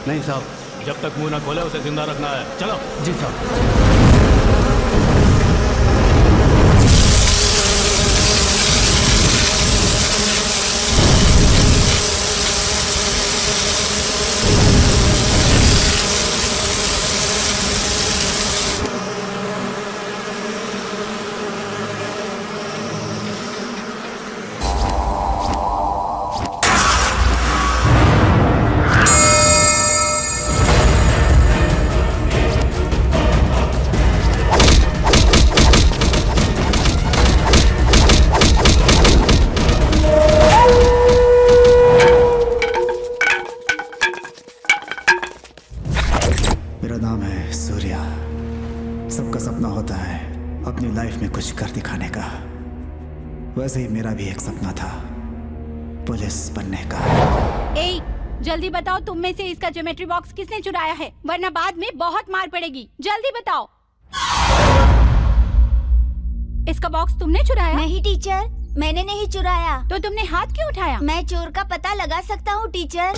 नहीं साहब, जब तक मुंह ना खोले उसे जिंदा रखना है। चलो। जी साहब। वैसे ही मेरा भी एक सपना था, पुलिस बनने का। जल्दी बताओ, तुम में से इसका ज्योमेट्री बॉक्स किसने चुराया है, वरना बाद में बहुत मार पड़ेगी। जल्दी बताओ। इसका बॉक्स तुमने चुराया? नहीं टीचर, मैंने नहीं चुराया। तो तुमने हाथ क्यों उठाया? मैं चोर का पता लगा सकता हूँ टीचर।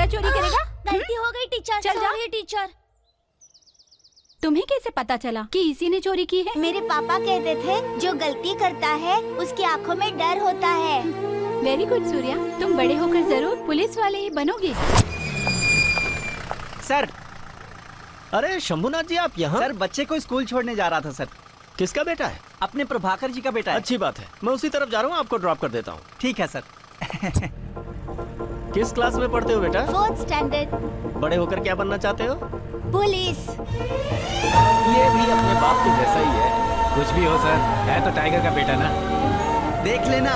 चोरी करेगा? गलती हो गई टीचर। चल जा टीचर। तुम्हें कैसे पता चला कि इसी ने चोरी की है? मेरे पापा कहते थे जो गलती करता है उसकी आंखों में डर होता है। वेरी गुड सूर्या, तुम बड़े होकर जरूर पुलिस वाले ही बनोगे। सर। अरे शंभुनाथ जी, आप यहाँ? सर, बच्चे को स्कूल छोड़ने जा रहा था सर। किसका बेटा है? अपने प्रभाकर जी का बेटा है। अच्छी बात है, मैं उसी तरफ जा रहा हूँ, आपको ड्रॉप कर देता हूँ। ठीक है सर। किस क्लास में पढ़ते हो बेटा? 4th standard. बड़े होकर क्या बनना चाहते हो? पुलिस। ये भी अपने बाप के जैसा ही है। कुछ भी हो सर, है तो टाइगर का बेटा ना। देख लेना,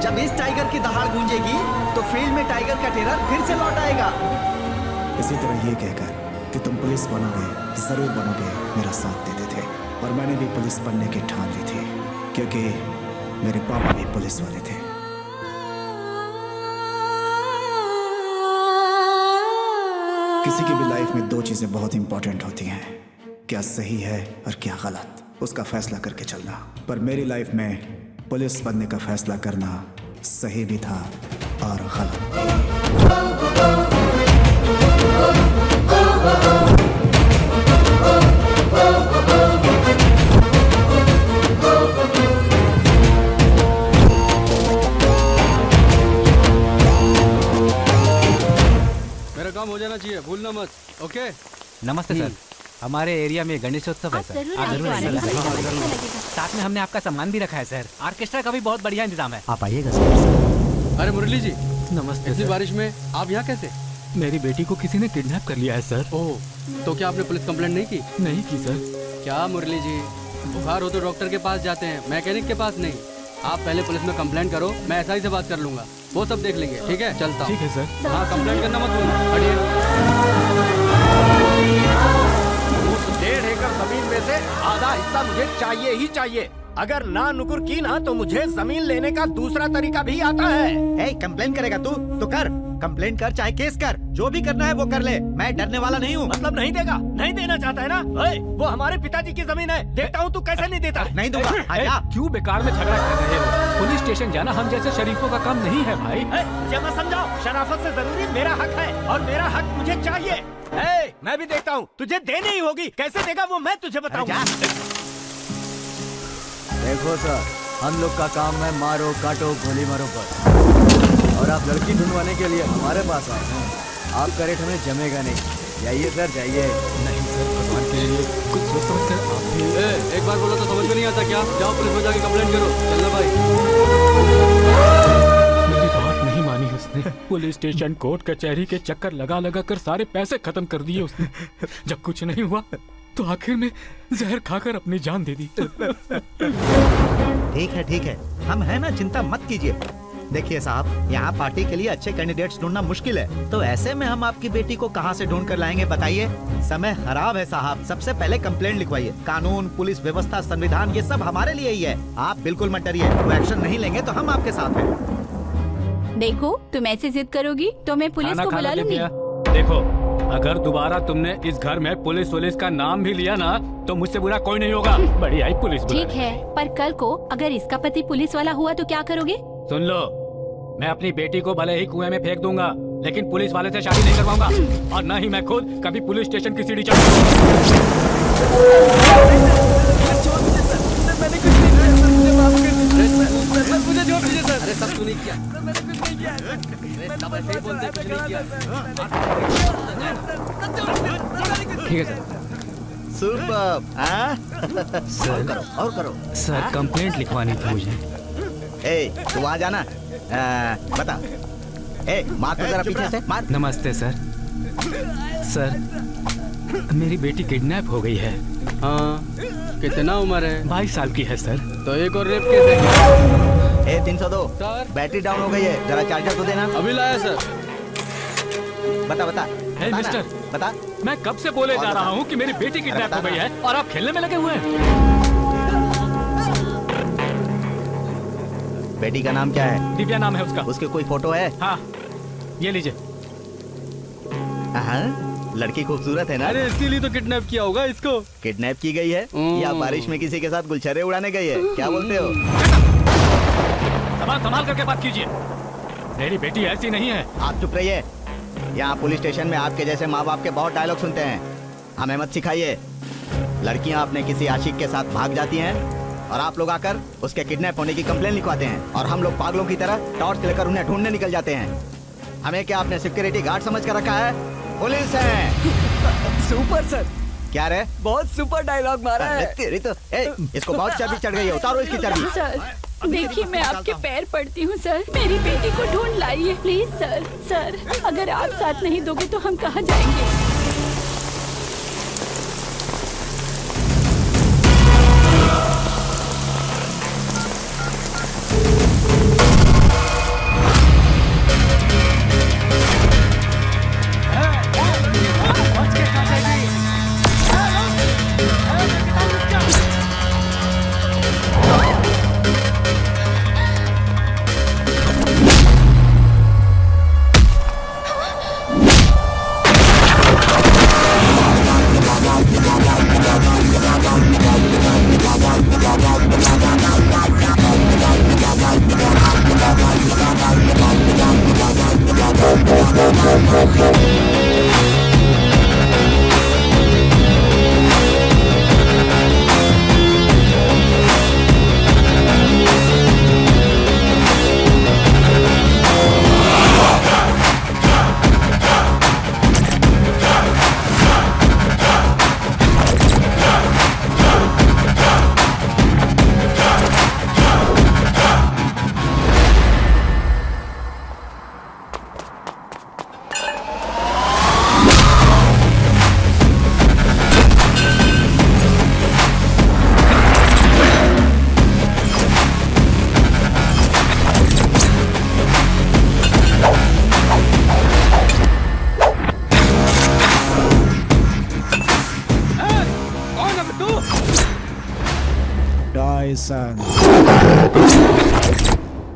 जब इस टाइगर की दहाड़ गूंजेगी तो फील्ड में टाइगर का टेरर फिर से लौट आएगा। इसी तरह ये कहकर कि तुम पुलिस बनोगे, जरूर बनोगे, मेरा साथ देते थे। और मैंने भी पुलिस बनने की ठान ली थी, क्योंकि मेरे पापा भी पुलिस वाले थे। किसी की भी लाइफ में दो चीजें बहुत इंपॉर्टेंट होती हैं, क्या सही है और क्या गलत, उसका फैसला करके चलना। पर मेरी लाइफ में पुलिस बनने का फैसला करना सही भी था और गलत। काम हो जाना चाहिए, भूलना मत। ओके। नमस्ते सर, हमारे एरिया में गणेशोत्सव है सर। आप जरूर आइएगा। साथ में हमने आपका सामान भी रखा है सर। ऑर्केस्ट्रा का भी बहुत बढ़िया इंतजाम है, आप आइएगा सर। अरे मुरली जी, नमस्ते। इतनी बारिश में आप यहाँ कैसे? मेरी बेटी को किसी ने किडनैप कर लिया है सर। ओह, तो क्या आपने पुलिस कंप्लेंट नहीं की? नहीं की सर। क्या मुरली जी, बुखार हो तो डॉक्टर के पास जाते हैं, मैकेनिक के पास नहीं। आप पहले पुलिस में कंप्लेंट करो, मैं एसआई से बात कर लूंगा, वो सब देख लेंगे। ठीक है, चलता हूँ। ठीक है सर। हाँ, कंप्लेंट करना मत भूलना। हटिए। उस 1.5 एकड़ जमीन में से आधा हिस्सा मुझे चाहिए ही चाहिए। अगर ना नुकुर की ना तो मुझे जमीन लेने का दूसरा तरीका भी आता है। कंप्लेन करेगा तू तो कर, कंप्लेन कर चाहे केस कर, जो भी करना है वो कर ले, मैं डरने वाला नहीं हूँ। मतलब नहीं देगा? नहीं देना चाहता है ना? वो हमारे पिताजी की जमीन है, देखता हूँ तू कैसे नहीं देता। नहीं दूंगा। क्यों बेकार में झगड़ा कर रहे हो? पुलिस स्टेशन जाना हम जैसे शरीफों का काम नहीं है भाई। मुझे मत समझाओ, शराफत से जरूरी मेरा हक है और मेरा हक मुझे चाहिए। मैं भी देखता हूँ, तुझे देनी ही होगी, कैसे देगा वो मैं तुझे बताऊंगा। देखो सर, हम लोग का काम है मारो काटो गोली मारो बस, और आप लड़की ढूंढवाने के लिए हमारे पास आए हैं। आपका रेट हमें जमेगा नहीं। जाइए सर, जाइए। नहीं सर, भगवान के लिए कुछ सोच समझ कर आप भी। एक बार बोलो तो समझ में नहीं आता क्या? जाओ पुलिस में जाके कंप्लेंट करो। चलना भाई। मेरी बात नहीं मानी उसने। पुलिस स्टेशन, कोर्ट कचहरी के चक्कर लगा लगा कर सारे पैसे खत्म कर दिए उसने। जब कुछ नहीं हुआ तो आखिर में जहर खाकर अपनी जान दे दी। ठीक है, हम है ना, चिंता मत कीजिए। देखिए साहब, यहाँ पार्टी के लिए अच्छे कैंडिडेट्स ढूंढना मुश्किल है, तो ऐसे में हम आपकी बेटी को कहाँ से ढूंढ कर लाएंगे बताइए? समय खराब है साहब, सबसे पहले कंप्लेंट लिखवाइए। कानून, पुलिस व्यवस्था, संविधान, ये सब हमारे लिए ही है। आप बिल्कुल मत डरिए, वो एक्शन नहीं लेंगे तो हम आपके साथ हैं। देखो, तुम ऐसे जिद करोगी तो मैं पुलिस को बुला लूंगी। देखो, अगर दोबारा तुमने इस घर में पुलिस का नाम भी लिया ना तो मुझसे बुरा कोई नहीं होगा। बड़ी आई पुलिस ठीक है, पर कल को अगर इसका पति पुलिस वाला हुआ तो क्या करोगे? सुन लो, मैं अपनी बेटी को भले ही कुएं में फेंक दूंगा, लेकिन पुलिस वाले से शादी नहीं करवाऊंगा। और न ही मैं खुद कभी पुलिस स्टेशन की सीढ़ी मुझे छोड़ दीजिए सर। अरे सब तू नहीं किया। सब ऐसे ही बोलते कुछ नहीं किया। ठीक है सर। सुपर। सर और करो। सर कंप्लेंट लिखवानी थी मुझे। ए तू वहाँ जाना। बता। ए मार तो जरा पीछे से मार। नमस्ते सर। सर मेरी बेटी किडनैप हो गई है। हाँ, कितना उम्र है? 22 साल की है सर। तो एक और रेप कैसे किया? 302 सर बैटरी डाउन हो गई है, जरा चार्जर तो देना। अभी लाया सर। बता बता। हे मिस्टर, बता। मैं कब से बोले जा रहा हूँ कि मेरी बेटी किडनैप हो गई है और आप खेलने में लगे हुए हैं। बेटी का नाम क्या है? दिव्या नाम है उसका। उसकी कोई फोटो है? हाँ, ये लीजिए। लड़की खूबसूरत है ना? अरे इसीलिए तो किडनैप किया होगा इसको। किडनैप की गई है या बारिश में किसी के साथ गुलछरे उड़ाने गई है? क्या बोलते हो? संभाल करके बात कीजिए। मेरी बेटी ऐसी नहीं है। आप चुप रहिए। यहाँ पुलिस स्टेशन में आपके जैसे माँ बाप के बहुत डायलॉग सुनते हैं, हमें मत सिखाइए। लड़कियाँ अपने किसी आशिक के साथ भाग जाती हैं और आप लोग आकर उसके किडनैप होने की कंप्लेन लिखवाते हैं और हम लोग पागलों की तरह टॉर्च लेकर उन्हें ढूंढने निकल जाते हैं। हमें क्या आपने सिक्योरिटी गार्ड समझ कर रखा है? पुलिस है। Super sir. क्या रे? बहुत सुपर डायलॉग मारा है। तेरी तो इसको बहुत चाबी चढ़ गई है, उतारो इसकी चाबी। सर देखिए, मैं आपके पैर पड़ती हूँ सर, मेरी बेटी को ढूंढ लाइए प्लीज सर। सर अगर आप साथ नहीं दोगे तो हम कहाँ जाएंगे?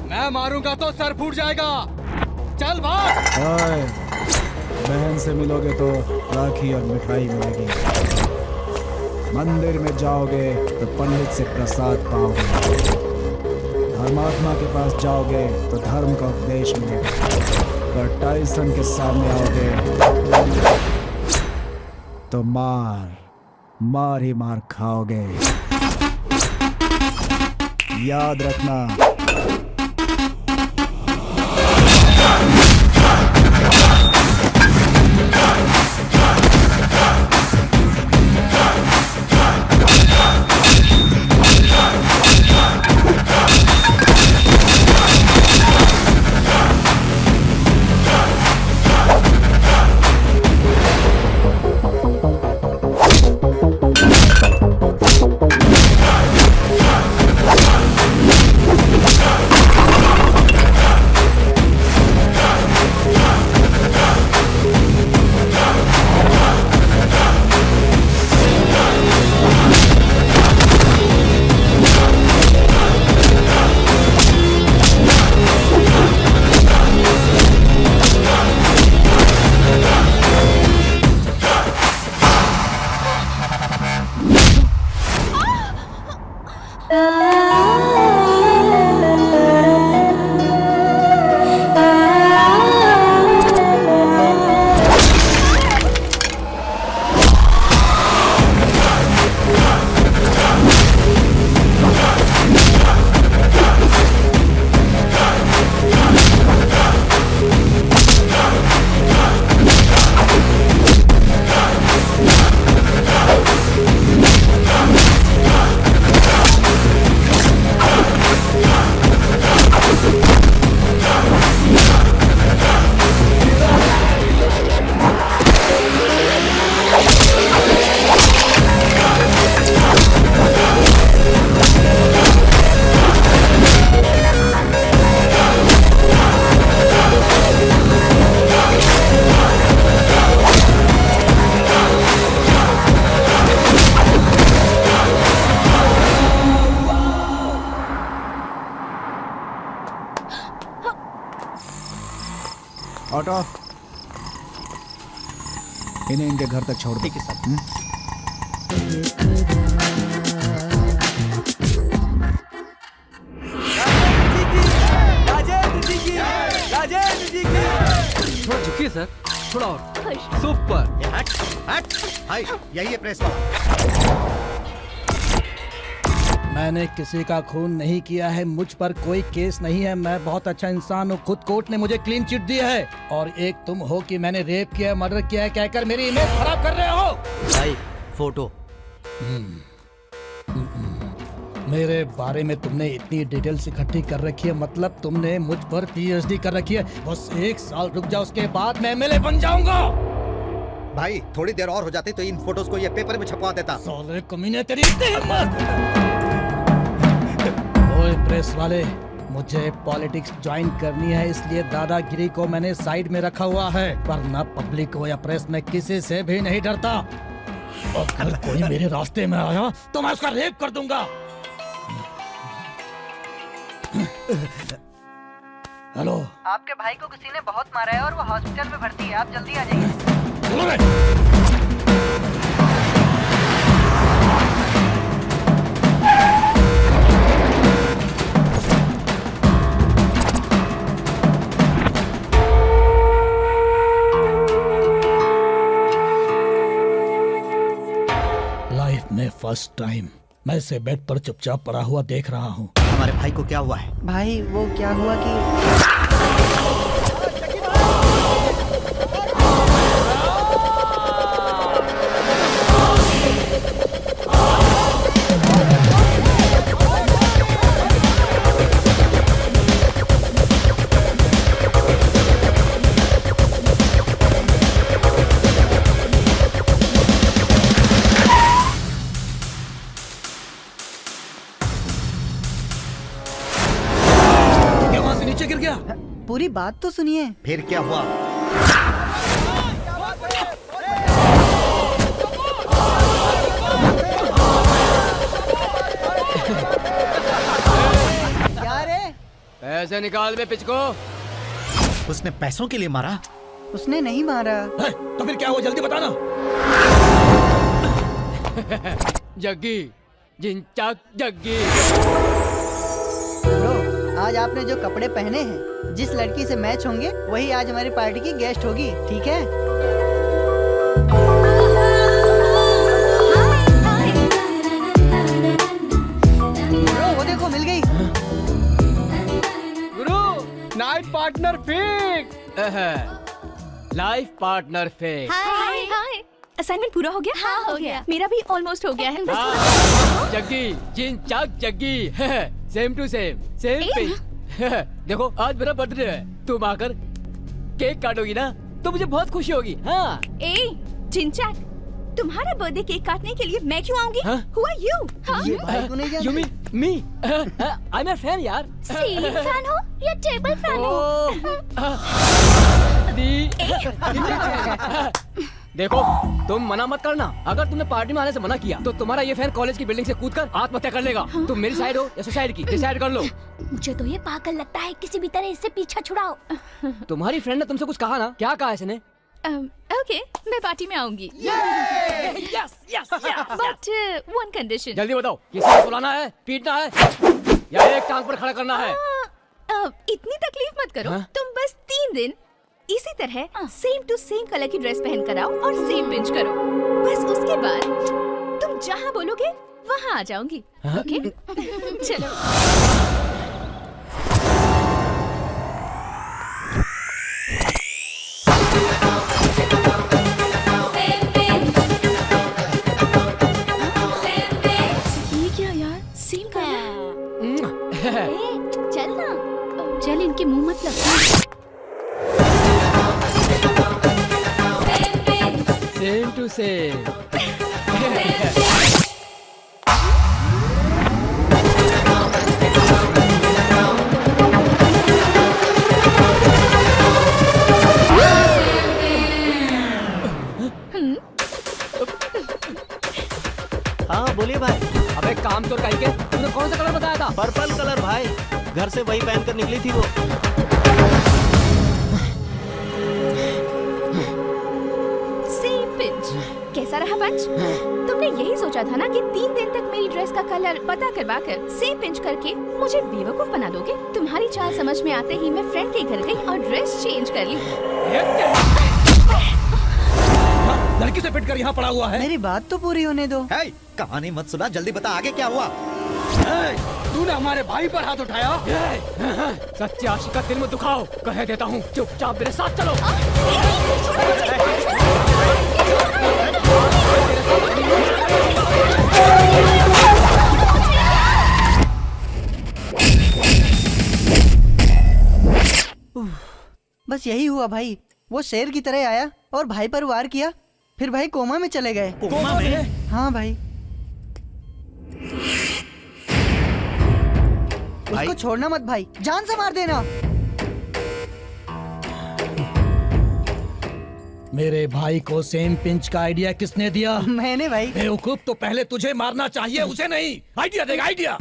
मैं मारूंगा तो सर फूट जाएगा। चल भाग। बहन से मिलोगे तो राखी और मिठाई मिलेगी। मंदिर में जाओगे तो पंडित से प्रसाद पाओगे। धर्मात्मा के पास जाओगे तो धर्म का उपदेश मिलेगा। पर टाइसन के सामने आओगे तो मार ही मार खाओगे। याद रखना। इन्हें इनके घर तक छोड़ दे। थोड़ा झुकिए सर, थोड़ा और। सुपर। हट हट, हाय, यही है प्रेस वाला। मैंने किसी का खून नहीं किया है, मुझ पर कोई केस नहीं है, मैं बहुत अच्छा इंसान हूँ। खुद कोर्ट ने मुझे क्लीन चिट दी है। और एक तुम हो कि मैंने रेप किया, मर्डर किया है कहकर मेरी इमेज खराब कर रहे हो। भाई फोटो। मेरे बारे में तुमने इतनी डिटेल्स इकट्ठी कर रखी है, मतलब तुमने मुझ पर पीएचडी कर रखी है। बस 1 साल रुक जाओ, उसके बाद मैं एमएलए बन जाऊंगा। भाई थोड़ी देर और हो जाती तो इन फोटोज को ये पेपर में छपवा देता। साले कमीने, तेरी इतनी हिम्मत। ओए प्रेस वाले, मुझे पॉलिटिक्स ज्वाइन करनी है, इसलिए दादागिरी को मैंने साइड में रखा हुआ है। पर न पब्लिक हो या प्रेस में किसी से भी नहीं डरता। अगर कोई मेरे रास्ते में आया तो मैं उसका रेप कर दूंगा। हेलो, आपके भाई को किसी ने बहुत मारा है और वो हॉस्पिटल में भर्ती है, आप जल्दी आ जाइए। लाइफ में फर्स्ट टाइम मैं इसे बेड पर चुपचाप पड़ा हुआ देख रहा हूँ। हमारे भाई को क्या हुआ है? भाई वो क्या हुआ कि पूरी बात तो सुनिए। फिर क्या हुआ? क्या रे? पैसे निकाल बे पिचको। उसने पैसों के लिए मारा? उसने नहीं मारा। तो फिर क्या हुआ, जल्दी बताना। जग्गी, जिंचाक जग्गी। आज आपने जो कपड़े पहने हैं, जिस लड़की से मैच होंगे वही आज हमारी पार्टी की गेस्ट होगी, ठीक है? ब्रो, वो देखो मिल गई। गुरु, night partner fix. Life partner fix. Hi hi, assignment पूरा हो गया? हाँ, हो गया। मेरा भी ऑलमोस्ट हो गया है। जग्गी, जिंचाक Jaggi. Same to same, same pinch. देखो आज मेरा बर्थडे है, तुम आकर केक काटोगी ना तो मुझे बहुत खुशी होगी। हाँ। जिंचाक, तुम्हारा बर्थडे केक काटने के लिए मैं क्यों आऊंगी? Who are you? ये भाई को नहीं जानते? You mean me? I'm a fan यार। सीलिंग फैन हो या टेबल फैन हो? देखो तुम मना मत करना। अगर तुमने पार्टी में आने से मना किया तो तुम्हारा ये फैन कॉलेज की बिल्डिंग से कूदकर आत्महत्या कर लेगा। तुम मेरी साइड हो या सुसाइड की, डिसाइड कर लो। मुझे तो ये पागल लगता है, किसी भी तरह इससे पीछा छुड़ाओ। तुम्हारी फ्रेंड ने तुमसे कुछ कहा ना? क्या कहा इसने? ओके, मैं पार्टी में आऊंगी। Yes yes. But one condition. जल्दी बताओ, किसी को सुलाना है, पीटना है या एक टांग पर खड़ा करना है? इतनी तकलीफ मत करो। तुम बस 3 दिन इसी तरह सेम टू सेम कलर की ड्रेस पहन कर आओ और सेम पिंच करो। बस उसके बाद तुम जहाँ बोलोगे वहाँ आ जाऊंगी। ओके? चलो। ये क्या यार, सेम कलर। चल ना, चल इनके मुंह मत लगा। Same to same. हाँ बोलिए भाई। अबे काम चोर काई के, तूने कौन सा कलर बताया था? पर्पल कलर भाई, घर से वही पहन कर निकली थी वो। सेम रहा पंच? तुमने यही सोचा था ना कि 3 दिन तक मेरी ड्रेस का कलर पता करवा कर सेम पिंच करके मुझे बेवकूफ बना दोगे? तुम्हारी चाल समझ में आते ही मैं फ्रेंड के घर गई और ड्रेस चेंज कर ली। लड़की से पिट कर यहाँ पड़ा हुआ है। मेरी बात तो पूरी होने दो। कहानी मत सुना, जल्दी बता आगे क्या हुआ। तूने हमारे भाई पर हाथ उठाया। सच्चे आशिक का दिल में दुखाओ, कह देता हूँ चुपचाप मेरे साथ चलो। बस यही हुआ भाई, वो शेर की तरह आया और भाई पर वार किया, फिर भाई कोमा में चले गए। कोमा में? हाँ भाई। उसको छोड़ना मत भाई, जान से मार देना। मेरे भाई को सेम पिंच का आइडिया किसने दिया? मैंने भाई। बेवकूफ, तो पहले तुझे मारना चाहिए, उसे नहीं। आइडिया देगा आइडिया।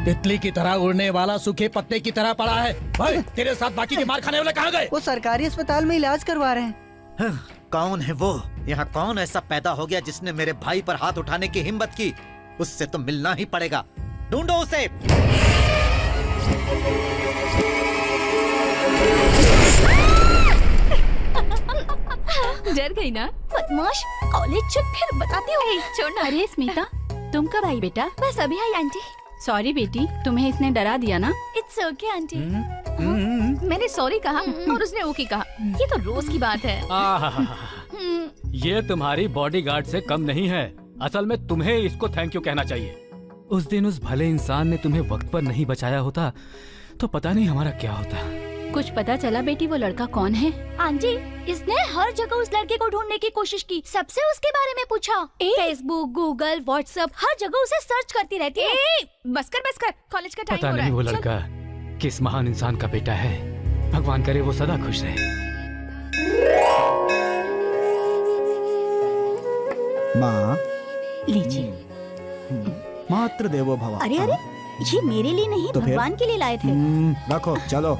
तितली की तरह उड़ने वाला सूखे पत्ते की तरह पड़ा है। भाई तेरे साथ बाकी के मार खाने वाले कहाँ गए? वो सरकारी अस्पताल में इलाज करवा रहे हैं। कौन है वो? यहाँ कौन ऐसा पैदा हो गया जिसने मेरे भाई पर हाथ उठाने की हिम्मत की? उससे तो मिलना ही पड़ेगा। ढूंढो उसे। डर गई ना? बदमाश, कॉलेज चल फिर बताती हूँ। छोड़ना। अरे स्मिता, तुम कब आई बेटा? बस अभी आई आंटी। सॉरी बेटी, तुम्हें इसने डरा दिया ना? It's okay aunty. मैंने सॉरी कहा और उसने ओके कहा। ये तो रोज की बात है। ये तुम्हारी बॉडीगार्ड से कम नहीं है। असल में तुम्हें इसको थैंक यू कहना चाहिए। उस दिन उस भले इंसान ने तुम्हें वक्त पर नहीं बचाया होता तो पता नहीं हमारा क्या होता। कुछ पता चला बेटी वो लड़का कौन है? आंटी, इसने हर जगह उस लड़के को ढूंढने की कोशिश की, सबसे उसके बारे में पूछा। फेसबुक, गूगल, व्हाट्सएप, हर जगह उसे सर्च करती रहती है। बस कर, कॉलेज का टाइम पता हो रहा है। नहीं वो लड़का किस महान इंसान का बेटा है। भगवान करे वो सदा खुश रहे। माँ, लीजिए। मात्र देवो भव। अरे अरे, ये मेरे लिए नहीं, तो भगवान के लिए लाए थे। रखो, चलो।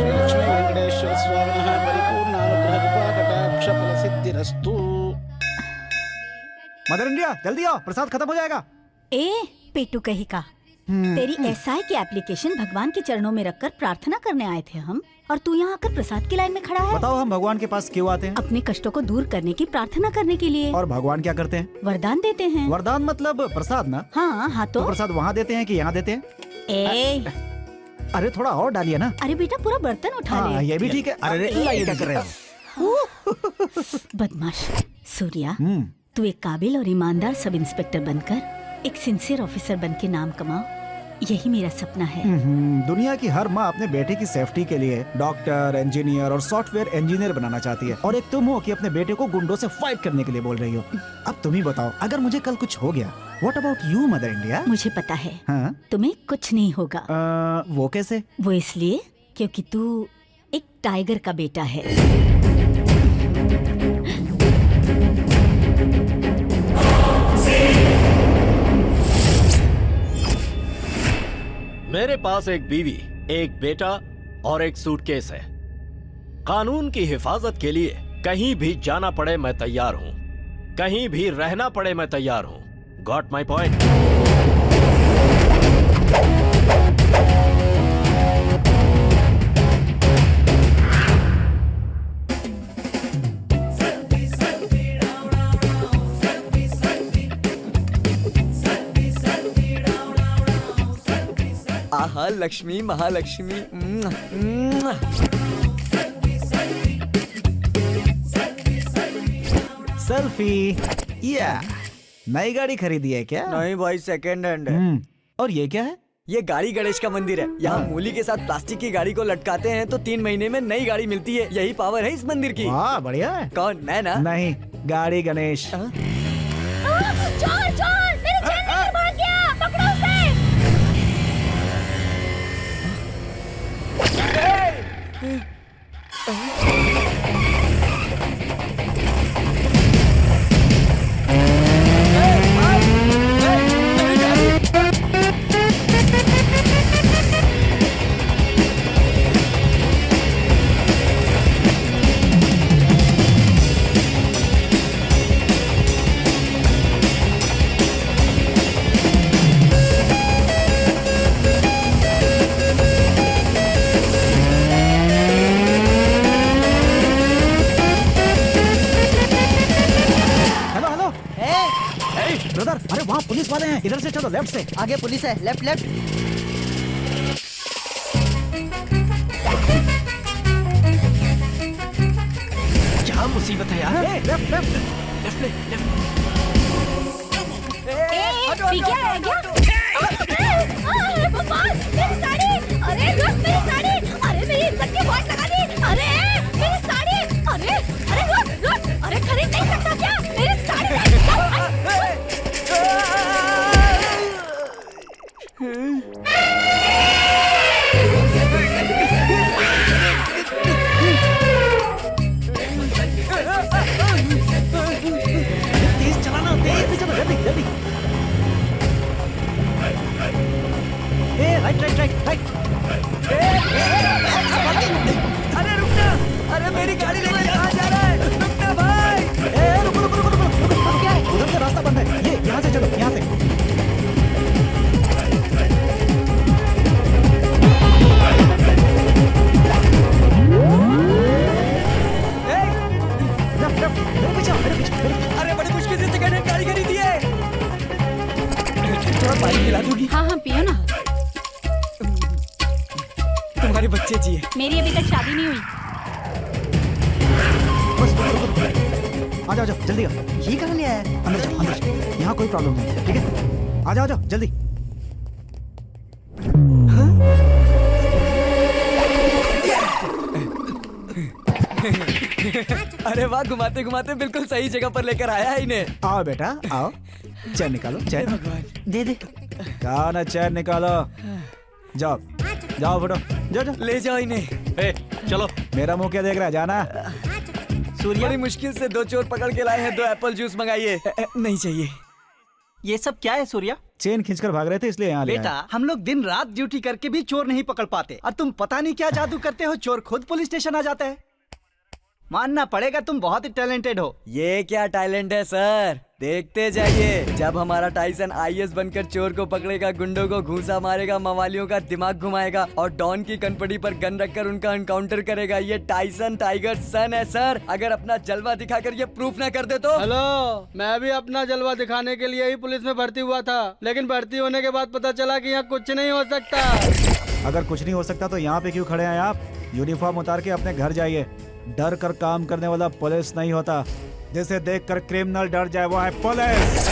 लक्ष्मी वेंकटेश्वर स्वामी परिपूर्ण अनुग्रह कृपा कटाक्ष फल सिद्धिरस्तु। मदर इंडिया, जल्दी आओ, प्रसाद खत्म हो जाएगा। ए पेटू कही का, तेरी एसआई की एप्लीकेशन भगवान के चरणों में रखकर प्रार्थना करने आए थे हम, और तू यहाँ आकर प्रसाद की लाइन में खड़ा है। बताओ हम भगवान के पास क्यों आते हैं? अपने कष्टों को दूर करने की प्रार्थना करने के लिए। और भगवान क्या करते हैं? वरदान देते हैं। वरदान मतलब प्रसाद ना? हाँ तो प्रसाद वहाँ देते हैं कि यहाँ देते हैं? अरे थोड़ा और डालिए ना। अरे बेटा, पूरा बर्तन उठा ले। ये भी ठीक है। अरे क्या कर रहे हो? बदमाश सूर्या, तू एक काबिल और ईमानदार सब इंस्पेक्टर बनकर एक सिंसियर ऑफिसर बन के नाम कमाओ, यही मेरा सपना है। दुनिया की हर माँ अपने बेटे की सेफ्टी के लिए डॉक्टर, इंजीनियर और सॉफ्टवेयर इंजीनियर बनाना चाहती है, और एक तुम हो कि अपने बेटे को गुंडों से फाइट करने के लिए बोल रही हो। अब तुम ही बताओ, अगर मुझे कल कुछ हो गया, what about you mother India? मुझे पता है। हाँ? तुम्हें कुछ नहीं होगा। वो कैसे? वो इसलिए क्योंकि तू एक टाइगर का बेटा है। मेरे पास एक बीवी, एक बेटा और एक सूटकेस है। कानून की हिफाजत के लिए कहीं भी जाना पड़े मैं तैयार हूं, कहीं भी रहना पड़े मैं तैयार हूं। Got my point? आहा, लक्ष्मी महालक्ष्मी। सेल्फी। या नई गाड़ी खरीदी है क्या? नहीं भाई, सेकंड हैंड है। और ये क्या है? ये गाड़ी गणेश का मंदिर है। यहाँ मूली के साथ प्लास्टिक की गाड़ी को लटकाते हैं तो 3 महीने में नई गाड़ी मिलती है। यही पावर है इस मंदिर की। वाह, बढ़िया है। कौन? मैं ना? नहीं, गाड़ी गणेश। चोर चोर, मेरे जेल में भाग गया, पकड़ो उसे। ब्रदर, अरे वहाँ पुलिस वाले हैं, इधर से चलो, लेफ्ट से। आगे पुलिस है, लेफ्ट लेफ्ट। क्या मुसीबत है यार। Left left left left. मेरी साड़ी, अरे रुक, मेरी साड़ी, अरे मेरी इज्जत की वाट लगा दी, अरे मेरी साड़ी, अरे अरे रुक, अरे खरीद नहीं सकता क्या मेरी साड़ी? तेज चलाना, तेज चलो, जल्दी जल्दी। Right right right right. अरे रुकना, अरे मेरी गाड़ी लेके कहाँ जा रहा है? रुकना भाई। रुको रुको रुको रुको रुको, क्या है? उधर से रास्ता बंद है, ये यहाँ से चलो, यहाँ से। अरे बड़ी मुश्किल से सेकंड हैंड गाड़ी खरीदी है। थोड़ा पानी पिला दूंगी? हाँ हाँ पियो ना। तुम्हारे बच्चे चाहिए। मेरी अभी तक शादी नहीं हुई। आ जाओ जाओ जल्दी आओ। ये कहाँ ले आया? अंदर जाओ, अंदर जाओ, यहाँ कोई प्रॉब्लम नहीं, ठीक है? आ जाओ जल्दी। अरे वाह, घुमाते घुमाते बिल्कुल सही जगह पर लेकर आया है इन्हें। आओ बेटा आओ, चैन निकालो, चैन। भगवान दे दे। कहा ना चैन निकालो। जाओ जाओ फोटो, जाओ जाओ। ले जाओ इन्हें। चलो। मेरा मुंह क्या देख रहा है, जाना। सूर्या, बड़ी मुश्किल से 2 चोर पकड़ के लाए हैं, 2 एप्पल जूस मंगाइए। नहीं चाहिए। ये सब क्या है सूर्या? चेन खींचकर भाग रहे थे इसलिए यहाँ ले आए। बेटा, हम लोग दिन रात ड्यूटी करके भी चोर नहीं पकड़ पाते और तुम पता नहीं क्या जादू करते हो, चोर खुद पुलिस स्टेशन आ जाता है। मानना पड़ेगा तुम बहुत ही टैलेंटेड हो। ये क्या टैलेंट है सर, देखते जाइए। जब हमारा टाइसन आईएएस बनकर चोर को पकड़ेगा, गुंडों को घूंसा मारेगा, मवालियों का दिमाग घुमाएगा और डॉन की कनपटी पर गन रखकर उनका एनकाउंटर करेगा। ये टाइसन टाइगर सन है सर। अगर अपना जलवा दिखाकर ये प्रूफ ना कर दे तो। हेलो, मैं भी अपना जलवा दिखाने के लिए ही पुलिस में भर्ती हुआ था, लेकिन भर्ती होने के बाद पता चला कि यहाँ कुछ नहीं हो सकता। अगर कुछ नहीं हो सकता तो यहाँ पे क्यों खड़े हैं आप? यूनिफॉर्म उतार के अपने घर जाइए। डर कर काम करने वाला पुलिस नहीं होता, जिसे देखकर क्रिमिनल डर जाए वो है पुलिस।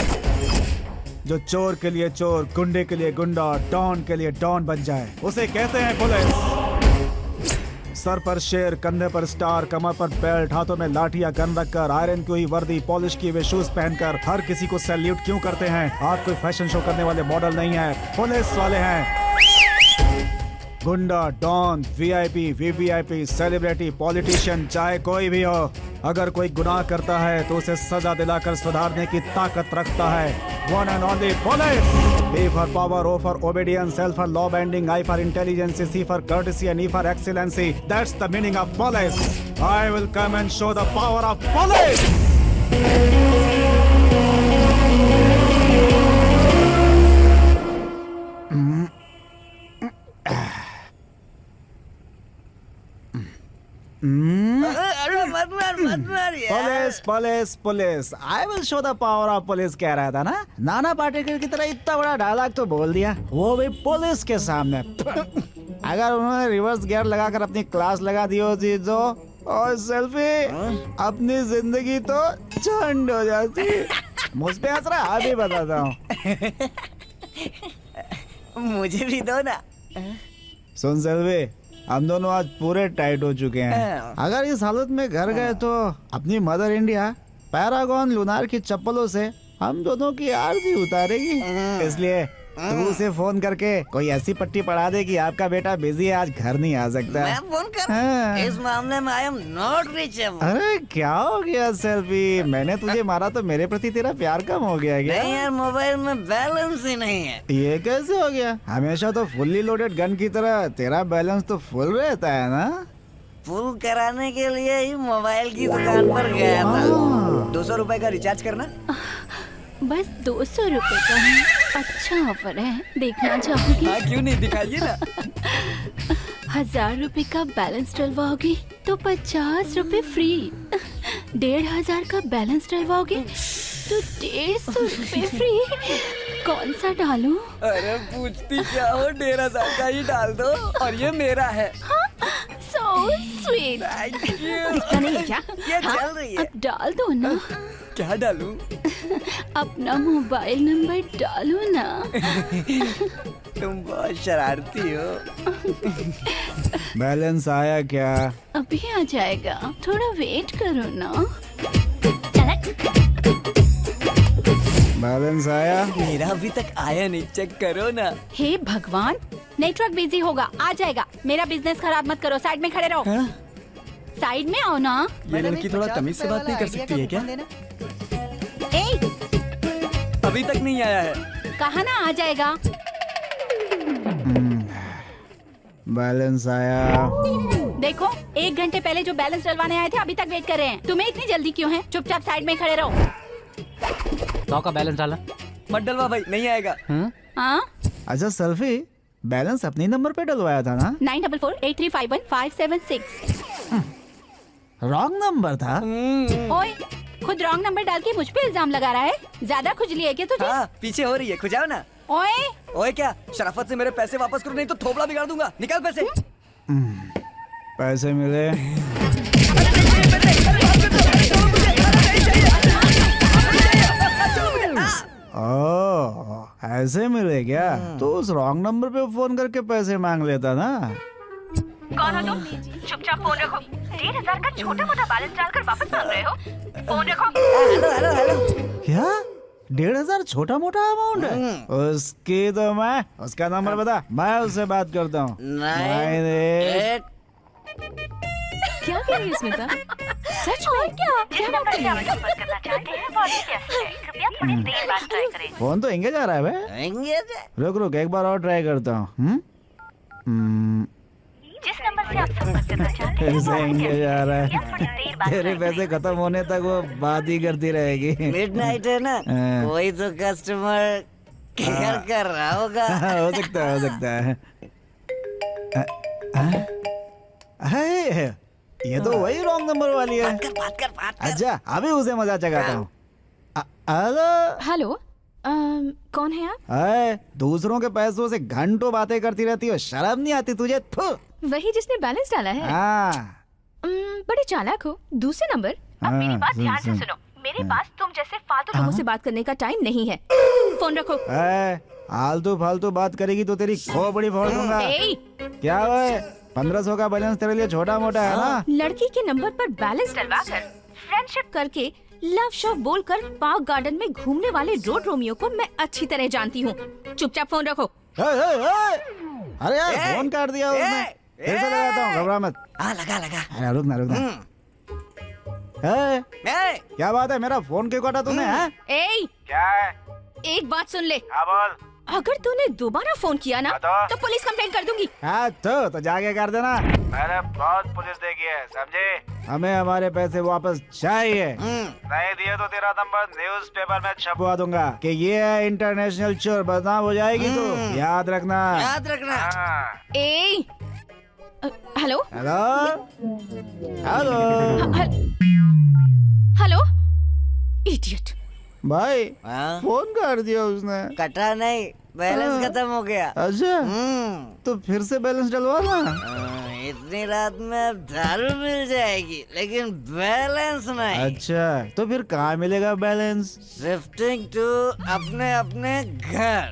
जो चोर के लिए चोर, गुंडे के लिए गुंडा, डॉन के लिए डॉन बन जाए, उसे कहते हैं पुलिस। सर पर शेर, कंधे पर स्टार, कमर पर बेल्ट, हाथों में लाठी या गन रखकर, आयरन की हुई वर्दी, पॉलिश किए हुए शूज पहनकर हर किसी को सैल्यूट क्यों करते हैं? आप कोई फैशन शो करने वाले मॉडल नहीं है, पुलिस वाले हैं। गुंडा, don, VIP, VVIP, celebrity, politician, चाहे कोई भी हो, अगर कोई गुनाह करता है तो उसे सजा दिलाकर सुधारने की ताकत रखता है one and only police. A for power, O for obedience, L for law bending, I for intelligence, C for courtesy, and E for excellency. That's the meaning of police. I will come and show the power of police. Police police police, I will show the power of police कह रहा था ना। नाना पाटेकर की तरह इतना बड़ा dialogue तो बोल दिया, वो भी पुलिस के सामने। अगर उन्होंने रिवर्स गियर लगाकर अपनी क्लास लगा दी होती तो, और सेल्फी, अपनी जिंदगी तो झंड हो जाती। मुझ पे हंस रहा, अभी बताता हूँ। मुझे भी दो ना। सुन सेल्फी, हम दोनों आज पूरे टाइट हो चुके हैं। अगर इस हालत में घर गए तो अपनी मदर इंडिया पैरागॉन लुनार की चप्पलों से हम दोनों की आरती उतारेगी। इसलिए तू उसे फोन करके कोई ऐसी पट्टी पढ़ा दे कि आपका बेटा बिजी है, आज घर नहीं आ सकता। मैं फोन कर? इस मामले में आई एम नॉट रीचेबल। अरे क्या हो गया सेल्फी, मैंने तुझे मारा तो मेरे प्रति तेरा प्यार कम हो गया क्या? नहीं यार, मोबाइल में बैलेंस ही नहीं है। ये कैसे हो गया? हमेशा तो फुल्ली लोडेड गन की तरह तेरा बैलेंस तो फुल रहता है ना। फुल कराने के लिए ही मोबाइल की दुकान पर गया था। 200 रुपए का रिचार्ज करना। बस 200 रुपए का है। अच्छा ऑफर है, देखना चाहोगी? हाँ, क्यों नहीं, दिखाइए ना। 1000 रुपए का बैलेंस डलवाओगी तो 50 रुपए फ्री। 1500 का बैलेंस डलवाओगे तो 150 रुपए फ्री। कौन सा डालूं? अरे पूछती क्या हो, 1,500 का ही डाल दो और ये मेरा है। So sweet। दिखता नहीं है क्या? ये चल रही है। अब डाल दो ना। क्या डालूं? अपना मोबाइल नंबर डालो ना। तुम बहुत शरारती हो। बैलेंस आया क्या? अभी आ जाएगा, थोड़ा वेट करो ना। बैलेंस आया? मेरा अभी तक आया नहीं, चेक करो ना। हे भगवान, नेटवर्क बिजी होगा, आ जाएगा। मेरा बिजनेस खराब मत करो, साइड में खड़े रहो। साइड में आओ ना। ये लड़की थोड़ा तमीज से बात नहीं कर सकती है क्या? अभी तक नहीं आया है। कहा ना आ जाएगा। बैलेंस आया। देखो, 1 घंटे पहले जो बैलेंस डलवाने आए थे अभी तक वेट कर रहे हैं। तुम्हें इतनी जल्दी क्यों है? चुपचाप साइड में खड़े रहो। 100 का बैलेंस डाला। मत डलवा भाई, नहीं आएगा। हाँ? अच्छा सेल्फी, बैलेंस अपने नंबर पे डलवाया था ना? 9448351576। रॉन्ग नंबर था। ओए, खुद रॉन्ग नंबर डाल के मुझ पे इल्जाम लगा रहा है। ज्यादा खुजली है क्या तुझे? हाँ, पीछे हो रही है, खुजाओ ना। ओए ओए क्या, शराफत से मेरे पैसे वापस करो, नहीं तो थोबड़ा बिगाड़ दूंगा। निकाल पैसे। पैसे मिले? ओह, ऐसे मिले क्या? तो उस रॉन्ग नंबर पे फोन करके पैसे मांग लेता ना। कौन हो तुम? चुपचाप फोन रखो। 1,500 का छोटा मोटा बैलेंस डालकर वापस मांग रहे हो? फोन रखो। Hello hello hello. क्या 1,500 छोटा मोटा अमाउंट है? उसकी तो मैं, उसका नंबर बता, मैं उससे बात करता हूँ। 9 क्या कह रही है स्मिता? सच में क्या? जिस नंबर से आप संपर्क करना चाहते हैं वो अभी व्यस्त है। कृपया थोड़ी देर बाद ट्राई करें। फोन तो एंगेज आ रहा है बे। एंगेज? रुक रुक, एक बार और ट्राई करता हूँ। जिस नंबर से आप संपर्क करना चाहते हैं फिर से वो अभी एंगेज व्यस्त आ रहा है। कृपया थोड़ी देर है। बाद तेरे पैसे खत्म होने तक वो बात ही करती रहेगी। मिडनाइट है ना, कोई तो कस्टमर केयर कर रहा होगा। हो सकता है, हो सकता है। ये तो वही रॉन्ग नंबर वाली है। बात कर। अच्छा, अभी उसे मजा चखाता हूँ। हेलो हेलो, कौन है आप? अरे, दूसरों के पैसों से घंटों बातें करती रहती हो, शर्म नहीं आती तुझे? थू। वही जिसने बैलेंस डाला है? हाँ। बड़े चालाक हो। दूसरे नंबर। अब मेरी बात ध्यान से सुनो। मेरे पास तुम जैसे फालतू लोगों से बात करने का टाइम नहीं है। फोन रखो। आलतू फालतू बात करेगी तो तेरी खोपड़ी फोड़ दूंगा। क्या है? 1,500 का बैलेंस तेरे लिए छोटा मोटा है ना? लड़की के नंबर पर बैलेंस डलवाकर फ्रेंडशिप करके लव शॉप बोलकर पार्क गार्डन में घूमने वाले रोड रोमियो को मैं अच्छी तरह जानती हूँ। चुपचाप फोन रखो। अरे यार, फोन काट दिया उसने। फिर से लगाता हूँ, घबरा मत। लगा। रुकना। क्या बात है, मेरा फोन क्यों काटा तूने? क्या है? एक बात सुन ले। बोल। अगर तूने दोबारा फोन किया ना तो पुलिस कंप्लेंट कर दूंगी। हाँ तो जाके कर देना। मैंने बहुत पुलिस देखी है, समझे? हमें हमारे पैसे वापस चाहिए। नहीं दिए तो तेरा नंबर न्यूज़पेपर में छपवा दूंगा कि ये है इंटरनेशनल चोर, बदनाम हो जाएगी तो याद रखना। हेलो हेलो इडियट भाई, फोन कर दिया उसने। कटा नहीं, बैलेंस खत्म हो गया। अच्छा, तो फिर से बैलेंस डलवा ना। इतनी रात में अब दारू मिल जाएगी लेकिन बैलेंस नहीं। अच्छा, तो फिर कहाँ मिलेगा बैलेंस? शिफ्टिंग टू अपने घर।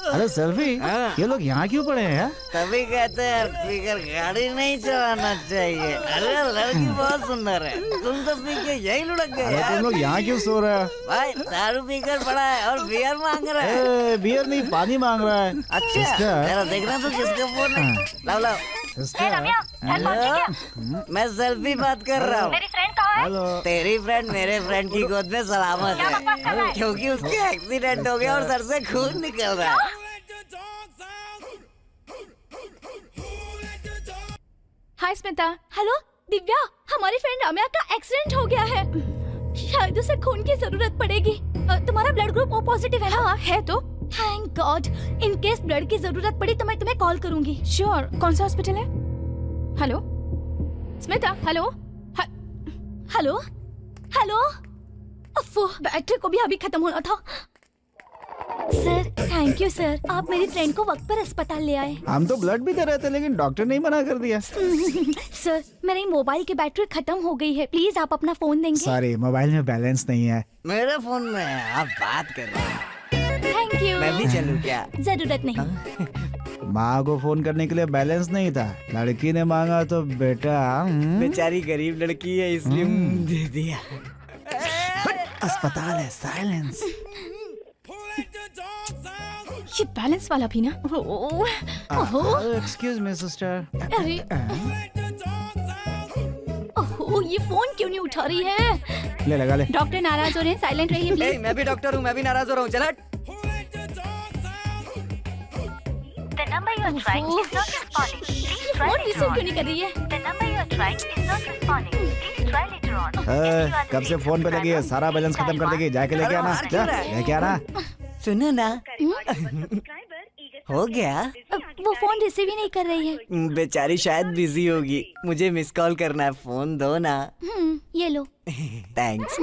अरे सेल्फी, ये लोग यहाँ क्यों पड़े हैं? तभी कहते हैं पीकर गाड़ी नहीं चलाना चाहिए। अरे लड़की बहुत सुंदर है, तुम तो पी के यही लुढ़क गए। अरे तुम लोग यहाँ क्यों सो रहे हैं? भाई दारू पीकर पड़ा है और बियर मांग रहा है। बियर नहीं, पानी मांग रहा है। अच्छा, तेरा देखना तो किसका फोन है। लाओ मैं सेल्फी बात कर रहा हूँ। मेरी फ्रेंड कहाँ है? तेरी फ्रेंड मेरे फ्रेंड की गोद में सलामत है, क्योंकि उसके एक्सीडेंट हो गया और सर से खून निकल रहा है। हाय स्मिता। हेलो दिव्या, हमारी फ्रेंड रम्या का एक्सीडेंट हो गया है। शायद उसे खून की जरूरत पड़ेगी। तुम्हारा ब्लड ग्रुप ओ पॉजिटिव है ना? हाँ है तो। Thank God. In case blood की जरूरत पड़ी तो मैं तुम्हें कॉल करूंगी। श्योर। कौन सा हॉस्पिटल है? Hello Smita. Hello hello hello, अफ़्फो, बैटरी को भी अभी खत्म होना था। सर, थैंक यू सर, आप मेरी फ्रेंड को वक्त पर अस्पताल ले आए। हम तो ब्लड भी दे रहे थे लेकिन डॉक्टर ने ही मना कर दिया। सर, मेरी मोबाइल की बैटरी खत्म हो गई है, प्लीज आप अपना फोन देंगे? सॉरी, मोबाइल में बैलेंस नहीं है। मेरे फोन में है, आप बात कर रहे हैं। Thank you. मैं भी चलूं क्या? जरूरत नहीं। माँ को फोन करने के लिए बैलेंस नहीं था, लड़की ने मांगा तो बेटा। बेचारी गरीब लड़की है इसलिए दे दिया। अस्पताल है, साइलेंस। ये बैलेंस वाला भी ना। Excuse me sister. अरे, ओह, ये फोन क्यों नहीं उठा रही है? ले लगा ले। डॉक्टर नाराज हो रहे हैं, साइलेंट रहिए प्लीज। मैं भी डॉक्टर हूँ, मैं भी नाराज हो रहा हूँ। चल हट। The number you are trying is not responding. Please try later on. Receive क्यों नहीं कर रही है? The number you are trying is not responding. Please try later on. कब से फोन पे लगी है, सारा बैलेंस खत्म कर देगी। जाके लेके आना, जा लेके आना। सुनो ना, हो गया। वो फोन रिसीव ही नहीं कर रही है। बेचारी शायद बिजी होगी, मुझे मिस कॉल करना है, फोन दो ना। ये लो। थैंक्स।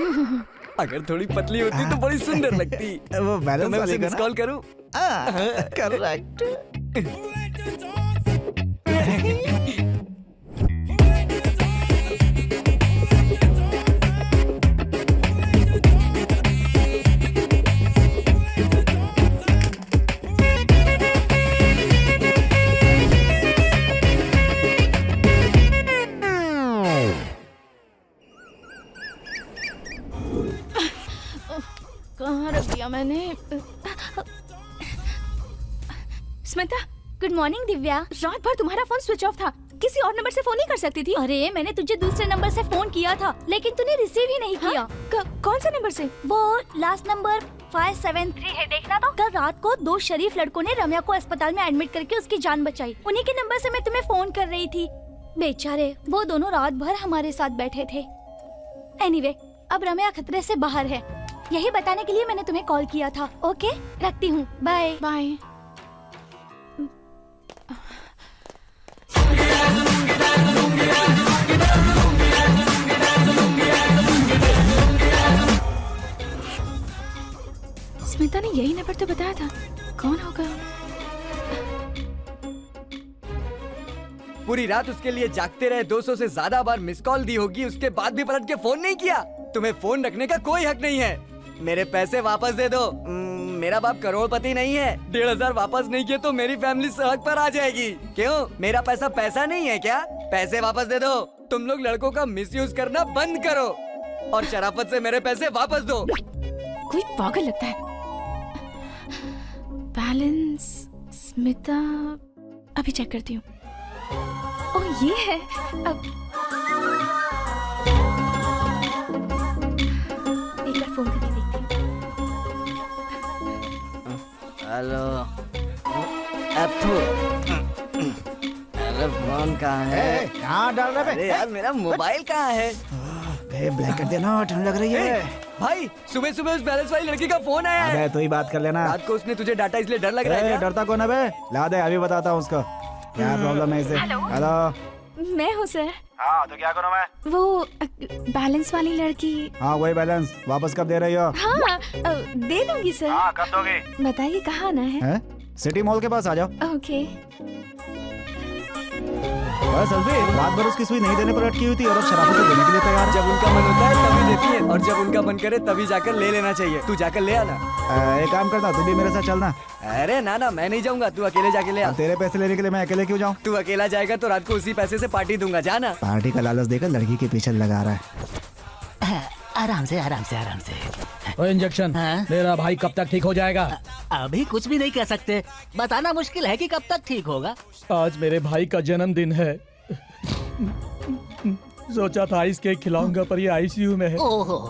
अगर थोड़ी पतली होती तो बड़ी सुंदर लगती। वो बैलेंस मैं वाले मिस कॉल करूं? करेक्ट। कहाँ रख दिया मैंने? Smita, good morning Divya. रात भर तुम्हारा फोन स्विच ऑफ था, किसी और नंबर से फोन नहीं कर सकती थी? अरे, मैंने तुझे दूसरे नंबर से फोन किया था लेकिन तूने रिसीव ही नहीं किया। कौन से नंबर से? वो लास्ट नंबर 573 है, देखना तो। कल रात को 2 शरीफ लड़कों ने रम्या को अस्पताल में एडमिट करके उसकी जान बचाई। उन्हीं के नंबर से मैं तुम्हें फोन कर रही थी। बेचारे, वो दोनों रात भर हमारे साथ बैठे थे। एनीवे, अब रम्या खतरे से बाहर है, यही बताने के लिए मैंने तुम्हें कॉल किया था। ओके, रखती हूँ, बाय बाय। स्मिता ने यही नंबर तो बताया था, कौन होगा? पूरी रात उसके लिए जागते रहे, 200 से ज्यादा बार मिस कॉल दी होगी, उसके बाद भी पलट के फोन नहीं किया। तुम्हें फोन रखने का कोई हक नहीं है। मेरे पैसे वापस दे दो। मेरा बाप करोड़पति नहीं है, 1500 वापस नहीं किए तो मेरी फैमिली सड़क पर आ जाएगी। क्यों? मेरा पैसा पैसा नहीं है क्या? पैसे वापस दे दो। तुम लोग लड़कों का मिसयूज करना बंद करो और शराफत से मेरे पैसे वापस दो। कोई पागल लगता है। बैलेंस, स्मिता, अभी चेक करती हूँ। ओह, ये है। अब एक बार फोन करके देखती हूँ। हेलो, अरे फोन कहाँ है? कहाँ डाल रहा है? अरे यार, मेरा मोबाइल कहाँ है? ब्लैक कर देना, ठंड लग रही है। भाई, सुबह सुबह उस बैलेंस वाली लड़की का फोन आया है। अबे तू ही बात कर लेना। रात को उसने तुझे डाटा इसलिए डर लग रहा है क्या? डरता कौन है बे? ला दे, अभी बताता हूँ उसको क्या प्रॉब्लम है इसे। हेलो, मैं हूँ सर। हाँ, तो क्या करूँ मैं? वो बैलेंस वाली लड़की। हाँ, वही बैलेंस वापस कब दे रही हो? हाँ, दे दूंगी सर। हाँ, कब दोगे? बताइए कहाँ आना है? सिटी मॉल के पास आ जाओ। ओके। सेल्फी, रात भर उसकी सुई नहीं देने पर अटकी हुई थी और अब शराफत से देने के लिए तैयार है। जब उनका मन होता है तभी देती है और जब उनका मन करे तभी जाकर ले लेना चाहिए। तू जाकर ले आना। एक काम करना, तू भी मेरे साथ चलना। अरे ना ना, मैं नहीं जाऊंगा, तू अकेले जाके ले आ। तेरे पैसे लेने के लिए मैं अकेले क्यों जाऊँ? तू अकेला जाएगा तो रात को उसी पैसे से पार्टी दूंगा, जाना। पार्टी का लालच देकर लड़की के पीछे लगा रहा है। आराम से आराम से आराम से। वो इंजेक्शन मेरा भाई कब तक ठीक हो जाएगा? अभी कुछ भी नहीं कह सकते, बताना मुश्किल है कि कब तक ठीक होगा। आज मेरे भाई का जन्मदिन है। सोचा था आइस केक खिलाऊंगा पर ये आईसीयू में है।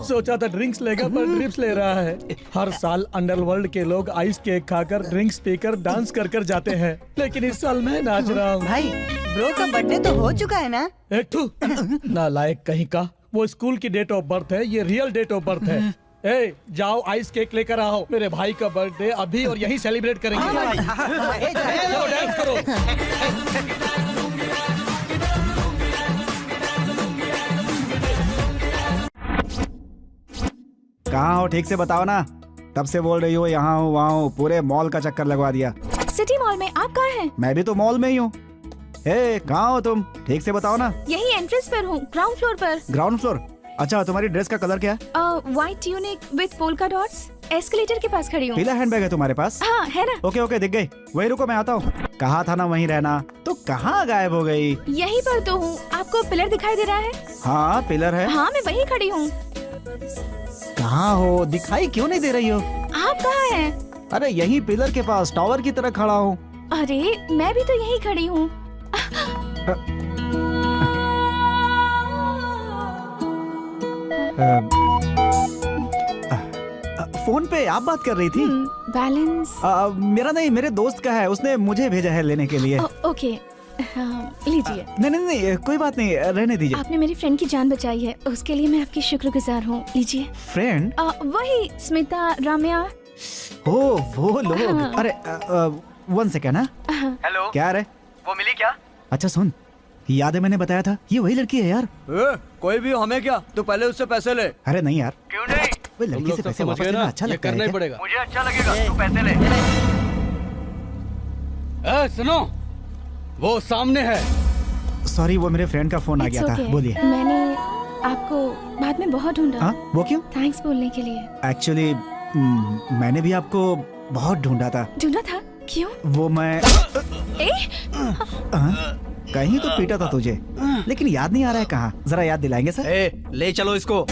सोचा था ड्रिंक्स लेगा पर ड्रिप्स ले रहा है। हर साल अंडरवर्ल्ड के लोग आइस केक खाकर ड्रिंक्स पीकर डांस कर कर जाते हैं, लेकिन इस साल मैं नाच रहा हूँ। भाई, ब्रो का बर्थडे तो हो चुका है ना? एक तू नालायक कहीं का, वो स्कूल की डेट ऑफ बर्थ है, ये रियल डेट ऑफ बर्थ है। ए, जाओ आइस केक लेकर आओ, मेरे भाई का बर्थडे अभी और यहीं सेलिब्रेट करेंगे। चलो डांस करो। कहाँ हो ठीक से बताओ ना। तब से बोल रही हो यहाँ हूँ वहाँ हूँ, पूरे मॉल का चक्कर लगवा दिया। सिटी मॉल में, आप कहाँ हैं? मैं भी तो मॉल में ही हूँ। हे कहाँ हो तुम, ठीक से बताओ ना। यही एंट्रेंस पर हूँ, ग्राउंड फ्लोर पर। Ground floor? अच्छा, तुम्हारी ड्रेस का कलर क्या है? White tunic with polka dots. Escalator के पास खड़ी हूँ। पीला हैंडबैग है तुम्हारे पास? हाँ है ना। ओके ओके, दिख गई। वही रुको, मैं आता हूँ। कहा था ना वहीं रहना, तो कहाँ गायब हो गई? यहीं पर तो हूँ। आपको पिलर दिखाई दे रहा है? हाँ पिलर है। हाँ मैं वहीं खड़ी हूँ। कहाँ हो, दिखाई क्यों नहीं दे रही हो? आप कहाँ हैं? अरे यहीं पिलर के पास टावर की तरह खड़ा हूँ। अरे मैं भी तो यहीं खड़ी हूँ। फोन पे आप बात कर रही थी? बैलेंस मेरा नहीं, मेरे दोस्त का है, उसने मुझे भेजा है लेने के लिए। ओके लीजिए। नहीं कोई बात नहीं, रहने दीजिए। आपने मेरी फ्रेंड की जान बचाई है, उसके लिए मैं आपकी शुक्रगुजार हूँ। लीजिए। फ्रेंड? वही स्मिता, रम्या। ओ वो लोग। हाँ। अरे 1 सेकेंड। हेलो, क्या रे? वो मिली क्या? अच्छा सुन, याद है मैंने बताया था ये वही लड़की है यार। कोई भी हमें क्या, तू पहले उससे पैसे ले। अरे नहीं यार, क्यों नहीं? वो लड़की से पैसे वापस लेना अच्छा लगता है करना ही क्या? पड़ेगा। मुझे अच्छा लगेगा, तू पैसे ले। सुनो, वो सामने है। सॉरी, वो मेरे फ्रेंड का फोन आ गया था। बोलिए। मैंने आपको बाद में बहुत ढूंढा। हाँ, वो क्यों? थैंक्स बोलने के लिए। एक्चुअली मैंने भी आपको बहुत ढूंढा था। ढूंढा था? क्यों? वो मैं कहीं तो पीटा था तुझे, लेकिन याद नहीं आ रहा है कहाँ। जरा याद दिलाएंगे सर? ले चलो इसको।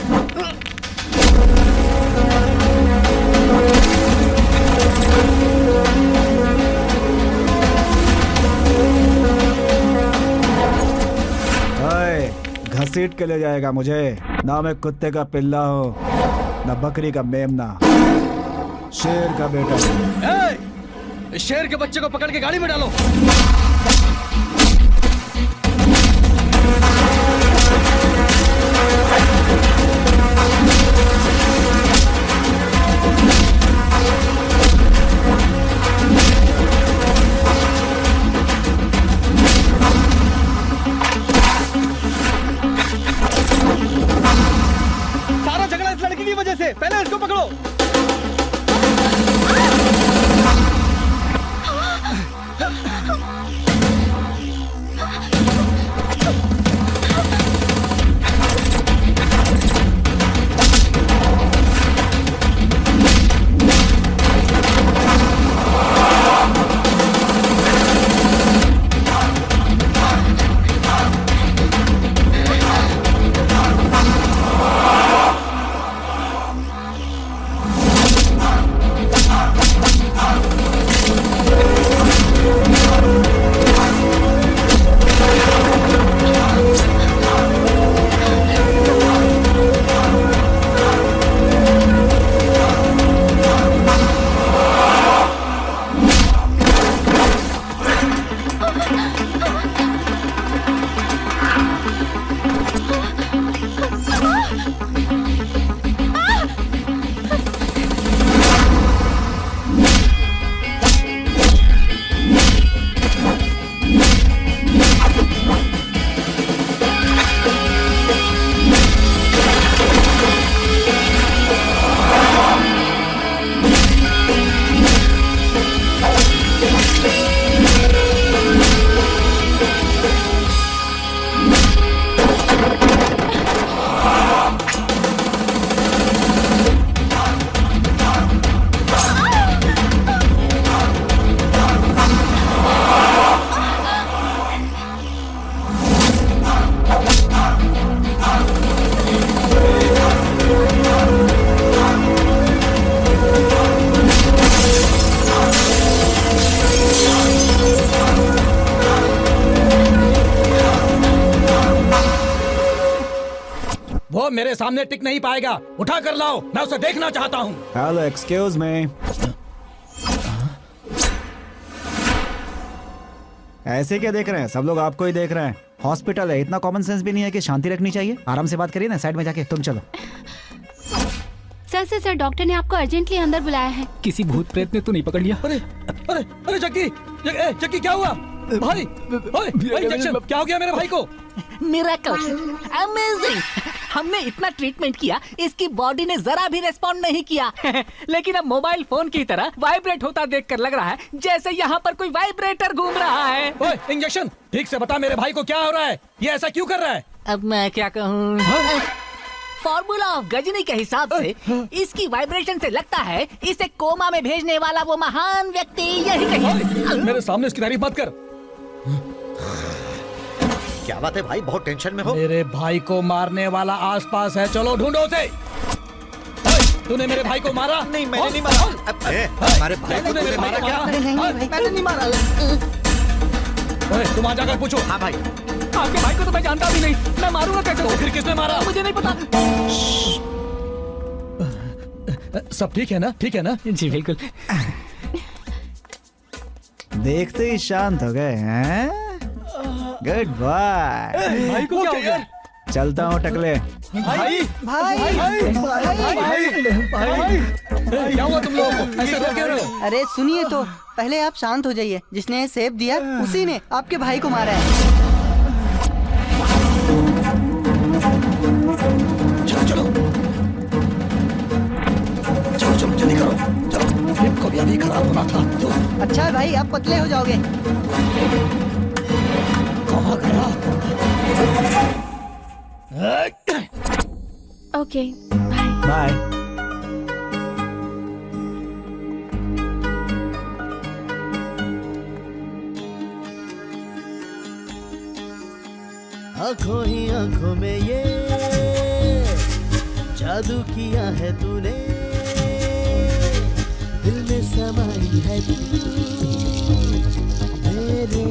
घसीट के ले जाएगा मुझे। ना मैं कुत्ते का पिल्ला हूँ, ना बकरी का मेमना, शेर का बेटा। इस शेर के बच्चे को पकड़ के गाड़ी में डालो। सारा झगड़ा इस लड़की की वजह से। पहले इसको पकड़ो। वो मेरे सामने टिक नहीं पाएगा। उठा कर लाओ, मैं उसे देखना चाहता हूँ। Hello, excuse me. ऐसे क्या देख रहे हैं? सब लोग आपको ही देख रहे हैं। हॉस्पिटल है, इतना कॉमन सेंस भी नहीं है कि शांति रखनी चाहिए? आराम से बात करिए ना, साइड में जाके। तुम चलो। सर डॉक्टर ने आपको अर्जेंटली अंदर बुलाया है। किसी भूत प्रेत ने तो नहीं पकड़ लिया? अरे अरे अरे जग्गी, जग्गी क्या हुआ? भाई, इंजेक्शन क्या हो गया मेरे भाई को? Miracle, amazing. हमने इतना ट्रीटमेंट किया, इसकी बॉडी ने जरा भी रेस्पॉन्ड नहीं किया। लेकिन अब मोबाइल फोन की तरह वाइब्रेट होता देखकर लग रहा है जैसे यहाँ पर कोई वाइब्रेटर घूम रहा है। ओए, इंजेक्शन ठीक से बता मेरे भाई को क्या हो रहा है? ये ऐसा क्यों कर रहा है? अब मैं क्या कहूँ? फॉर्मूला ऑफ गजनी के हिसाब से इसकी वाइब्रेशन से लगता है इसे कोमा में भेजने वाला वो महान व्यक्ति यही कहीं। मेरे सामने इसकी तारीफ मत कर। क्या बात है भाई, बहुत टेंशन में हो? मेरे भाई को मारने वाला आसपास है, चलो ढूंढो उसे। तूने मेरे भाई को मारा? नहीं, मैंने नहीं मारा। हमारे भाई को तूने मारा क्या? मैंने नहीं मारा। तुम आ जाकर पूछो। हाँ भाई। आपके भाई को तो मैं जानता भी नहीं, मैं मारूंगा कैसे? तो फिर किसने मारा? मुझे नहीं पता। सब ठीक है ना? ठीक है ना? जी बिल्कुल। देखते ही शांत हो गए हैं। Good bye. भाई को क्या हो गया? चलता हूँ टकले। भाई भाई क्या हुआ तुम लोगों को? ऐसे रो क्यों रहे हो? अरे सुनिए तो, पहले आप शांत हो जाइए। जिसने सेब दिया उसी ने आपके भाई को मारा है। चलो जल्दी करो, चलो। हिप को भी अभी खराब होना था। तो अच्छा है भाई, आप पतले हो जाओगे। कहाँ गया? Okay bye. आंखों ही आंखों में ये जादू किया है तूने, दिल में समाई है तू मेरे।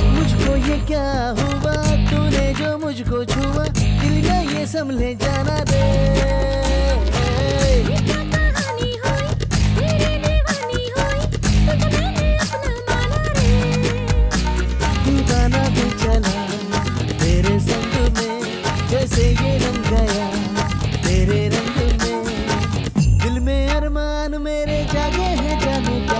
मुझको ये क्या हुआ, तूने जो मुझको छुआ, दिल का ये संभले जाना दे। दीवाना भी चला तेरे संग में, जैसे ये रंग गया तेरे रंग में। दिल में अरमान मेरे जागे हैं जाने का।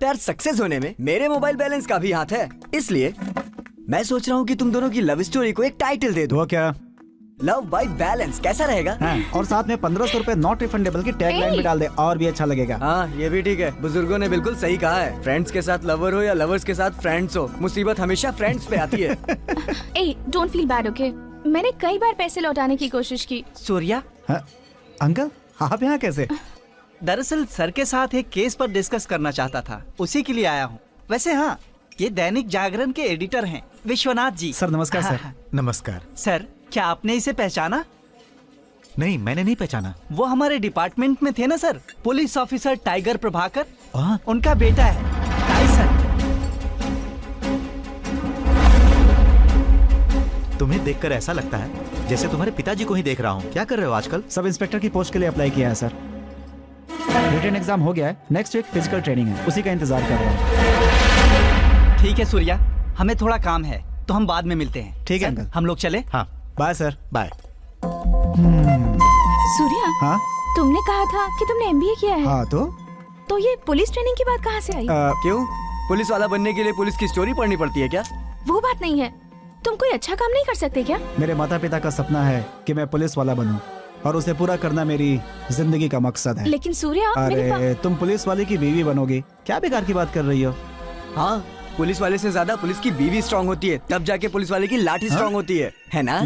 यार सक्सेस होने में मेरे मोबाइल बैलेंस का भी हाथ है, इसलिए मैं सोच रहा हूँ कि तुम दोनों की लव स्टोरी को एक टाइटल दे दो। क्या? लव बाय बैलेंस कैसा रहेगा? और साथ में 1500 रुपए नॉट रिफंडेबल की टैग लाइन भी डाल दे, और भी अच्छा लगेगा। हाँ ये भी ठीक है, बुजुर्गों ने बिल्कुल सही कहा है। फ्रेंड्स के साथ लवर हो या लवर्स के साथ फ्रेंड्स हो, मुसीबत हमेशा फ्रेंड्स पे आती है। ए, डोंट फील बैड, ओके? मैंने कई बार पैसे लौटाने की कोशिश की। सूर्या, अंकल आप यहाँ कैसे? दरअसल सर के साथ एक केस पर डिस्कस करना चाहता था, उसी के लिए आया हूँ। वैसे हाँ, ये दैनिक जागरण के एडिटर हैं, विश्वनाथ जी। सर नमस्कार। सर नमस्कार। सर, क्या आपने इसे पहचाना? नहीं, मैंने नहीं पहचाना। वो हमारे डिपार्टमेंट में थे ना sir, police officer tiger Prabhakar, उनका बेटा है टाइसन। तुम्हें देखकर ऐसा लगता है जैसे तुम्हारे पिताजी को ही देख रहा हूँ। क्या कर रहे हो आजकल? सब इंस्पेक्टर की पोस्ट के लिए अप्लाई किया है सर। रिटन एग्जाम हो गया है, नेक्स्ट वीक फिजिकल ट्रेनिंग है, उसी का इंतजार कर रहा हूँ। ठीक है सूर्या, हमें थोड़ा काम है तो हम बाद में मिलते हैं। ठीक है अंकल, हम लोग चले? हाँ बाय सर। बाय। सूर्या, हाँ तुमने कहा था कि तुमने MBA किया है। हाँ तो ये पुलिस ट्रेनिंग की बात कहाँ से आई? क्यों, पुलिस वाला बनने के लिए पुलिस की स्टोरी पढ़नी पड़ती है क्या? वो बात नहीं है, तुम कोई अच्छा काम नहीं कर सकते क्या? मेरे माता पिता का सपना है कि मैं पुलिस वाला बनूं, और उसे पूरा करना मेरी जिंदगी का मकसद है। लेकिन सूर्या, अरे तुम पुलिस वाले की बीवी बनोगी, क्या बेकार की बात कर रही हो? हाँ, पुलिस वाले से ज्यादा पुलिस की बीवी स्ट्रांग होती है, तब जाके पुलिस वाले की लाठी स्ट्रांग होती है ना?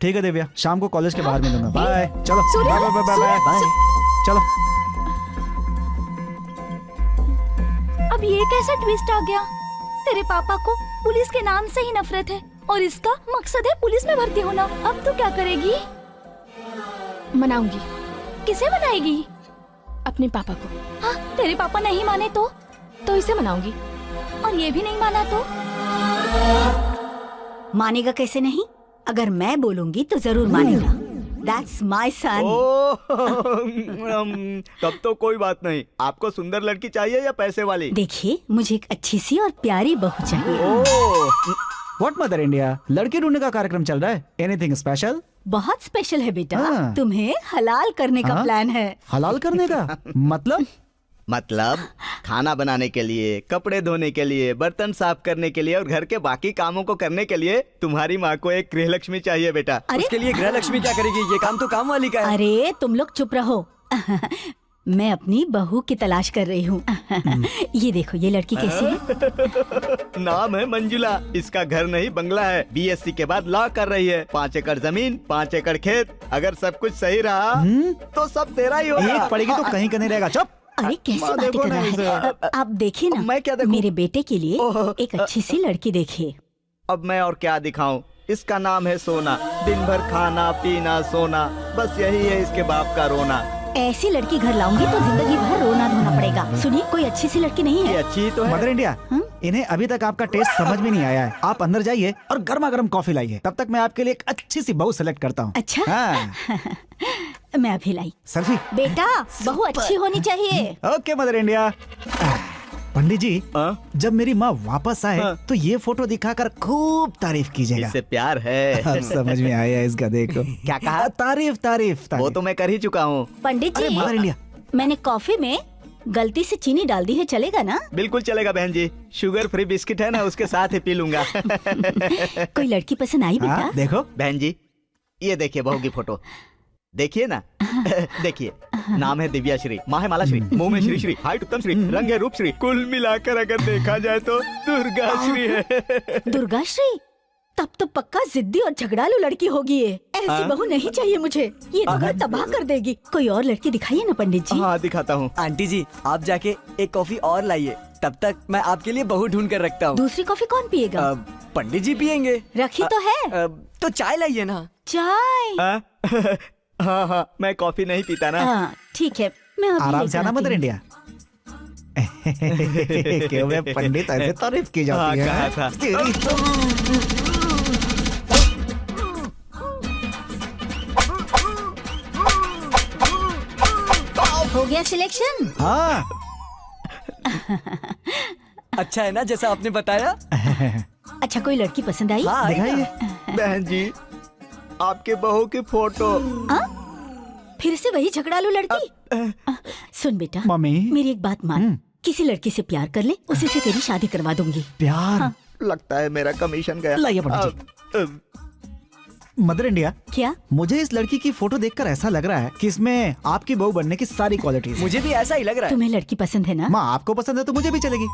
ठीक है दिव्या, शाम को कॉलेज के बाहर मिलूंगा। बाय। चलो Surya, bye bye bye bye. चलो। अब ये कैसा ट्विस्ट आ गया? तेरे पापा को पुलिस के नाम से ही नफरत है और इसका मकसद है पुलिस में भर्ती होना। अब तू क्या करेगी? मनाऊंगी। किसे मनाएगी? अपने पापा को। हाँ, तेरे पापा नहीं माने तो इसे मनाऊंगी। और ये भी नहीं माना तो? मानेगा कैसे नहीं? अगर मैं बोलूंगी तो जरूर मानेगा। That's my son. तब तो कोई बात नहीं। आपको सुंदर लड़की चाहिए या पैसे वाली? देखिए, मुझे एक अच्छी सी और प्यारी बहू चाहिए। What मदर इंडिया, लड़की ढूंढने का कार्यक्रम चल रहा है? Anything special? बहुत स्पेशल है बेटा। तुम्हें हलाल करने का प्लान है। हलाल करने का मतलब खाना बनाने के लिए, कपड़े धोने के लिए, बर्तन साफ करने के लिए और घर के बाकी कामों को करने के लिए तुम्हारी माँ को एक गृहलक्ष्मी चाहिए बेटा। उसके लिए गृहलक्ष्मी क्या करेगी? ये काम तो काम वाली का है। अरे तुम लोग चुप रहो। मैं अपनी बहू की तलाश कर रही हूँ। ये देखो, ये लड़की कैसी है? नाम है मंजुला। इसका घर नहीं बंगला है। BSc के बाद लॉ कर रही है। 5 एकड़ जमीन, 5 एकड़ खेत। अगर सब कुछ सही रहा तो सब तेरा ही होगा। एक पड़ेगी तो कहीं का नहीं रहेगा। चुप। अरे कैसी बातें कर रहा है? आप देखिए ना, मैं क्या देखूं? मेरे बेटे के लिए एक अच्छी सी लड़की देखिए। अब मैं और क्या दिखाऊं? इसका नाम है सोना। दिन भर खाना पीना सोना, बस यही है इसके बाप का रोना। ऐसी लड़की घर लाऊंगी तो जिंदगी भर रोना धोना पड़ेगा। सुनिए, कोई अच्छी सी लड़की नहीं है? ये अच्छी तो है। मदर इंडिया, इन्हें अभी तक आपका टेस्ट समझ में नहीं आया है। आप अंदर जाइए और गर्मा गर्म कॉफी लाइए, तब तक मैं आपके लिए एक अच्छी सी बहू सेलेक्ट करता हूँ। अच्छा। हाँ। मैं अभी लाई। सेल्फी? बेटा, बहू अच्छी होनी चाहिए। Okay mother India. पंडित जी, जब मेरी माँ वापस आए तो ये फोटो दिखाकर खूब तारीफ कीजिएगा। इससे प्यार है। अब समझ में आया इसका, देखो। क्या कहा? तारीफ। वो तो मैं कर ही चुका हूँ। पंडित जी, मदर इंडिया, मैंने कॉफी में गलती से चीनी डाल दी है, चलेगा ना? बिल्कुल चलेगा बहन जी। शुगर फ्री बिस्किट है ना, उसके साथ ही पी लूंगा। कोई लड़की पसंद आई बेटा? देखो बहन जी, ये देखिए बहू की फोटो। देखिए ना। देखिए, नाम है दिव्या श्री, माँ है माला श्री, मुंह में श्री श्री, हाइट उत्तम श्री, रंग है रूप श्री, कुल मिलाकर अगर देखा जाए तो दुर्गा श्री है। दुर्गा श्री? तब तो पक्का जिद्दी और झगड़ालू लड़की होगी ये। ऐसी बहू नहीं चाहिए मुझे, ये तो घर तबाह कर देगी। कोई और लड़की दिखाइए ना पंडित जी। हाँ दिखाता हूँ। आंटी जी, आप जाके एक कॉफी और लाइए, तब तक मैं आपके लिए बहू ढूंढ कर रखता हूँ। दूसरी कॉफी कौन पिएगा? पंडित जी पियेंगे। रखी तो है। तो चाय लाइए ना। चाय? हाँ, मैं कॉफी नहीं पीता ना। हाँ ठीक है, मैं आराम से आना मदर इंडिया। क्यों मैं पंडित ऐसे तारीफ की जाती है? कहा था। हो गया सिलेक्शन? हाँ। अच्छा है ना जैसा आपने बताया? अच्छा, कोई लड़की पसंद आई? हाँ, दिखाइए। बहन जी, आपके बहू की फोटो। फिर से वही झगड़ालू लड़की? सुन बेटा, मम्मी, मेरी एक बात मान। किसी लड़की से प्यार कर ले, उसी से तेरी शादी करवा दूंगी। प्यार? हाँ। लगता है मेरा कमीशन गया। लाइए पंडित जी। मदर इंडिया, क्या? मुझे इस लड़की की फोटो देखकर ऐसा लग रहा है कि इसमें आपकी बहू बनने की सारी क्वालिटीज। मुझे भी ऐसा ही लग रहा है। तुम्हें लड़की पसंद है ना? माँ आपको पसंद है तो मुझे भी चलेगी।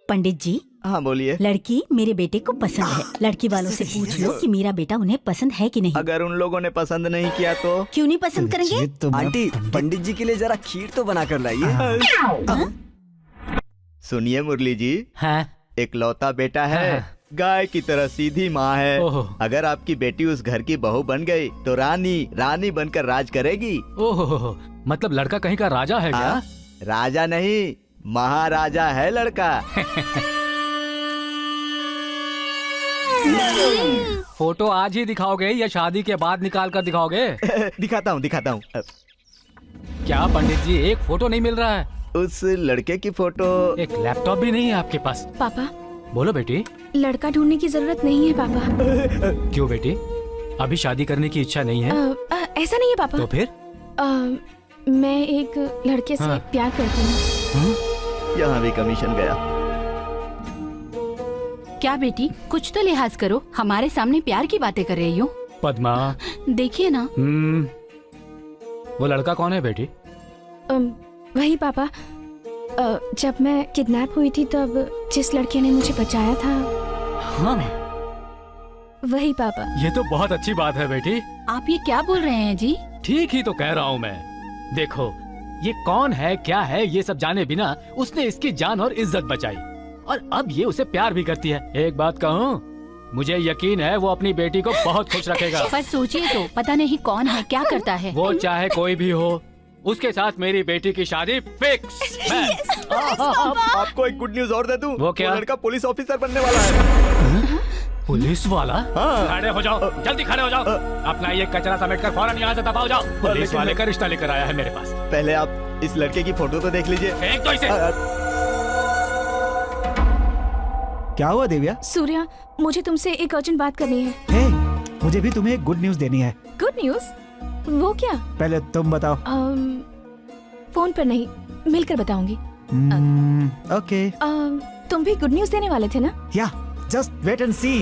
पंडित जी। हाँ बोलिए। लड़की मेरे बेटे को पसंद है। लड़की वालों से पूछ लो कि मेरा बेटा उन्हें पसंद है कि नहीं। अगर उन लोगों ने पसंद नहीं किया तो? क्यों नहीं पसंद करेंगे? आंटी, पंडित जी के लिए जरा खीर तो बना कर लाइए। सुनिए मुरली जी। हाँ? एक लौता बेटा है, गाय की तरह सीधी माँ है। अगर आपकी बेटी उस घर की बहू बन गई तो रानी बनकर राज करेगी। ओहो, मतलब लड़का कहीं का राजा है क्या? राजा नहीं, महाराजा है लड़का। फोटो आज ही दिखाओगे या शादी के बाद निकाल कर दिखाओगे? दिखाता हूँ। क्या पंडित जी, एक फोटो नहीं मिल रहा है? उस लड़के की फोटो। एक लैपटॉप भी नहीं है आपके पास? पापा, बोलो बेटी। लड़का ढूंढने की जरूरत नहीं है पापा। क्यों बेटी, अभी शादी करने की इच्छा नहीं है? ऐसा नहीं है पापा। तो फिर? मैं एक लड़के से प्यार करती हूँ। यहाँ भी कमीशन गया। क्या बेटी, कुछ तो लिहाज करो, हमारे सामने प्यार की बातें कर रही हो। पद्मा, देखिए ना। वो लड़का कौन है बेटी? वही पापा, जब मैं किडनैप हुई थी तब जिस लड़के ने मुझे बचाया था। हाँ, वही पापा। ये तो बहुत अच्छी बात है बेटी। आप ये क्या बोल रहे हैं जी? ठीक ही तो कह रहा हूँ मैं। देखो, ये कौन है क्या है ये सब जाने बिना उसने इसकी जान और इज्जत बचाई, और अब ये उसे प्यार भी करती है। एक बात कहूँ, मुझे यकीन है वो अपनी बेटी को बहुत खुश रखेगा। पर सोचिए तो, पता नहीं कौन है, क्या करता है। वो चाहे कोई भी हो, उसके साथ मेरी बेटी की शादी फिक्स है। आपको एक गुड न्यूज और दे दूं? वो क्या? लड़का पुलिस ऑफिसर बनने वाला है। पुलिस वाला? खड़े हो जाओ, जल्दी खड़े हो जाओ। अपना ये कचरा समेटकर फौरन यहाँ से दबाओ जाओ। पुलिस वाले का रिश्ता लेकर आया है मेरे पास। पहले आप इस लड़के की फोटो तो देख लीजिए। फेंक दो इसे। क्या हुआ देविया? सूर्या, मुझे तुमसे एक अर्जेंट बात करनी है। हे, मुझे भी तुम्हें एक गुड न्यूज देनी है। Good news? वो क्या? पहले तुम बताओ। फोन पर नहीं, मिलकर बताऊंगी। ओके। तुम भी गुड न्यूज देने वाले थे ना? या, जस्ट वेट एंड सी।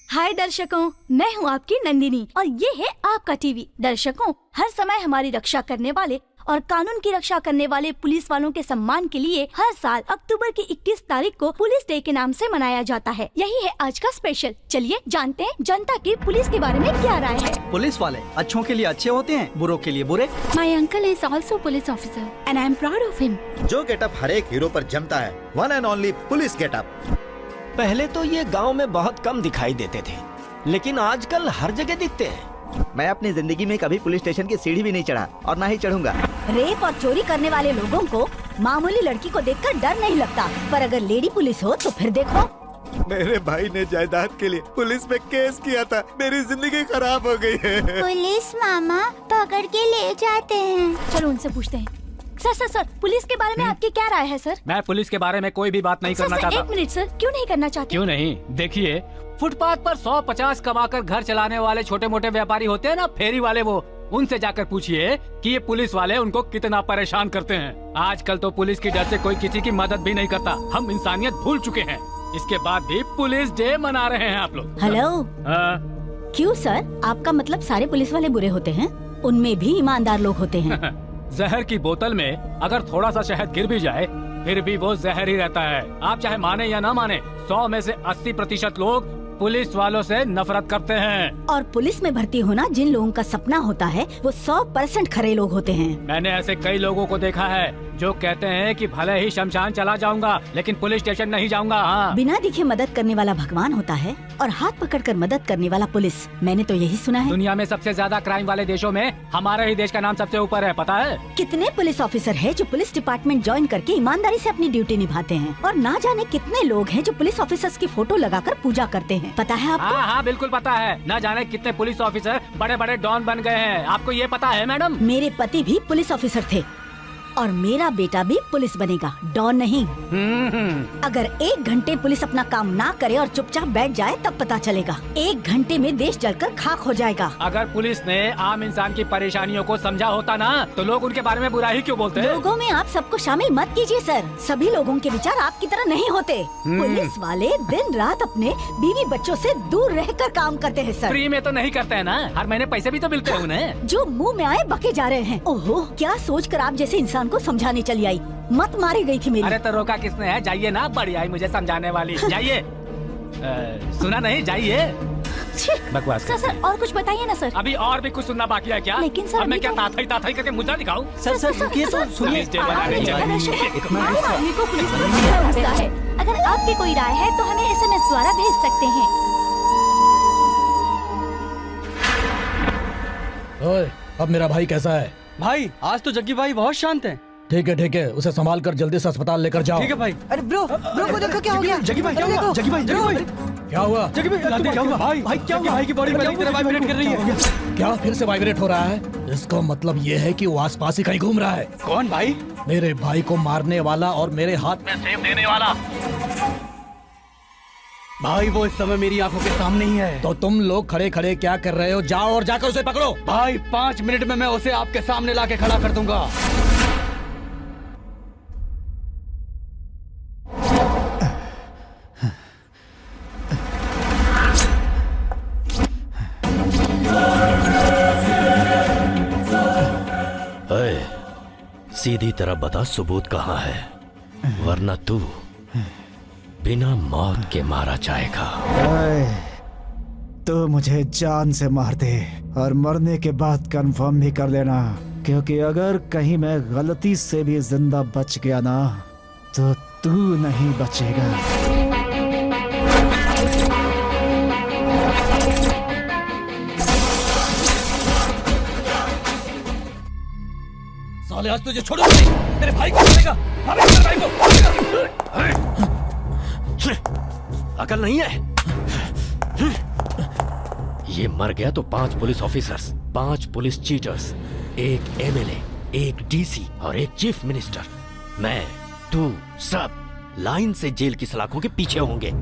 हाय दर्शकों, मैं हूँ आपकी नंदिनी और ये है आपका टीवी। दर्शकों, हर समय हमारी रक्षा करने वाले और कानून की रक्षा करने वाले पुलिस वालों के सम्मान के लिए हर साल अक्टूबर की 21 तारीख को पुलिस डे के नाम से मनाया जाता है। यही है आज का स्पेशल। चलिए जानते हैं जनता की पुलिस के बारे में क्या राय है। पुलिस वाले अच्छों के लिए अच्छे होते हैं, बुरों के लिए बुरे। My uncle is also police officer and I am proud of him. जो गेटअप हर एक हीरो पर जमता है, one and only police getup. पहले तो ये गांव में बहुत कम दिखाई देते थे, लेकिन आजकल हर जगह दिखते हैं। मैं अपनी जिंदगी में कभी पुलिस स्टेशन की सीढ़ी भी नहीं चढ़ा और ना ही चढ़ूंगा। रेप और चोरी करने वाले लोगों को मामूली लड़की को देखकर डर नहीं लगता, पर अगर लेडी पुलिस हो तो फिर देखो। मेरे भाई ने जायदाद के लिए पुलिस में केस किया था, मेरी जिंदगी खराब हो गई है। पुलिस मामा पकड़ के ले जाते हैं। चलो उनसे पूछते हैं। सर, पुलिस के बारे में आपकी क्या राय है सर? मैं पुलिस के बारे में कोई भी बात नहीं करना चाहता। एक मिनट सर, क्यों नहीं करना चाहते? क्यों नहीं? देखिए, फुटपाथ पर 100-50 कमाकर घर चलाने वाले छोटे मोटे व्यापारी होते हैं ना, फेरी वाले, वो उनसे जाकर पूछिए कि ये पुलिस वाले उनको कितना परेशान करते हैं। आजकल तो पुलिस की डर से कोई किसी की मदद भी नहीं करता। हम इंसानियत भूल चुके हैं। इसके बाद भी पुलिस डे मना रहे हैं आप लोग। हेलो। क्यों सर, आपका मतलब सारे पुलिस वाले बुरे होते हैं? उनमें भी ईमानदार लोग होते हैं। जहर की बोतल में अगर थोड़ा सा शहद गिर भी जाए फिर भी वो जहर ही रहता है। आप चाहे माने या ना माने, 100 में से 80% लोग पुलिस वालों से नफरत करते हैं। और पुलिस में भर्ती होना जिन लोगों का सपना होता है वो 100% खरे लोग होते हैं। मैंने ऐसे कई लोगों को देखा है जो कहते हैं कि भले ही शमशान चला जाऊंगा लेकिन पुलिस स्टेशन नहीं जाऊंगा। हाँ। बिना दिखे मदद करने वाला भगवान होता है और हाथ पकड़कर मदद करने वाला पुलिस। मैंने तो यही सुना है। दुनिया में सबसे ज्यादा क्राइम वाले देशों में हमारे ही देश का नाम सबसे ऊपर है, पता है? कितने पुलिस ऑफिसर हैं जो पुलिस डिपार्टमेंट ज्वाइन करके ईमानदारी से अपनी ड्यूटी निभाते हैं, और ना जाने कितने लोग हैं जो पुलिस ऑफिसर्स की फोटो लगाकर पूजा करते हैं। पता है आपको? हाँ, बिल्कुल पता है। ना जाने कितने पुलिस ऑफिसर बड़े बड़े डॉन बन गए हैं। आपको ये पता है मैडम? मेरे पति भी पुलिस ऑफिसर थे। और मेरा बेटा भी पुलिस बनेगा, डॉन नहीं। अगर 1 घंटे पुलिस अपना काम ना करे और चुपचाप बैठ जाए तब पता चलेगा। 1 घंटे में देश जलकर खाक हो जाएगा। अगर पुलिस ने आम इंसान की परेशानियों को समझा होता ना तो लोग उनके बारे में बुरा ही क्यों बोलते हैं? लोगों में आप सबको शामिल मत कीजिए सर। सभी लोगों के विचार आपकी तरह नहीं होते। पुलिस वाले दिन रात अपने बीवी बच्चों से दूर रहकर काम करते हैं सर। फ्री में तो नहीं करते हैं ना, हर महीने पैसे भी तो मिलते हैं उन्हें। जो मुंह में आए बके जा रहे हैं। ओहो, क्या सोचकर आप जैसे इंसान को समझाने चली आई? मत मारी गई थी मेरी। अरे तो रोका किसने है? जाइए ना, बड़ी आई मुझे समझाने वाली। जाइए। सुना नहीं? जाइए। बकवास सर सर और कुछ बताइए ना सर। अभी और भी कुछ सुनना बाकी है क्या? लेकिन सर अब मैं क्या ताथाई करके मुद्दा दिखाऊं? सर रुकिए तो सुनिए। आदमी को पुलिस में भरोसा है। अगर आपकी कोई राय है तो हमें SMS द्वारा भेज सकते हैं। ओए, अब मेरा भाई कैसा है? भाई आज तो जग्गी भाई बहुत शांत हैं। ठीक है, उसे संभाल कर जल्दी से अस्पताल लेकर जाओ। ठीक है भाई। अरे ब्रो को देखो क्या हो गया। जग्गी भाई क्या हुआ? जग्गी भाई क्या हुआ? जग्गी भाई क्या हुआ? भाई क्या हुआ? भाई की बॉडी पहले की तरह वाइब्रेट कर रही है। क्या फिर से वाइब्रेट हो रहा है? इसका मतलब ये है कि वो आसपास ही कहीं घूम रहा है। कौन भाई? मेरे भाई को मारने वाला और मेरे हाथ में सेब देने वाला। भाई वो इस समय मेरी आंखों के सामने ही है। तो तुम लोग खड़े खड़े क्या कर रहे हो? जाओ और जाकर उसे पकड़ो। भाई 5 मिनट में मैं उसे आपके सामने लाके खड़ा कर दूंगा। सीधी तरह बता सबूत कहाँ है, वरना तू बिना मौत के मारा जाएगा। तो मुझे जान से मार दे और मरने के बाद कंफर्म भी कर लेना, क्योंकि अगर कहीं मैं गलती से भी जिंदा बच गया ना तो तू नहीं बचेगा। साले आज तुझे छोड़ूंगा नहीं, मेरे भाई को मारेगा, मेरे भाई को। अकल नहीं है? ये मर गया तो 5 police officers, 5 police cheaters, 1 MLA, 1 DC और 1 चीफ मिनिस्टर, मैं, तू, सब लाइन से जेल की सलाखों के पीछे होंगे।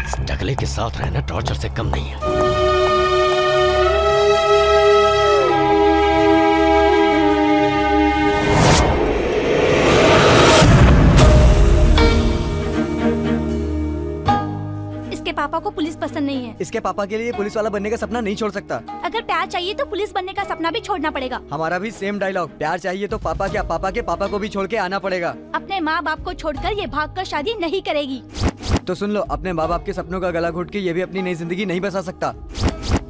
इस टकले के साथ रहना टॉर्चर से कम नहीं है। पापा को पुलिस पसंद नहीं है। इसके पापा के लिए पुलिस वाला बनने का सपना नहीं छोड़ सकता। अगर प्यार चाहिए तो पुलिस बनने का सपना भी छोड़ना पड़ेगा। हमारा भी सेम डायलॉग, प्यार चाहिए तो पापा क्या, पापा के पापा को भी छोड़ के आना पड़ेगा। अपने माँ बाप को छोड़कर ये भागकर शादी नहीं करेगी। तो सुन लो, अपने माँ बाप के सपनों का गला घोट के ये भी अपनी नई जिंदगी नहीं बसा सकता।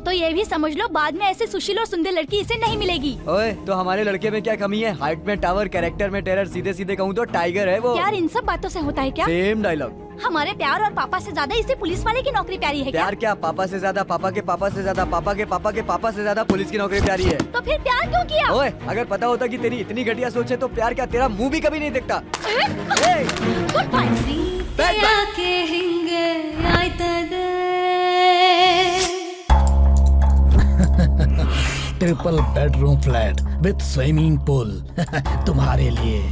तो ये भी समझ लो, बाद में ऐसे सुशील और सुंदर लड़की इसे नहीं मिलेगी। ओए, तो हमारे लड़के में क्या कमी है? हाइट में टावर, कैरेक्टर में टेरर, सीधे सीधे कहूँ तो टाइगर है वो। यार इन सब बातों से होता है क्या? Same dialogue. हमारे प्यार और पापा से ज्यादा इसे पुलिस वाले की नौकरी प्यारी है क्या? प्यार क्या, पापा से ज्यादा, पापा के पापा से ज्यादा, पापा के पापा के पापा से ज्यादा पुलिस की नौकरी प्यारी है। तो फिर प्यार क्यों किया? ओए, अगर पता होता कि तेरी इतनी घटिया सोच है तो प्यार क्या, तेरा मुंह भी कभी नहीं दिखता। Triple bedroom flat with swimming pool तुम्हारे लिए।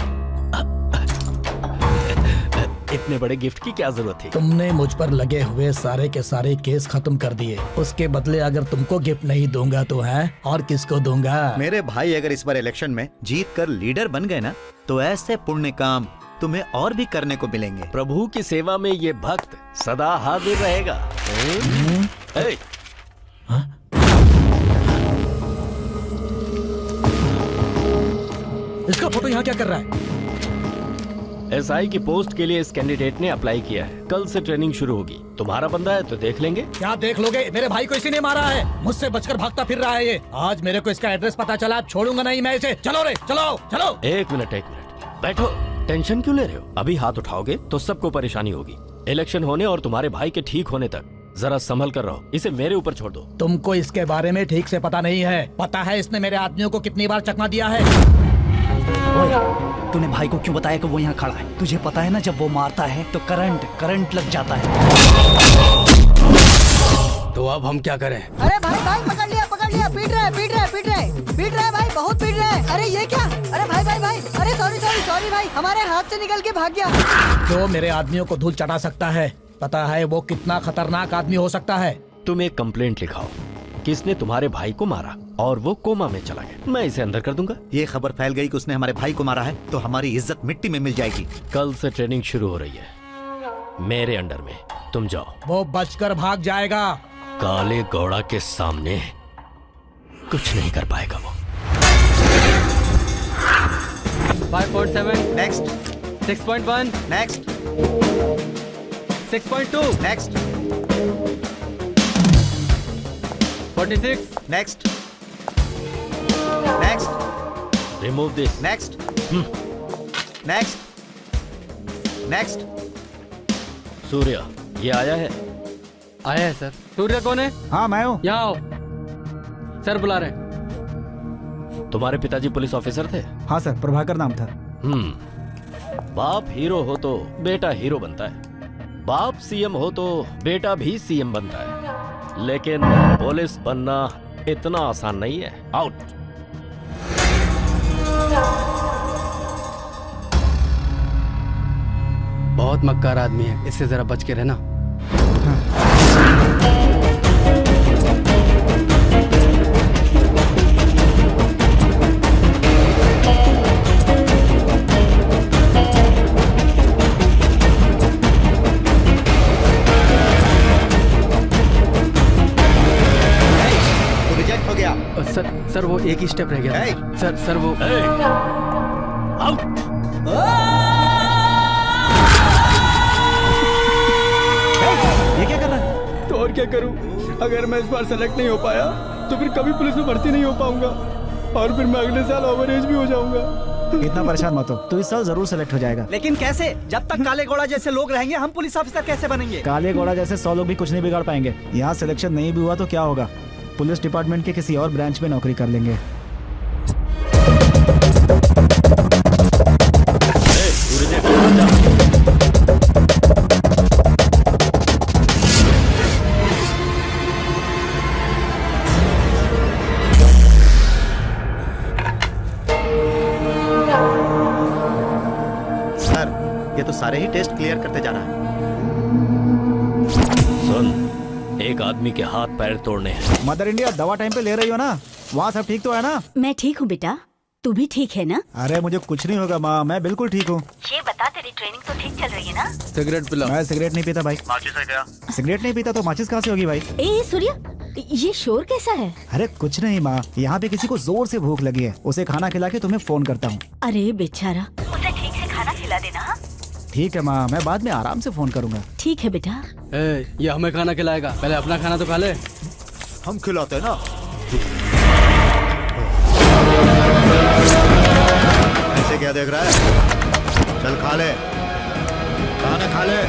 इतने बड़े गिफ्ट की क्या जरूरत थी? तुमने मुझ पर लगे हुए सारे के सारे केस खत्म कर दिए। उसके बदले अगर तुमको गिफ्ट नहीं दूंगा तो है और किसको दूंगा? मेरे भाई अगर इस बार इलेक्शन में जीत कर लीडर बन गए ना तो ऐसे पुण्य काम तुम्हें और भी करने को मिलेंगे। प्रभु की सेवा में ये भक्त सदा हाजिर रहेगा। इसका फोटो यहाँ क्या कर रहा है? SI की पोस्ट के लिए इस कैंडिडेट ने अप्लाई किया है। कल से ट्रेनिंग शुरू होगी। तुम्हारा बंदा है तो देख लेंगे। क्या देख लोगे? मेरे भाई को इसी ने मारा है। मुझसे बचकर भागता फिर रहा है ये। आज मेरे को इसका एड्रेस पता चला, छोड़ूंगा नहीं मैं इसे। चलो रे, चलो चलो। एक मिनट बैठो। टेंशन क्यों ले रहे हो? अभी हाथ उठाओगे तो सबको परेशानी होगी। इलेक्शन होने और तुम्हारे भाई के ठीक होने तक जरा संभल कर रहो। इसे मेरे ऊपर छोड़ दो। तुमको इसके बारे में ठीक से पता नहीं है। पता है इसने मेरे आदमियों को कितनी बार चकमा दिया है। तूने भाई को क्यों बताया कि वो यहाँ खड़ा है? तुझे पता है ना, जब वो मारता है तो करंट लग जाता है। तो अब हम क्या करें? अरे भाई पकड़ लिया, पीट रहा है बहुत पीट रहे हैं। अरे ये क्या? अरे भाई भाई भाई, अरे सॉरी सॉरी सॉरी भाई, हमारे हाथ से निकल के भाग गया। जो मेरे आदमियों को धूल चटा सकता है, पता है वो कितना खतरनाक आदमी हो सकता है। तुम एक कंप्लेंट लिखाओ, किसने तुम्हारे भाई को मारा और वो कोमा में चला गया। मैं इसे अंदर कर दूंगा। ये खबर फैल गई कि उसने हमारे भाई को मारा है तो हमारी इज्जत मिट्टी में मिल जाएगी। कल से ट्रेनिंग शुरू हो रही है मेरे अंडर में, तुम जाओ। वो बचकर भाग जाएगा। काले गौड़ा के सामने कुछ नहीं कर पाएगा वो। 5.7 next, 6.1 next, 6.2 next, 46 next, next, remove this, next, next, next. Surya ये आया है? आया है सर। सूर्य कौन है? हाँ मैं हूँ। यहाँ आओ, सर बुला रहे। तुम्हारे पिताजी पुलिस ऑफिसर थे? हाँ सर, प्रभाकर नाम था। बाप हीरो हो तो बेटा हीरो बनता है, बाप सीएम हो तो बेटा भी सीएम बनता है, लेकिन पुलिस बनना इतना आसान नहीं है। आउट। बहुत मक्कार आदमी है, इससे जरा बच के रहना। रिजेक्ट हो गया। सर वो एक ही स्टेप रह गया था। सर वो आउट। ये क्या कर रहा है? तो और क्या करूं? अगर मैं इस बार सेलेक्ट नहीं हो पाया तो फिर कभी पुलिस में भर्ती नहीं हो पाऊंगा और फिर मैं अगले साल ओवर एज भी हो जाऊंगा। इतना परेशान मत हो, तू इस साल जरूर सेलेक्ट हो जाएगा। लेकिन कैसे? जब तक काले घोड़ा जैसे लोग रहेंगे हम पुलिस ऑफिसर कैसे बनेंगे? काले घोड़ा जैसे 100 लोग भी कुछ नहीं बिगाड़ पाएंगे। यहाँ सिलेक्शन नहीं भी हुआ तो क्या होगा, पुलिस डिपार्टमेंट के किसी और ब्रांच में नौकरी कर लेंगे। ये तो सारे ही टेस्ट क्लियर करते जा रहा है। सुन, एक आदमी के हाथ पैर तोड़ने हैं। मदर इंडिया, दवा टाइम पे ले रही हो ना? वहाँ सब ठीक तो है ना? मैं ठीक हूँ बेटा, तू भी ठीक है ना? अरे मुझे कुछ नहीं होगा माँ, मैं बिल्कुल ठीक हूँ। ये बता, तेरी ट्रेनिंग तो ठीक चल रही है ना? सिगरेट पिला। मैं सिगरेट नहीं पीता भाई। माचिस है क्या? सिगरेट नहीं पीता तो माचिस कहाँ से होगी भाई? ए सूर्य, ये शोर कैसा है? अरे कुछ नहीं माँ, यहाँ पे किसी को जोर से भूख लगी है, उसे खाना खिला के तुम्हें फोन करता हूँ। अरे बेचारा, उसे ठीक से खाना खिला देना। ठीक है माँ, मैं बाद में आराम से फोन करूँगा। ठीक है बेटा। ये हमें खाना खिलाएगा, पहले अपना खाना तो खा ले। हम खिलाते हैं ना। ऐसे क्या देख रहा है? चल खा ले, खाना खा ले।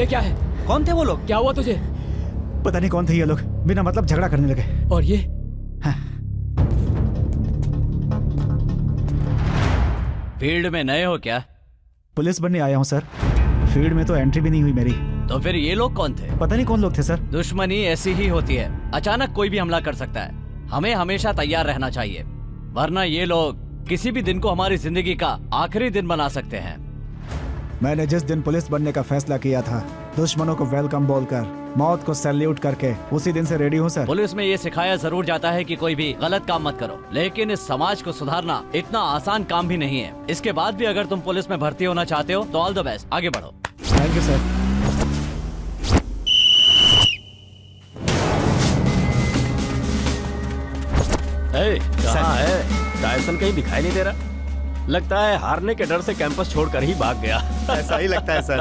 ये क्या है? कौन थे वो लोग? क्या हुआ तुझे? पता नहीं कौन थे ये लोग, बिना मतलब झगड़ा करने लगे। और ये? फील्ड में नए हो क्या? पुलिस बनने आया हूँ सर। फील्ड में तो एंट्री भी नहीं हुई मेरी। तो फिर ये लोग कौन थे? पता नहीं कौन लोग थे सर। दुश्मनी ऐसी ही होती है, अचानक कोई भी हमला कर सकता है। हमें हमेशा तैयार रहना चाहिए, वरना ये लोग किसी भी दिन को हमारी जिंदगी का आखिरी दिन बना सकते हैं। मैंने जिस दिन पुलिस बनने का फैसला किया था, दुश्मनों को वेलकम बोलकर, मौत को सैल्यूट करके, उसी दिन से रेडी हूँ सर। पुलिस में ये सिखाया जरूर जाता है कि कोई भी गलत काम मत करो, लेकिन इस समाज को सुधारना इतना आसान काम भी नहीं है। इसके बाद भी अगर तुम पुलिस में भर्ती होना चाहते हो तो ऑल द बेस्ट, आगे बढ़ो। Thank you sir. कहाँ है? टायसन कहीं दिखाई नहीं दे रहा। लगता है हारने के डर से कैंपस छोड़कर ही भाग गया। ऐसा ही लगता है सर।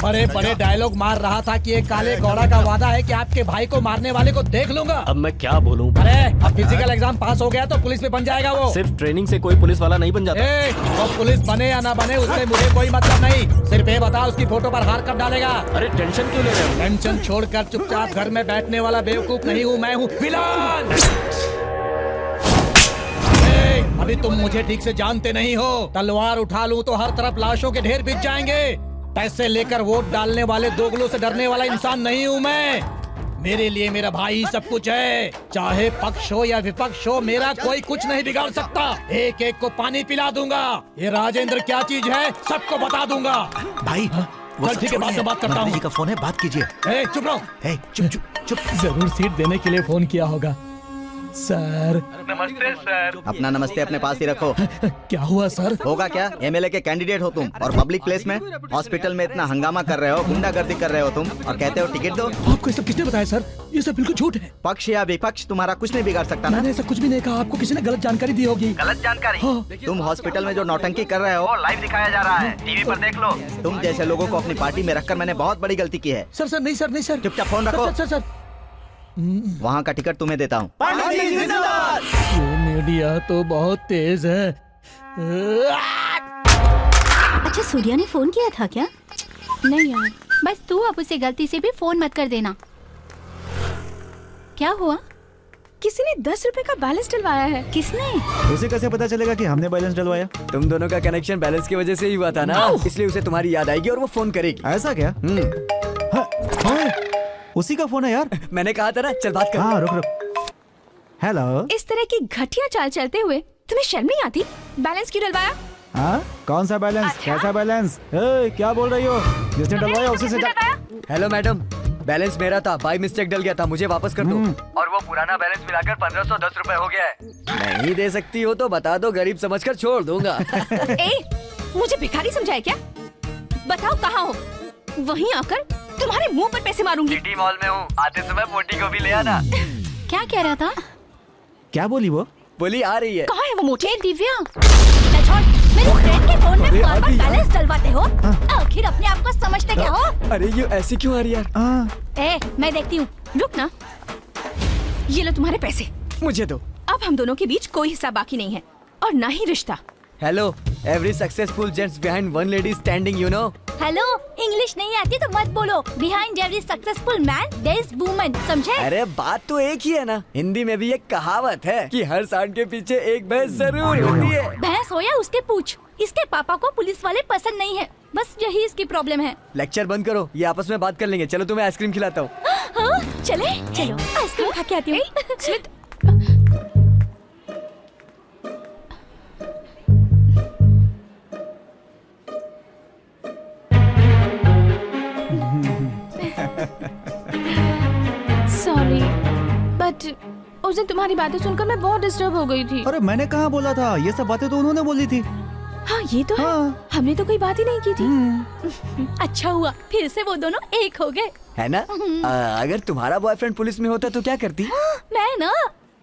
बड़े बड़े डायलॉग मार रहा था कि एक काले घोड़ा का वादा है कि आपके भाई को मारने वाले को देख लूंगा। अब मैं क्या बोलूं? अरे अब फिजिकल एग्जाम पास हो गया तो पुलिस में बन जाएगा वो। सिर्फ ट्रेनिंग से कोई पुलिस वाला नहीं बन जाता। तो पुलिस बने या ना बने उससे मुझे कोई मतलब नहीं। सिर्फ ये बता उसकी फोटो पर हार कब डालेगा? अरे टेंशन क्यों ले रहे हो? टेंशन छोड़कर चुपचाप घर में बैठने वाला बेवकूफ नहीं हूँ, मैं हूँ विलन। अभी तुम मुझे ठीक से जानते नहीं हो। तलवार उठा लूं तो हर तरफ लाशों के ढेर बिछ जाएंगे। पैसे लेकर वोट डालने वाले दोगलों से डरने वाला इंसान नहीं हूँ मैं। मेरे लिए मेरा भाई सब कुछ है। चाहे पक्ष हो या विपक्ष हो, मेरा कोई कुछ नहीं बिगाड़ सकता। एक एक को पानी पिला दूंगा। ये राजेंद्र क्या चीज है सबको बता दूंगा। भाई चल ठीक है, बाद में बात करता हूँ। जी का फोन है, बात कीजिए। चुप रहो। चुप चुप चुप। जरूर सीट देने के लिए फोन किया होगा। सर नमस्ते सर। अपना नमस्ते अपने पास ही रखो। क्या हुआ सर? होगा क्या, एमएलए के कैंडिडेट हो तुम और पब्लिक प्लेस में हॉस्पिटल में इतना हंगामा कर रहे हो, गुंडागर्दी कर रहे हो तुम और कहते हो टिकट दो। आपको ये सब किसने बताया सर? ये सब बिल्कुल झूठ है। पक्ष या विपक्ष तुम्हारा कुछ नहीं बिगाड़ सकता ना। मैंने ऐसा कुछ भी नहीं कहा। आपको किसी ने गलत जानकारी दी होगी। गलत जानकारी? तुम हॉस्पिटल में जो नौटंकी कर रहे हो लाइव दिखाया जा रहा है, टीवी पर देख लो। तुम जैसे लोगों को अपनी पार्टी में रखकर मैंने बहुत बड़ी गलती की है। सर नहीं सर, नहीं सर। चुपचाप फोन रखो। सर वहाँ का टिकट तुम्हें देता हूँ। ये मीडिया तो बहुत तेज है। अच्छा सूर्या ने फोन किया था क्या? नहीं यार, बस तू अब उसे गलती से भी फोन मत कर देना। क्या हुआ? किसी ने 10 रुपए का बैलेंस डलवाया है। किसने? उसे कैसे पता चलेगा कि हमने बैलेंस डलवाया? तुम दोनों का कनेक्शन बैलेंस की वजह से ही हुआ था ना, इसलिए उसे तुम्हारी याद आएगी और वो फोन करेगी। ऐसा क्या? उसी का फोन है यार। मैंने कहा था ना, चल बात कर। हाँ रुक। हेलो। इस तरह की घटिया चाल चलते हुए तुम्हें शर्म नहीं आती? बैलेंस क्यों डलवाया? हाँ कौन सा बैलेंस? अच्छा? कैसा बैलेंस? क्या बोल रही हो? जिसने डलवाया उसी से। हेलो मैडम, बैलेंस मेरा था, बाय मिस्टेक डल गया था, मुझे वापस कर दो। और वो पुराना बैलेंस मिलाकर 1510 रुपए हो गया है। नहीं दे सकती हो तो बता दो, गरीब समझकर छोड़ दूंगा। मुझे भिखारी समझाए क्या? बताओ कहाँ हो, वहीं आकर तुम्हारे मुंह पर पैसे मारूंगी। सिटी मॉल में हूँ, आते समय मोटी को भी ले आना। क्या कह रहा था? क्या बोली वो? बोली आ रही है। कहाँ है वो मोटी? दिव्या छोड़, मेरे फ्रेंड के फोन में बार-बार बैलेंस डलवाते हो। आखिर अपने आप को समझते क्या हो? अरे ये ऐसी क्यों आ रही है? मैं देखती हूँ, रुक ना। ये लो तुम्हारे पैसे। मुझे दो। अब हम दोनों के बीच कोई हिस्सा बाकी नहीं है और ना ही रिश्ता। Hello, every successful gents behind one lady standing, you know. Hello, English नहीं आती तो मत बोलो। Behind every successful man there is woman, समझे? अरे बात तो एक ही है ना। हिंदी में भी एक कहावत है कि हर सांड के पीछे एक भैंस जरूर होती है। भैंस हो या उसके पूछ, इसके पापा को पुलिस वाले पसंद नहीं है, बस यही इसकी प्रॉब्लम है। लेक्चर बंद करो, ये आपस में बात कर लेंगे। चलो तुम्हें आइसक्रीम खिलाता हूँ। हाँ, चले चलो आइसक्रीम खा के आती हूँ। स्मिथ, सॉरी बट उस दिन तुम्हारी बातें सुनकर मैं बहुत डिस्टर्ब हो गई थी। अरे मैंने कहाँ बोला था, ये सब बातें तो उन्होंने बोली थी। हाँ ये तो है, हमने तो कोई बात ही नहीं की थी। अच्छा हुआ फिर से वो दोनों एक हो गए, है ना? अगर तुम्हारा बॉयफ्रेंड पुलिस में होता तो क्या करती? मैं ना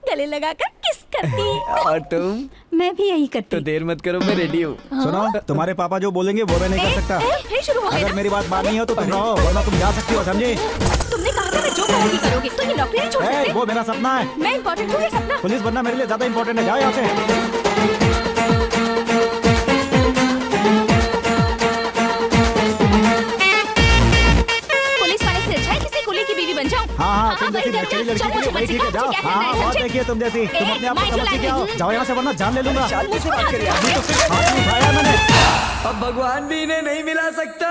गले लगाकर किस करती। और तुम? मैं भी यही करती। तो देर मत करो, मैं रेडी हूँ। सुनो, तुम्हारे पापा जो बोलेंगे वो मैं नहीं कर सकता। शुरू हो गया अगर ना? मेरी बात माननी हो तो तुम रहो, वरना तुम जा सकती हो, समझी? तुमने कहा था मैं जो करोगी करोगी, तुम ये नौकरी नहीं छोड़ सकते। वो मेरा सपना है। मैं इम्पोर्टेंट हूँ, ये सपना। पुलिस बनना मेरे लिए ज्यादा इम्पोर्टेंट है। जाओ यहाँ से। हाँ, तुम जैसी नचली लड़की के लिए वही ठीक है। जाओ। हाँ, बहुत देखिए तुम जैसी। तुम अपने आप को समझती क्या हो? जाओ यहाँ से, वरना जान ले लूंगा। शांति से बात करिए। अभी तो सिर्फ हाथ नहीं उठाया मैंने। अब भगवान भी इन्हें नहीं मिला सकता।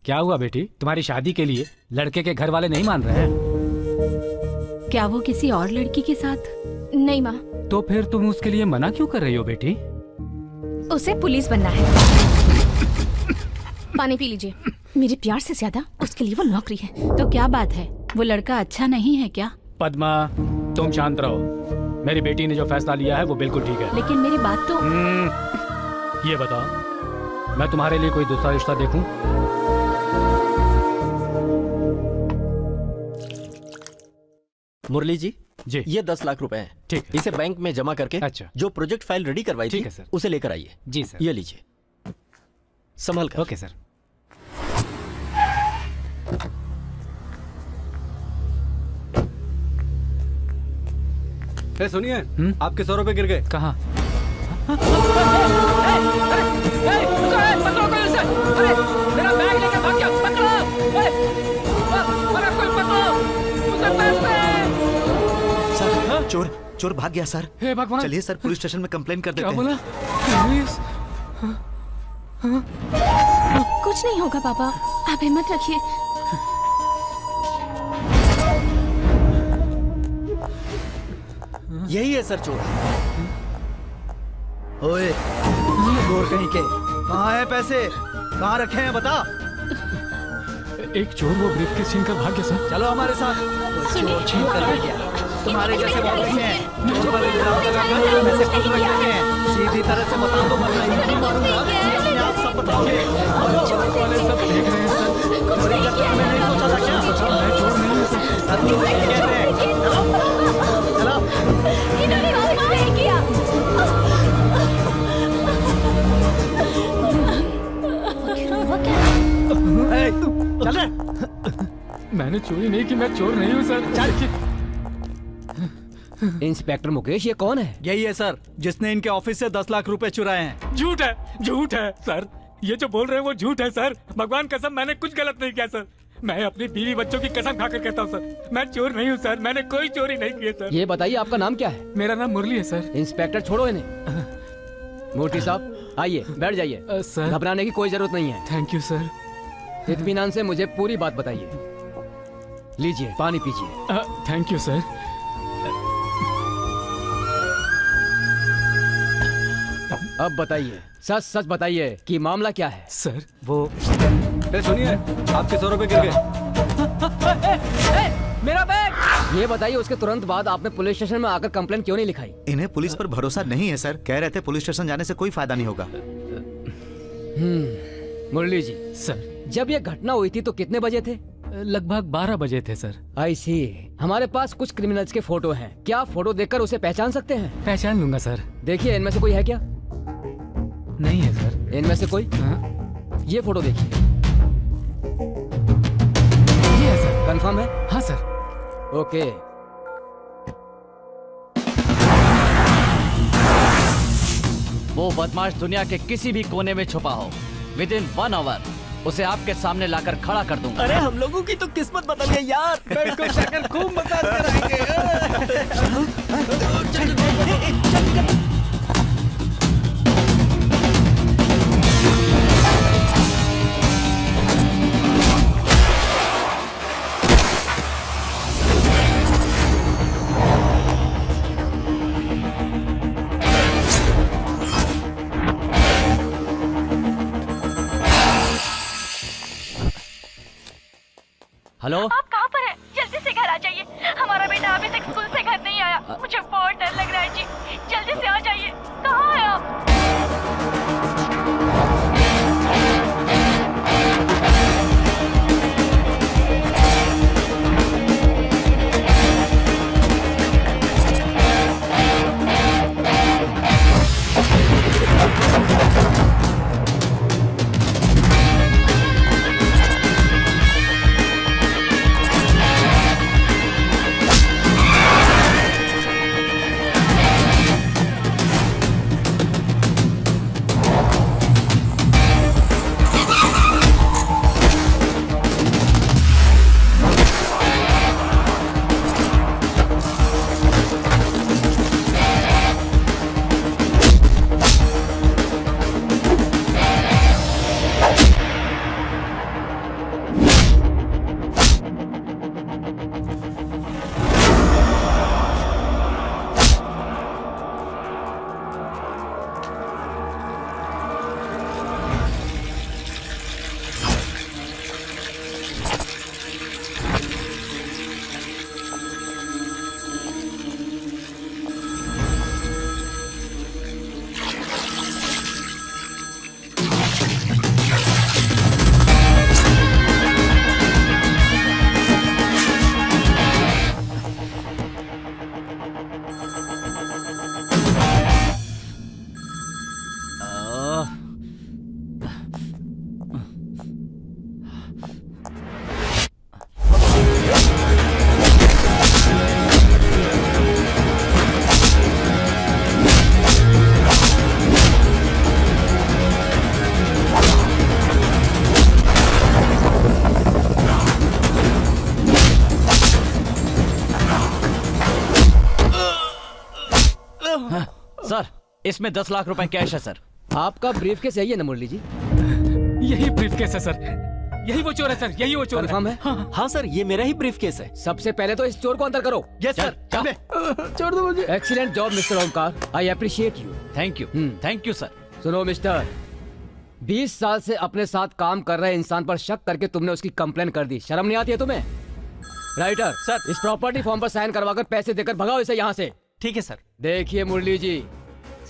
क्या हुआ बेटी, तुम्हारी शादी के लिए लड़के के घर वाले नहीं मान रहे हैं? क्या वो किसी और लड़की के साथ? नहीं माँ। तो फिर तुम उसके लिए मना क्यों कर रही हो बेटी? उसे पुलिस बनना है। पानी पी लीजिए। मेरे प्यार से ज्यादा उसके लिए वो नौकरी है। तो क्या बात है, वो लड़का अच्छा नहीं है क्या? पद्मा, तुम शांत रहो। मेरी बेटी ने जो फैसला लिया है वो बिल्कुल ठीक है। लेकिन मेरी बात तो। ये बताओ, मैं तुम्हारे लिए कोई दूसरा रिश्ता देखूं? मुरली जी, ये 10 लाख रुपए हैं। ठीक है। इसे बैंक में जमा करके अच्छा, जो प्रोजेक्ट फाइल रेडी करवाई थी, ठीक है सर, उसे लेकर आइए। जी सर। ये लीजिए, संभल कर। Okay sir. सुनिए, आपके 100 रुपए गिर गए। कहाँ? मेरा बैग लेकर भाग गया, पकड़ो। सर, चोर भाग गया सर। हे भगवान। चलिए सर, पुलिस स्टेशन में कंप्लेन कर देते क्या हैं। बोला? कुछ नहीं होगा पापा, आप हिम्मत रखिए। यही है सर चोर। ओए, चोर कहीं के, कहाँ है पैसे? कहाँ रखे हैं बता। एक चोर वो ब्रीफकेस छीन कर भाग गया सर। चलो हमारे साथ। चोर छीन कर ले गया। तुम्हारे जैसे बहुत नहीं हैं। चोर पर इल्जाम लगाकर पैसे खुद रख लेते हैं। सीधी तरह से बता दो, वरना नहीं मारूंगा। अपने आप सब बताओगे। वाले सब देख रहे हैं सर। चोरी का तो मैंने नहीं सोचा था क्या? मैं चोर नहीं हूँ सर। अब तुम नहीं कहते हैं। चलो। इन्होंने कुछ नहीं किया। चल रहे। मैंने चोरी नहीं की, मैं चोर नहीं हूँ सर। इंस्पेक्टर मुकेश, ये कौन है? यही है सर, जिसने इनके ऑफिस से 10 लाख रुपए चुराए हैं। झूठ है, झूठ है सर। ये जो बोल रहे हैं वो झूठ है सर। भगवान कसम, मैंने कुछ गलत नहीं किया सर। मैं अपनी बीवी बच्चों की कसम खाकर कहता हूँ सर, मैं चोर नहीं हूँ सर। मैंने कोई चोरी नहीं की है सर। ये बताइए आपका नाम क्या है? मेरा नाम मुरली है सर। इंस्पेक्टर छोड़ो इन्हें। मूर्ति साहब आइए, बैठ जाइए। सर, घबराने की कोई जरूरत नहीं है। Thank you sir. इत्मीनान से मुझे पूरी बात बताइए। लीजिए, पानी पीजिए। Thank you sir. अब बताइए, सच सच बताइए कि मामला क्या है? सर वो सुनिए, आपके 100 रुपए गिर गए। मेरा बैग। ये बताइए, उसके तुरंत बाद आपने पुलिस स्टेशन में आकर कंप्लेंट क्यों नहीं लिखाई? इन्हें पुलिस पर भरोसा नहीं है सर। कह रहे थे पुलिस स्टेशन जाने से कोई फायदा नहीं होगा। मुरली जी सर, जब ये घटना हुई थी तो कितने बजे थे? लगभग 12 बजे थे सर। आई सी। हमारे पास कुछ क्रिमिनल्स के फोटो हैं। क्या फोटो देखकर उसे पहचान सकते हैं? पहचान लूंगा सर। देखिए, इनमें से कोई है क्या? नहीं है सर। इनमें से कोई? ये फोटो देखिए। ये है सर। कंफर्म है? हाँ सर। ओके। वो बदमाश दुनिया के किसी भी कोने में छुपा हो, विदिन 1 आवर उसे आपके सामने लाकर खड़ा कर दूंगा। अरे हम लोगों की तो किस्मत बदल गई यार। बिल्कुल शक्कर, खूब मसाज कराएंगे। हेलो, आप कहाँ पर हैं? जल्दी से घर आ जाइए। हमारा बेटा अभी तक स्कूल से घर नहीं आया। मुझे बहुत डर लग रहा है जी। जल्दी से आ जाइए। कहाँ हैं आप? सर, इसमें 10 लाख रुपए कैश है सर। आपका ब्रीफकेस यही है ना मुरली जी? यही ब्रीफकेस है सर। यही वो चोर है सर, यही वो चोर है। कंफर्म है? हाँ सर, ये मेरा ही ब्रीफकेस है। सबसे पहले तो इस चोर को अंदर करो। Yes sir. छोड़ दो मुझे। Excellent job mister Omkar, I appreciate you. Thank you, thank you sir. सुनो मिस्टर, 20 साल से अपने साथ काम कर रहे इंसान पर शक करके तुमने उसकी कंप्लेन कर दी। शर्म नहीं आती है तुम्हें? राइटर सर, इस प्रॉपर्टी फॉर्म पर साइन करवाकर पैसे देकर भगाओ इसे यहाँ से। ठीक है सर। देखिए मुरली जी,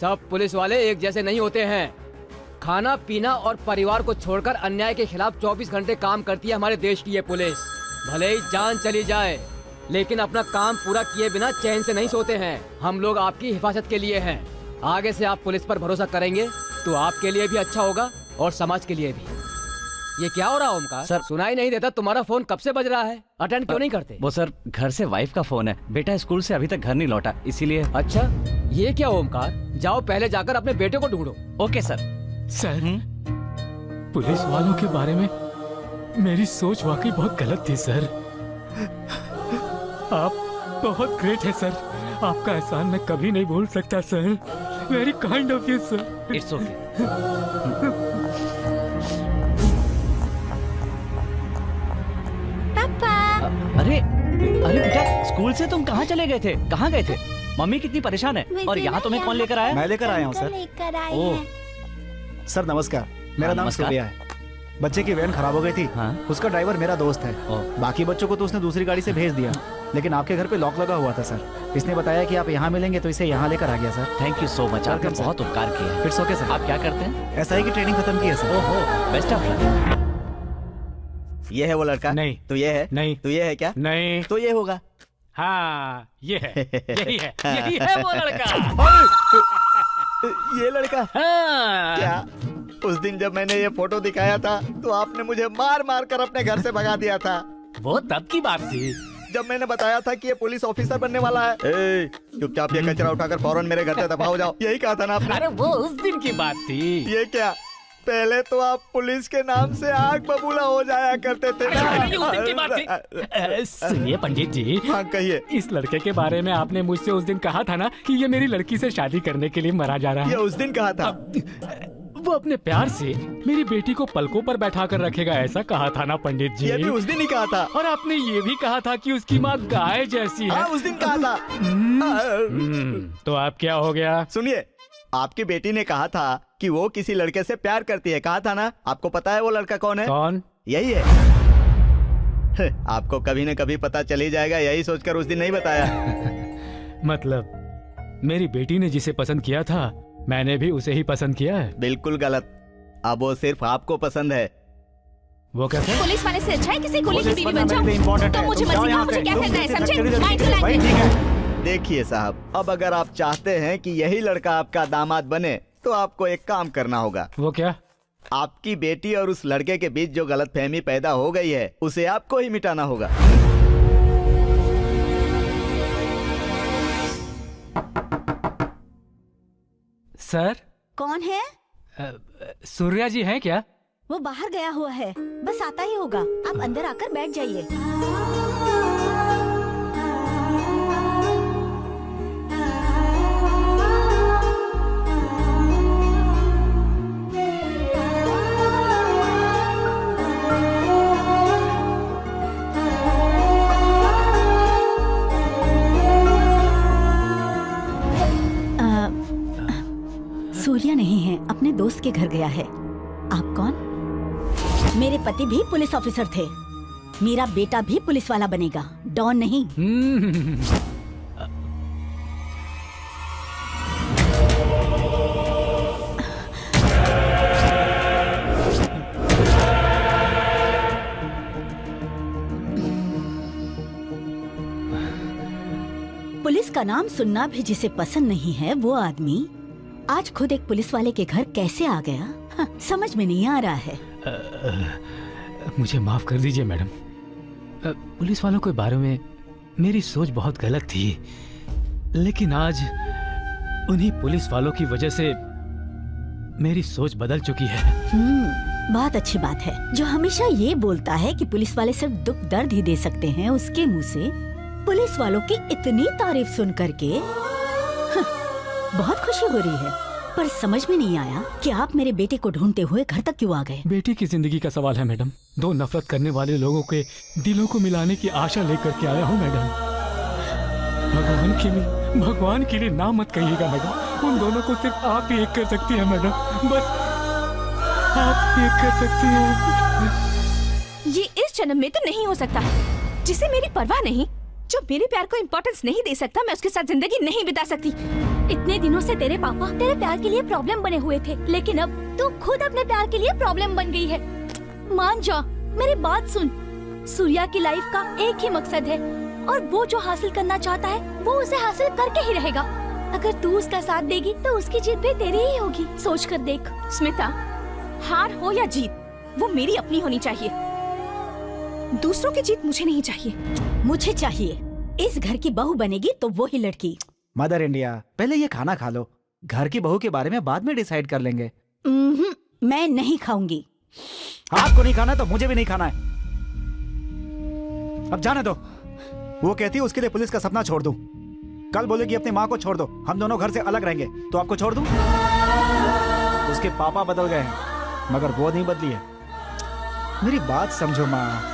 सब पुलिस वाले एक जैसे नहीं होते हैं। खाना पीना और परिवार को छोड़कर अन्याय के खिलाफ 24 घंटे काम करती है हमारे देश की ये पुलिस। भले ही जान चली जाए, लेकिन अपना काम पूरा किए बिना चैन से नहीं सोते हैं। हम लोग आपकी हिफाजत के लिए हैं। आगे से आप पुलिस पर भरोसा करेंगे तो आपके लिए भी अच्छा होगा और समाज के लिए भी। ये क्या हो रहा है ओमकार? सर, सुनाई नहीं देता? तुम्हारा फोन कब से बज रहा है? अटेंड क्यों नहीं करते? वो सर, घर से वाइफ का फोन है। बेटा स्कूल से अभी तक घर नहीं लौटा, इसीलिए। अच्छा, ये क्या ओमकार? जाओ पहले जाकर अपने बेटे को ढूंढो। Okay sir. सर, पुलिस वालों के बारे में मेरी सोच वाकई बहुत गलत थी सर। आप बहुत ग्रेट है सर। आपका एहसान मैं कभी नहीं भूल सकता sir. Very kind of you sir. It's okay. अरे अरे बेटा, स्कूल से तुम कहाँ चले गए थे? कहाँ गए थे? मम्मी कितनी परेशान है। और यहाँ तुम्हें कौन लेकर आया? मैं लेकर आया हूँ सर। ओह सर नमस्कार, मेरा नाम सूर्या है। बच्चे की वैन खराब हो गई थी। हाँ? उसका ड्राइवर मेरा दोस्त है। बाकी बच्चों को तो उसने दूसरी गाड़ी से भेज दिया, लेकिन आपके घर पे लॉक लगा हुआ था सर। इसने बताया कि आप यहाँ मिलेंगे तो इसे यहाँ लेकर आ गया sir. Thank you so much, आपने बहुत उपकार किया है। It's okay sir. आप क्या करते हैं? SI की ट्रेनिंग खत्म की है सर। ओहो, बेस्ट ऑफ लक। ये है वो लड़का? नहीं। तो ये है? नहीं। तो ये है क्या? नहीं। तो ये होगा? हाँ, ये है, यही है, यही है वो लड़का। ये लड़का? हाँ। क्या उस दिन जब मैंने ये फोटो दिखाया था तो आपने मुझे मार मार कर अपने घर से भगा दिया था? वो तब की बात थी। जब मैंने बताया था कि ये पुलिस ऑफिसर बनने वाला है। चुपचाप ये कचरा उठाकर फौरन मेरे घर से दफा हो जाओ। यही कहा था ना आपने? अरे वो उस दिन की बात थी। ये क्या? पहले तो आप पुलिस के नाम से आग बबूला हो जाया करते थे ना। उस दिन की बात थी। सुनिए पंडित जी। हाँ कहिए। इस लड़के के बारे में आपने मुझसे उस दिन कहा था ना कि ये मेरी लड़की से शादी करने के लिए मरा जा रहा है। ये उस दिन कहा था। वो अपने प्यार से मेरी बेटी को पलकों पर बैठा कर रखेगा, ऐसा कहा था ना पंडित जी? ये भी उस दिन ही कहा था। और आपने ये भी कहा था कि उसकी माँ गाय जैसी है। हाँ, उस दिन कहा था। तो आप क्या हो गया? सुनिए, आपकी बेटी ने कहा था कि वो किसी लड़के से प्यार करती है, कहा था ना? आपको पता है वो लड़का कौन है? कौन? यही है। आपको कभी न कभी पता चल ही जाएगा, यही सोचकर उस दिन नहीं बताया। मतलब मेरी बेटी ने जिसे पसंद किया था मैंने भी उसे ही पसंद किया है? बिल्कुल गलत। अब वो सिर्फ आपको पसंद है। वो कैसे? पुलिस वाले से अच्छा है किसी कुली की बीवी बन जाऊं। तो मुझे मर्जी का मुझे क्या करना है, समझे? Mind to language. देखिए साहब, अब अगर आप चाहते हैं कि यही लड़का आपका दामाद बने तो आपको एक काम करना होगा। वो क्या? आपकी बेटी और उस लड़के के बीच जो गलतफहमी पैदा हो गई है उसे आपको ही मिटाना होगा। सर? कौन है? सूर्या जी हैं क्या? वो बाहर गया हुआ है, बस आता ही होगा। आप अंदर आकर बैठ जाइए। सूर्या नहीं है, अपने दोस्त के घर गया है। आप कौन? मेरे पति भी पुलिस ऑफिसर थे, मेरा बेटा भी पुलिस वाला बनेगा, डॉन नहीं। पुलिस का नाम सुनना भी जिसे पसंद नहीं है, वो आदमी आज खुद एक पुलिस वाले के घर कैसे आ गया? हाँ, समझ में नहीं आ रहा है। मुझे माफ कर दीजिए मैडम, पुलिस वालों के बारे में मेरी सोच बहुत गलत थी, लेकिन आज उन्हीं पुलिस वालों की वजह से मेरी सोच बदल चुकी है। बहुत अच्छी बात है। जो हमेशा ये बोलता है कि पुलिस वाले सिर्फ दुख दर्द ही दे सकते हैं, उसके मुंह से पुलिस वालों की इतनी तारीफ सुन करके बहुत खुशी हो रही है। पर समझ में नहीं आया कि आप मेरे बेटे को ढूंढते हुए घर तक क्यों आ गए? बेटी की जिंदगी का सवाल है मैडम। दो नफरत करने वाले लोगों के दिलों को मिलाने की आशा लेकर के आया हूँ मैडम। भगवान के लिए ना मत कहिएगा मैडम, उन दोनों को सिर्फ आप ही एक कर सकती हैं मैडम, बस आप एक कर सकती हैं। ये इस जन्म में तो नहीं हो सकता। जिसे मेरी परवाह नहीं, जो मेरे प्यार को इम्पोर्टेंस नहीं दे सकता, मैं उसके साथ जिंदगी नहीं बिता सकती। इतने दिनों से तेरे पापा तेरे प्यार के लिए प्रॉब्लम बने हुए थे, लेकिन अब तू खुद अपने प्यार के लिए प्रॉब्लम बन गई है। मान जा, मेरी बात सुन। सूर्या की लाइफ का एक ही मकसद है और वो जो हासिल करना चाहता है वो उसे हासिल करके ही रहेगा। अगर तू उसका साथ देगी तो उसकी जीत भी तेरी ही होगी। सोच कर देख। स्मिता, हार हो या जीत, वो मेरी अपनी होनी चाहिए। दूसरों की जीत मुझे नहीं चाहिए। मुझे चाहिए। इस घर की बहू बनेगी तो वो ही लड़की। मदर इंडिया, पहले ये खाना खा लो, घर की बहू के बारे में बाद में डिसाइड कर लेंगे। मैं नहीं खाऊंगी। आपको नहीं खाना तो मुझे भी नहीं खाना है। अब जाने दो। वो कहती है उसके लिए पुलिस का सपना छोड़ दूं। कल बोलेगी अपनी माँ को छोड़ दो, हम दोनों घर से अलग रहेंगे, तो आपको छोड़ दूं? उसके पापा बदल गए हैं मगर वो नहीं बदली है। मेरी बात समझो माँ।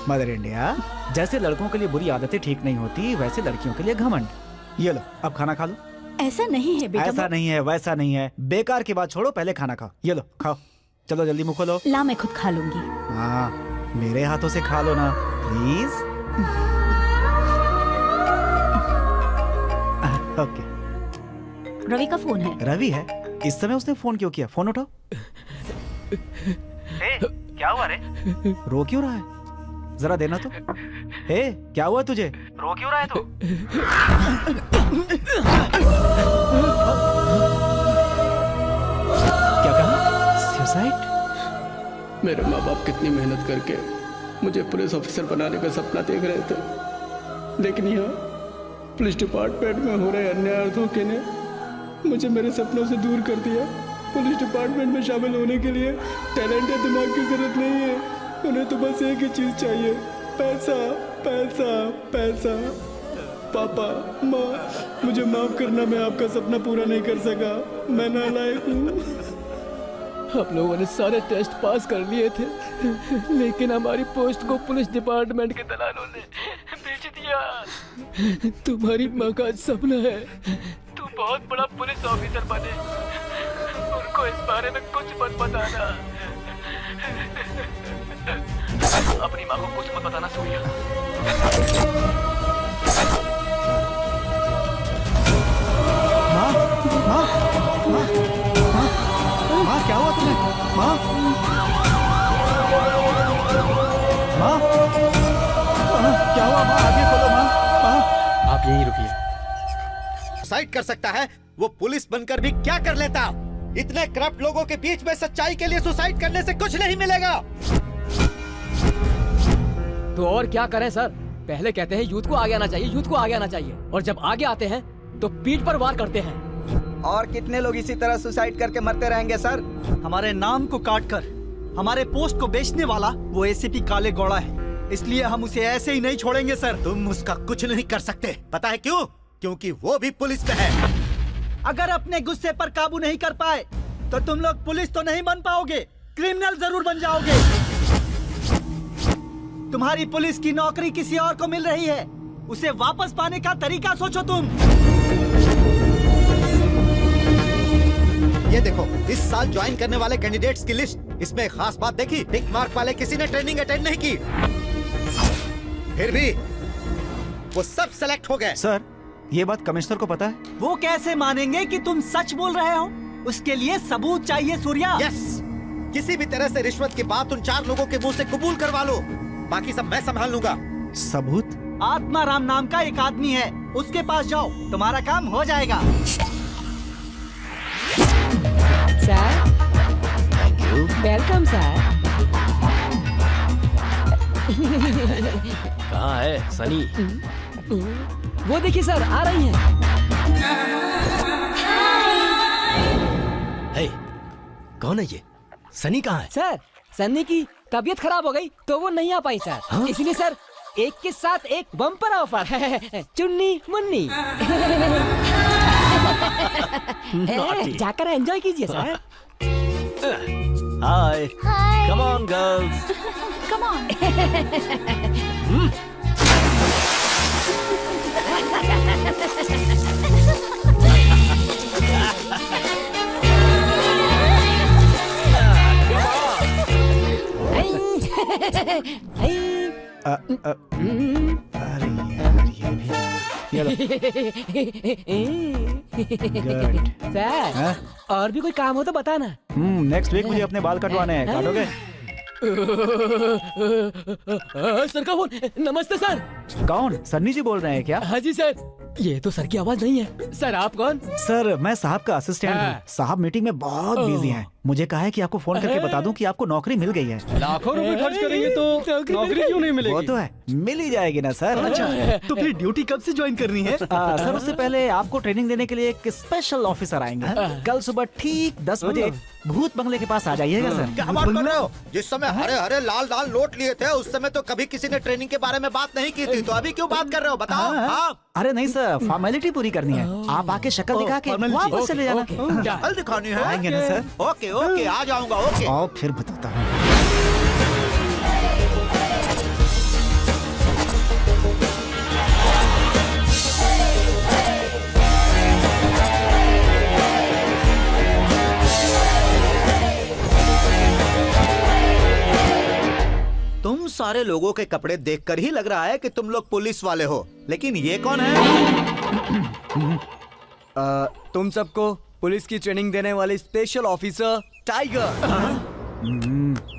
मदर इंडिया, जैसे लड़कों के लिए बुरी आदतें ठीक नहीं होती, वैसे लड़कियों के लिए घमंड। ये लो, अब खाना खा लो। ऐसा नहीं है बेटा। ऐसा नहीं है, वैसा नहीं है। बेकार की बात छोड़ो, पहले खाना खाओ। ये लो, खाओ। चलो जल्दी मुंह खोलो। ला, मैं खुद खा लूंगी। हाँ, मेरे हाथों से खा लो ना प्लीज। ओके। रवि का फोन है। रवि है? इस समय उसने फोन क्यों किया? फोन उठाओ। क्या हुआ रे? रो क्यों रहा है? जरा देना तो। हे, क्या हुआ तुझे? रो क्यों रहा है तू? क्या कहा? सुसाइड? मेरे माँ बाप कितनी मेहनत करके मुझे पुलिस ऑफिसर बनाने का सपना देख रहे थे, लेकिन यहाँ पुलिस डिपार्टमेंट में हो रहे अन्याय और धोखे ने मुझे मेरे सपनों से दूर कर दिया। पुलिस डिपार्टमेंट में शामिल होने के लिए टैलेंट या दिमाग की जरूरत नहीं है, उन्हें तो बस एक ही चीज चाहिए, पैसा पैसा पैसा। पापा माँ, मुझे माफ करना, मैं आपका सपना पूरा नहीं कर सका, मैं नालायक हूँ। हम लोगों ने सारे टेस्ट पास कर लिए थे, लेकिन हमारी पोस्ट को पुलिस डिपार्टमेंट के दलालों ने बेच दिया। तुम्हारी माँ का सपना है तू बहुत बड़ा पुलिस ऑफिसर बने, उनको इस बारे में कुछ मत बताना। अपनी माँ को कुछ मत बताना सूर्या। माँ, माँ, माँ, माँ, माँ, क्या हुआ तुम्हें? माँ, माँ, क्या हुआ? माँ, आगे खोलो माँ, माँ। आप यहीं रुकिए। सुसाइड कर सकता है, वो पुलिस बनकर भी क्या कर लेता? इतने करप्ट लोगों के बीच में सच्चाई के लिए सुसाइड करने से कुछ नहीं मिलेगा। तो और क्या करें सर? पहले कहते हैं यूथ को आगे आना चाहिए, यूथ को आगे आना चाहिए, और जब आगे आते हैं तो पीठ पर वार करते हैं। और कितने लोग इसी तरह सुसाइड करके मरते रहेंगे सर? हमारे नाम को काटकर हमारे पोस्ट को बेचने वाला वो एसीपी काले गौड़ा है, इसलिए हम उसे ऐसे ही नहीं छोड़ेंगे सर। तुम उसका कुछ नहीं कर सकते, पता है क्यों? क्योंकि वो भी पुलिस में है। अगर अपने गुस्से पर काबू नहीं कर पाए तो तुम लोग पुलिस तो नहीं बन पाओगे, क्रिमिनल जरूर बन जाओगे। तुम्हारी पुलिस की नौकरी किसी और को मिल रही है, उसे वापस पाने का तरीका सोचो तुम। ये देखो, इस साल ज्वाइन करने वाले कैंडिडेट्स की लिस्ट, इसमें खास बात देखी, टिक मार्क वाले किसी ने ट्रेनिंग अटेंड नहीं की, फिर भी वो सब सेलेक्ट हो गए। सर, ये बात कमिश्नर को पता है? वो कैसे मानेंगे कि तुम सच बोल रहे हो? उसके लिए सबूत चाहिए सूर्या। यस, किसी भी तरह से रिश्वत की बात उन 4 लोगों के मुंह से कबूल करवा लो, बाकी सब मैं संभाल लूंगा। सबूत? आत्माराम नाम का एक आदमी है, उसके पास जाओ, तुम्हारा काम हो जाएगा। Sir, thank you. Welcome sir. कहाँ है सनी? वो देखिए सर, आ रही हैं। हे, कौन है ये? सनी कहाँ है? सर, सन्नी की तबीयत खराब हो गई तो वो नहीं आ पाई सर। हाँ? इसलिए सर एक के साथ एक बम्पर ऑफर है, चुन्नी मुन्नी। जाकर एंजॉय कीजिए sir. Hi, come on girls, come on. अरे यार, ये भी सर, और भी कोई काम हो तो बताना। नेक्स्ट वीक मुझे अपने बाल कटवाने हैं, काटोगे? सर का फोन। नमस्ते सर। कौन? सन्नी जी बोल रहे हैं क्या? हाँ जी सर। ये तो सर की आवाज नहीं है। सर आप कौन? सर, मैं साहब का असिस्टेंट हूँ। साहब मीटिंग में बहुत बिजी हैं। मुझे कहा है कि आपको फोन करके बता दूं कि आपको नौकरी मिल गई है। लाखों रुपए खर्च करेंगे तो नौकरी क्यों नहीं मिलेगी? वो तो है, मिल ही जाएगी ना सर। अच्छा, तो फिर ड्यूटी कब से ज्वाइन करनी है? सर, उससे पहले आपको ट्रेनिंग देने के लिए एक स्पेशल ऑफिसर आएंगे। कल सुबह ठीक 10 बजे भूत बंगले के पास आ जाइएगा सर। क्या बात कर रहे हो? जिस समय हरे हरे लाल लाल नोट लिए थे उस समय तो कभी किसी ने ट्रेनिंग के बारे में बात नहीं की थी, तो अभी क्यों बात कर रहे हो? बताओ। हाँ। अरे नहीं सर, फॉर्मेलिटी पूरी करनी है। आप आके शक्ल दिखा के वापस चले जाना। शक्ल दिखानी है? आएंगे ना सर? ओके ओके, आ जाऊंगा। ओके, आओ फिर बताता हूँ। तुम सारे लोगों के कपड़े देखकर ही लग रहा है कि तुम लोग पुलिस वाले हो, लेकिन ये कौन है? तुम सबको पुलिस की ट्रेनिंग देने वाले स्पेशल ऑफिसर टाइगर।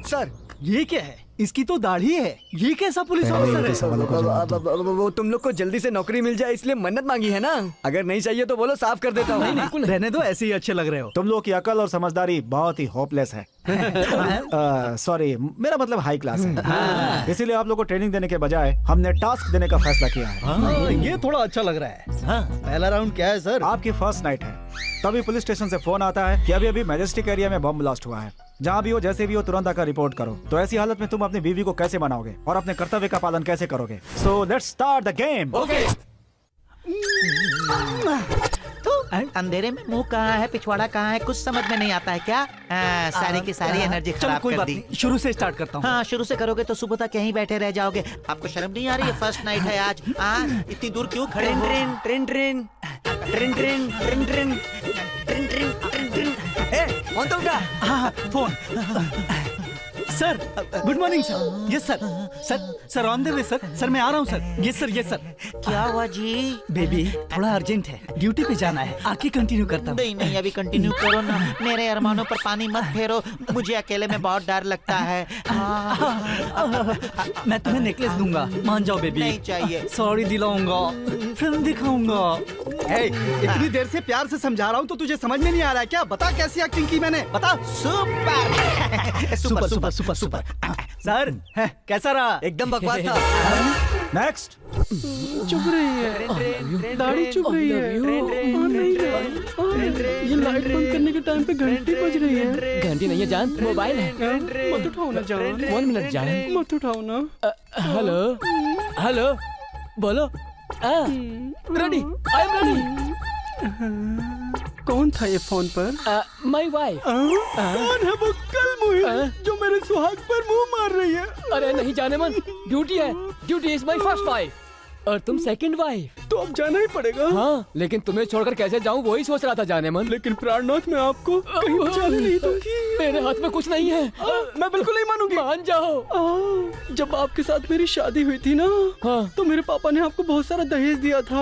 सर, ये क्या है? इसकी तो दाढ़ी है, ये कैसा पुलिस ऑफिसर है? वो तुम लोग को जल्दी से नौकरी मिल जाए इसलिए मन्नत मांगी है ना। अगर नहीं चाहिए तो बोलो, साफ कर देता हूँ। नहीं, रहने दो, ऐसे ही अच्छे लग रहे हो। तुम लोग की अकल और समझदारी बहुत ही होपलेस है। सॉरी, मेरा मतलब हाई क्लास है। इसीलिए आप लोग को ट्रेनिंग देने के बजाय हमने टास्क देने का फैसला किया है। ये थोड़ा अच्छा लग रहा है। पहला राउंड क्या है सर? आपकी फर्स्ट नाइट है, तभी पुलिस स्टेशन से फोन आता है कि अभी मैजेस्टिक एरिया में बम ब्लास्ट हुआ है। जहाँ भी हो, जैसे भी हो, तुरंत आकर रिपोर्ट करो। तो ऐसी हालत में तुम अपनी बीवी को कैसे मनाओगे और अपने कर्तव्य का पालन कैसे करोगे? So let's start the game. तो अंधेरे में मुंह कहाँ है, पिछवाड़ा कहाँ है, कुछ समझ में नहीं आता है क्या? सारी की सारी एनर्जी खराब कर दी। शुरू से स्टार्ट करता हूँ। हाँ, शुरू से करोगे तो सुबह तक यहीं बैठे रह जाओगे। आपको शर्म नहीं आ रही है? फर्स्ट नाइट है आज। इतनी दूर क्यों खड़े हो? Train train train train train train train train train train train. Phone तो उठा। हाँ, phone. Sir, good morning sir. Yes sir. Sir on the way sir. Sir मैं आ रहा हूँ सर। Yes sir. क्या हुआ जी? बेबी थोड़ा अर्जेंट है, ड्यूटी पे जाना है। आके कंटिन्यू करता हूँ। नहीं, अभी कंटिन्यू करो ना। मेरे अरमानों पर पानी मत फेरो, मुझे अकेले में बहुत डर लगता है। मैं तुम्हें नेकलेस दूंगा, मान जाओ बेबी। नहीं चाहिए। सॉरी दिलाऊंगा, फिल्म दिखाऊंगा। इतनी देर से प्यार से समझा रहा हूँ तो तुझे समझ में नहीं आ रहा है क्या? बता कैसी एक्टिंग की मैंने, बता। सुपर। सर कैसा रहा? एकदम बकवास था। नेक्सट। चुप रही है, दाढ़ी चुप रही है। ये लाइट बंद करने के टाइम पे घंटी बज रही है। घंटी नहीं है जान, मोबाइल है। मत उठाओ ना जान। 1 मिनट जान, मत उठाओ ना। हेलो बोलो। Ready, I am ready. कौन था ये फोन पर? My wife. कौन है वो कल जो मेरे सुहाग पर मुंह मार रही है? अरे नहीं जाने मन, ड्यूटी है। Duty is my first wife और तुम सेकंड वाइफ। तो अब जाना ही पड़ेगा। हाँ, लेकिन तुम्हें छोड़कर कैसे जाऊँ वही सोच रहा था जाने मन। लेकिन प्राणनाथ मैं आपको कहीं जाने नहीं दूंगी। मेरे हाथ में कुछ नहीं है। मैं बिल्कुल नहीं मानूंगी। मान जाओ। जब आपके साथ मेरी शादी हुई थी ना, तो मेरे पापा ने आपको बहुत सारा दहेज दिया था।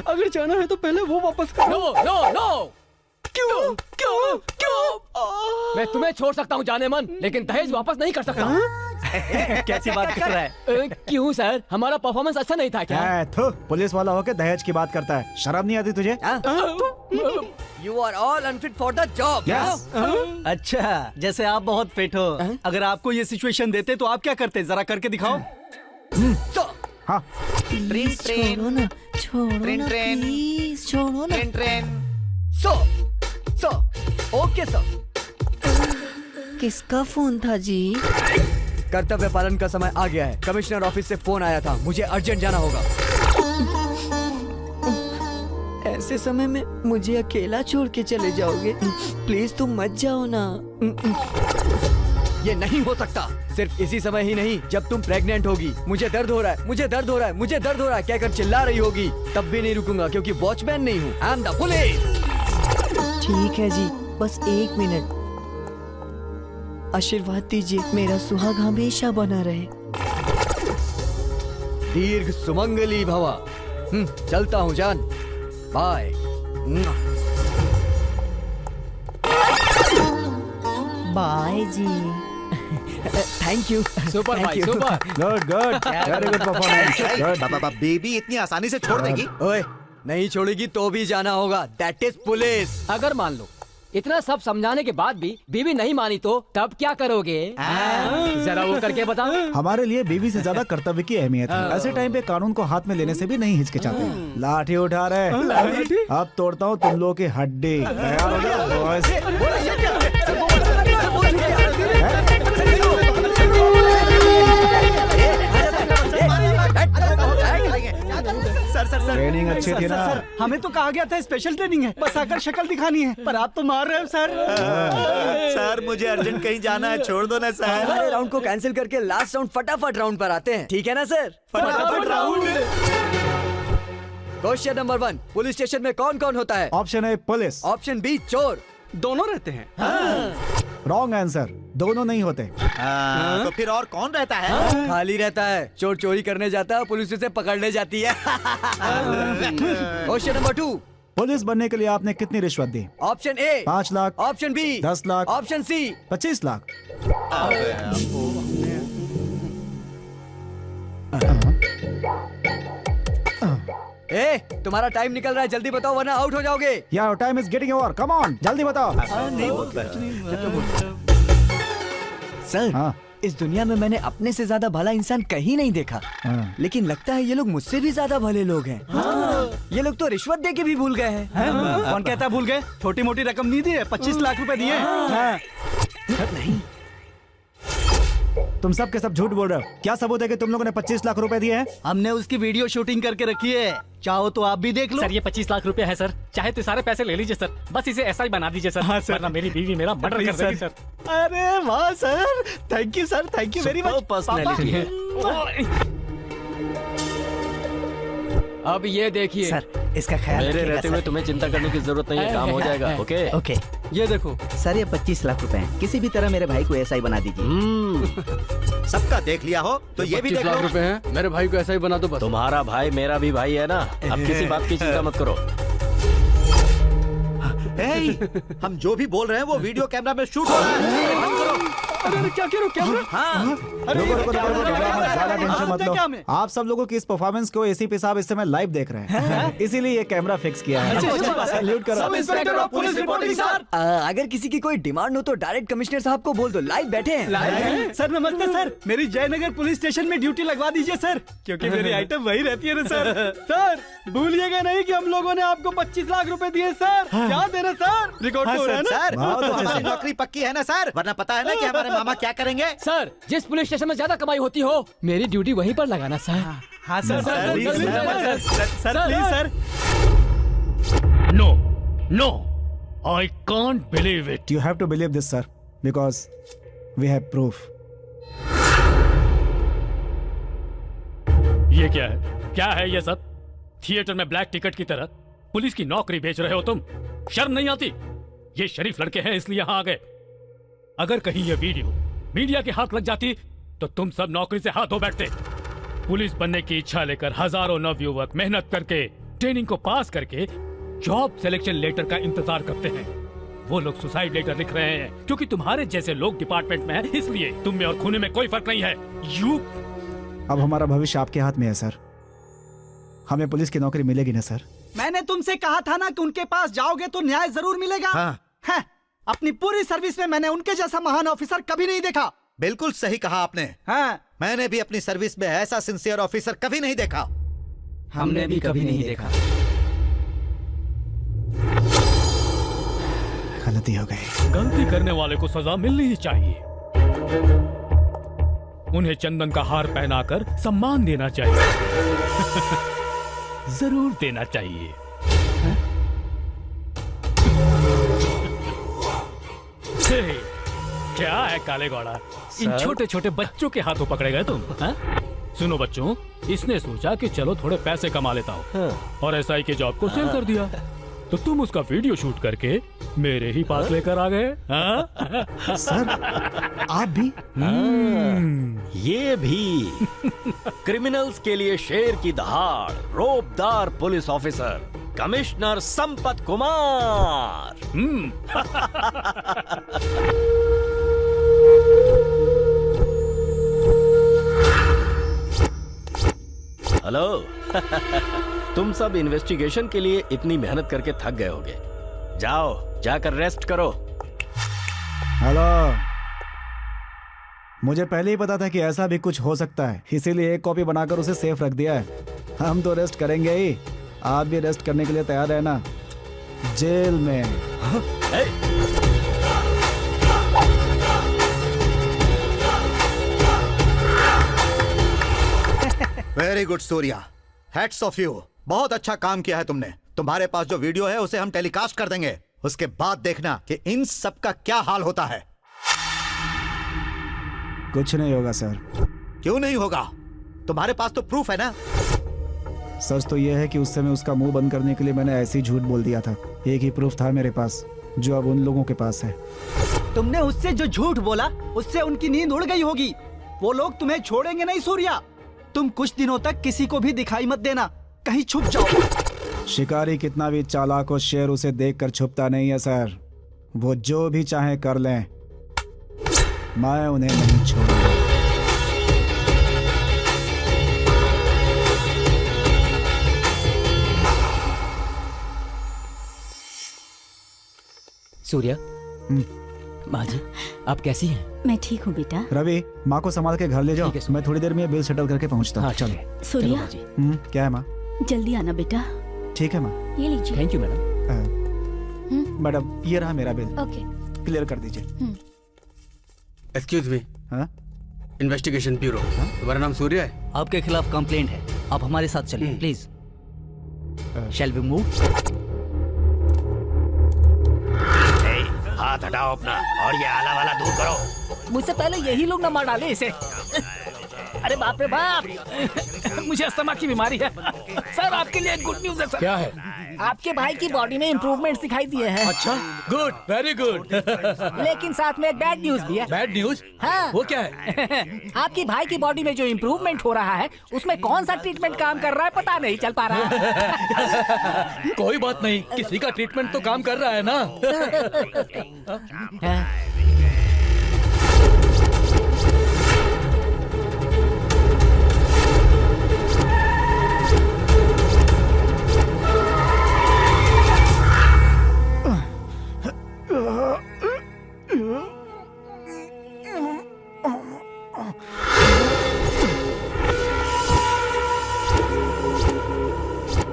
अगर जाना है तो पहले वो वापस करो। नो। क्यों? मैं तुम्हें छोड़ सकता हूँ जाने मन, लेकिन दहेज वापस नहीं कर सकता। कैसी बात कर रहा है? क्यों सर, हमारा परफॉर्मेंस अच्छा नहीं था क्या? पुलिस वाला होके दहेज की बात करता है, शर्म नहीं आती तुझे? You are all unfit for the job. Yes. अच्छा, जैसे आप बहुत फिट हो। अगर आपको ये सिचुएशन देते तो आप क्या करते? जरा करके दिखाओ। हाँ। छोड़ो ना, प्लीज छोड़ो ना। ट्रेन। Okay sir. किसका फोन था जी? कर्तव्य पालन का समय आ गया है। कमिश्नर ऑफिस से फोन आया था, मुझे अर्जेंट जाना होगा। ऐसे समय में मुझे अकेला छोड़ के चले जाओगे? प्लीज तुम मत जाओ ना। ये नहीं हो सकता। सिर्फ इसी समय ही नहीं, जब तुम प्रेग्नेंट होगी। मुझे दर्द हो रहा है कहकर चिल्ला रही होगी, तब भी नहीं रुकूंगा क्योंकि वॉचमैन नहीं हूँ। I am the police. ठीक है जी, बस 1 मिनट। आशीर्वाद दीजिए, मेरा सुहाग हमेशा बना रहे। दीर्घ सुमंगली भवा। चलता हूँ जान, बाय। बाय जी। Thank you. सुपर भाई, super. Good very good performance. Baby इतनी आसानी से छोड़ देगी? ओए, नहीं छोड़ेगी तो भी जाना होगा। That is police. अगर मान लो इतना सब समझाने के बाद भी बीवी नहीं मानी तो तब क्या करोगे? जरा वो करके बता। हमारे लिए बीवी से ज्यादा कर्तव्य की अहमियत है। ऐसे टाइम पे कानून को हाथ में लेने से भी नहीं हिचकिचाते। लाठी उठा रहे, अब तोड़ता हूँ तुम लोगों की हड्डी। तैयार हो जाओ बॉयज। सर ट्रेनिंग अच्छी थी ना? सर, हमें तो कहा गया था स्पेशल ट्रेनिंग है, बस आकर शक्ल दिखानी है, पर आप तो मार रहे हो सर। सर मुझे अर्जेंट कहीं जाना है, छोड़ दो ना सर। सारे राउंड को कैंसिल करके लास्ट राउंड फटाफट राउंड पर आते हैं, ठीक है ना सर? फटाफट round. Question number 1, police station में कौन कौन होता है? Option A police, option B चोर। दोनों रहते हैं। रॉन्ग आंसर, दोनों नहीं होते। तो फिर और कौन रहता है? खाली रहता है। चोर चोरी करने जाता है, पुलिस उसे पकड़ने जाती है। क्वेश्चन नंबर 2, पुलिस बनने के लिए आपने कितनी रिश्वत दी? Option A 5 lakh, option B 10 lakh, option C 25 lakh. ए, तुम्हारा टाइम निकल रहा है, जल्दी बताओ वरना आउट हो जाओगे। यार time is getting over, come on जल्दी बताओ। नहीं बोलता सर। हाँ। इस दुनिया में मैंने अपने से ज्यादा भला इंसान कहीं नहीं देखा। हाँ। लेकिन लगता है ये लोग मुझसे भी ज्यादा भले लोग हैं। हाँ। ये लोग तो रिश्वत दे के भी भूल गए हैं। हाँ। कौन कहता भूल गए? छोटी मोटी रकम नहीं दी है, 25 लाख रुपए दिए। नहीं, तुम सब के सब झूठ बोल रहे हो। क्या सबूत है कि तुम लोगों ने 25 लाख रुपए दिए हैं? हमने उसकी वीडियो शूटिंग करके रखी है, चाहो तो आप भी देख लो। सर ये 25 लाख रुपए है सर, चाहे तो सारे पैसे ले लीजिए सर, बस इसे ऐसा ही बना दीजिए सर। हाँ सर, वरना मेरी बीवी मेरा मर्डर कर देगी सर। अरे वाह sir, thank you sir, thank you very much. Personality है। अब ये देखिए सर, इसका ख्याल मेरे रहते हुए तुम्हें चिंता करने की जरूरत नहीं है, काम हो जाएगा। ओके ओके, ये देखो सर ये 25 लाख रुपए हैं, किसी भी तरह मेरे भाई को ऐसा ही बना दीजिए। सबका देख लिया हो तो ये भी देख लो। 25 लाख रुपए हैं, मेरे भाई को ऐसा ही बना दो बस। तुम्हारा भाई मेरा भी भाई है ना, अब किसी बात की चिंता मत करो। हम जो भी बोल रहे हैं वो वीडियो कैमरा में शूट हो रहा है। अरे क्या करो कैमरा? हाँ। रुको, ज्यादा टेंशन मत लो। आप सब लोगों की इस परफॉर्मेंस को एसीपी साहब इस समय लाइव देख रहे हैं, इसीलिए ये कैमरा फिक्स किया है। सैल्यूट करो। Sub inspector of police reporting sir. अगर किसी की कोई डिमांड हो तो डायरेक्ट कमिश्नर साहब को बोल दो, लाइव बैठे हैं। सर नमस्ते सर, मेरी जयनगर पुलिस स्टेशन में ड्यूटी लगवा दीजिए सर, क्योंकि मेरी आइटम वही रहती है ना सर। सर भूलिएगा नहीं कि हम लोगों ने आपको 25 लाख रुपए दिए सर, याद है ना सर? रिकॉर्ड हो रहा है ना सर? हमारी नौकरी पक्की है ना सर, वरना पता है ना कि हमारे मामा क्या करेंगे। सर जिस पुलिस स्टेशन में ज्यादा कमाई होती हो, मेरी ड्यूटी वहीं पर लगाना सर। हाँ sir, sir please sir. No no, I can't believe it. You have to believe this sir, because we have proof. ये क्या है? क्या है ये सब? थिएटर में ब्लैक टिकट की तरह पुलिस की नौकरी बेच रहे हो तुम? शर्म नहीं आती? ये शरीफ लड़के हैं इसलिए यहाँ आ गए। अगर कहीं ये वीडियो मीडिया के हाथ लग जाती तो तुम सब नौकरी से हाथ धो बैठते। पुलिस बनने की इच्छा लेकर हजारों नवयुवक मेहनत करके ट्रेनिंग को पास करके जॉब सिलेक्शन लेटर का इंतजार करते हैं। वो लोग सुसाइड लेटर लिख रहे हैं क्योंकि तुम्हारे जैसे लोग डिपार्टमेंट में हैं, इसलिए तुम में और खूने में कोई फर्क नहीं है। यू अब हमारा भविष्य आपके हाथ में है सर, हमें पुलिस की नौकरी मिलेगी ना सर? मैंने तुमसे कहा था ना कि उनके पास जाओगे तो न्याय जरूर मिलेगा। हाँ। है, अपनी पूरी सर्विस में मैंने उनके जैसा महान ऑफिसर कभी नहीं देखा। बिल्कुल सही कहा आपने। हाँ। मैंने भी अपनी सर्विस में ऐसा सिंसियर ऑफिसर कभी नहीं देखा। हमने भी कभी नहीं देखा। गलती हो गई। गलती करने वाले को सजा मिलनी ही चाहिए। उन्हें चंदन का हार पहनाकर सम्मान देना चाहिए। जरूर देना चाहिए। क्या है काले घोड़ा, इन छोटे छोटे बच्चों के हाथों पकड़े गए तुम? सुनो बच्चों, इसने सोचा कि चलो थोड़े पैसे कमा लेता हूँ और एसआई के जॉब को सेल कर दिया, तो तुम उसका वीडियो शूट करके मेरे ही पास लेकर आ गए। सर आप भी? ये भी क्रिमिनल्स के लिए शेर की दहाड़, रौबदार police officer commissioner Sampat Kumar. Hello. तुम सब इन्वेस्टिगेशन के लिए इतनी मेहनत करके थक गए होगे, जाओ जाकर रेस्ट करो। हेलो, मुझे पहले ही पता था कि ऐसा भी कुछ हो सकता है, इसीलिए एक कॉपी बनाकर उसे सेफ रख दिया है। हम तो रेस्ट करेंगे ही, आप भी रेस्ट करने के लिए तैयार है ना? जेल में। Very good Surya, hats off you. बहुत अच्छा काम किया है तुमने। तुम्हारे पास जो वीडियो है उसे हम टेलीकास्ट कर देंगे, उसके बाद देखना कि इन सब का क्या हाल होता है। कुछ नहीं होगा सर। क्यों नहीं होगा? तुम्हारे पास तो प्रूफ है ना। सच तो यह है कि उस समय उसका मुंह बंद करने के लिए मैंने ऐसे ही झूठ बोल दिया था। एक ही प्रूफ था मेरे पास, जो अब उन लोगों के पास है। तुमने उससे जो झूठ बोला उससे उनकी नींद उड़ गई होगी। वो लोग तुम्हें छोड़ेंगे नहीं सूर्या। तुम कुछ दिनों तक किसी को भी दिखाई मत देना, कहीं छुप जाओ। शिकारी कितना भी चालाक हो, शेर उसे देखकर छुपता नहीं है सर। वो जो भी चाहे कर लें, मैं उन्हें नहीं छोड़ूंगा। सूर्या, माँ जी आप कैसी हैं? मैं ठीक हूँ बेटा। रवि, माँ को संभाल के घर ले जाओ। मैं थोड़ी देर में बिल सेटल करके पहुँचता हूँ। हाँ, चलिए। सूर्या, क्या है माँ? जल्दी आना बेटा। ठीक है माँ। ये लीजिए। Thank you madam. मैडम ये रहा मेरा बिल। ओके। क्लियर कर दीजिए। Excuse me. हाँ? Investigation bureau. तुम्हारा नाम सूर्य है? आपके खिलाफ कंप्लेंट है, आप हमारे साथ चलिए प्लीज। Shall we move? हाथ हटाओ अपना और ये आला वाला दूर करो। मुझसे पहले यही लोग न मार डाले इसे। अरे बाप रे बाप, मुझे अस्थमा की बीमारी है। सर आपके लिए गुड न्यूज है सर। क्या है? आपके भाई की बॉडी में इम्प्रूवमेंट दिखाई दिए हैं। अच्छा, गुड, वेरी गुड। लेकिन साथ में एक बैड न्यूज भी है। Bad news? हाँ। वो क्या है? आपकी भाई की बॉडी में जो इम्प्रूवमेंट हो रहा है उसमें कौन सा ट्रीटमेंट काम कर रहा है पता नहीं चल पा रहा है। कोई बात नहीं, किसी का ट्रीटमेंट तो काम कर रहा है ना।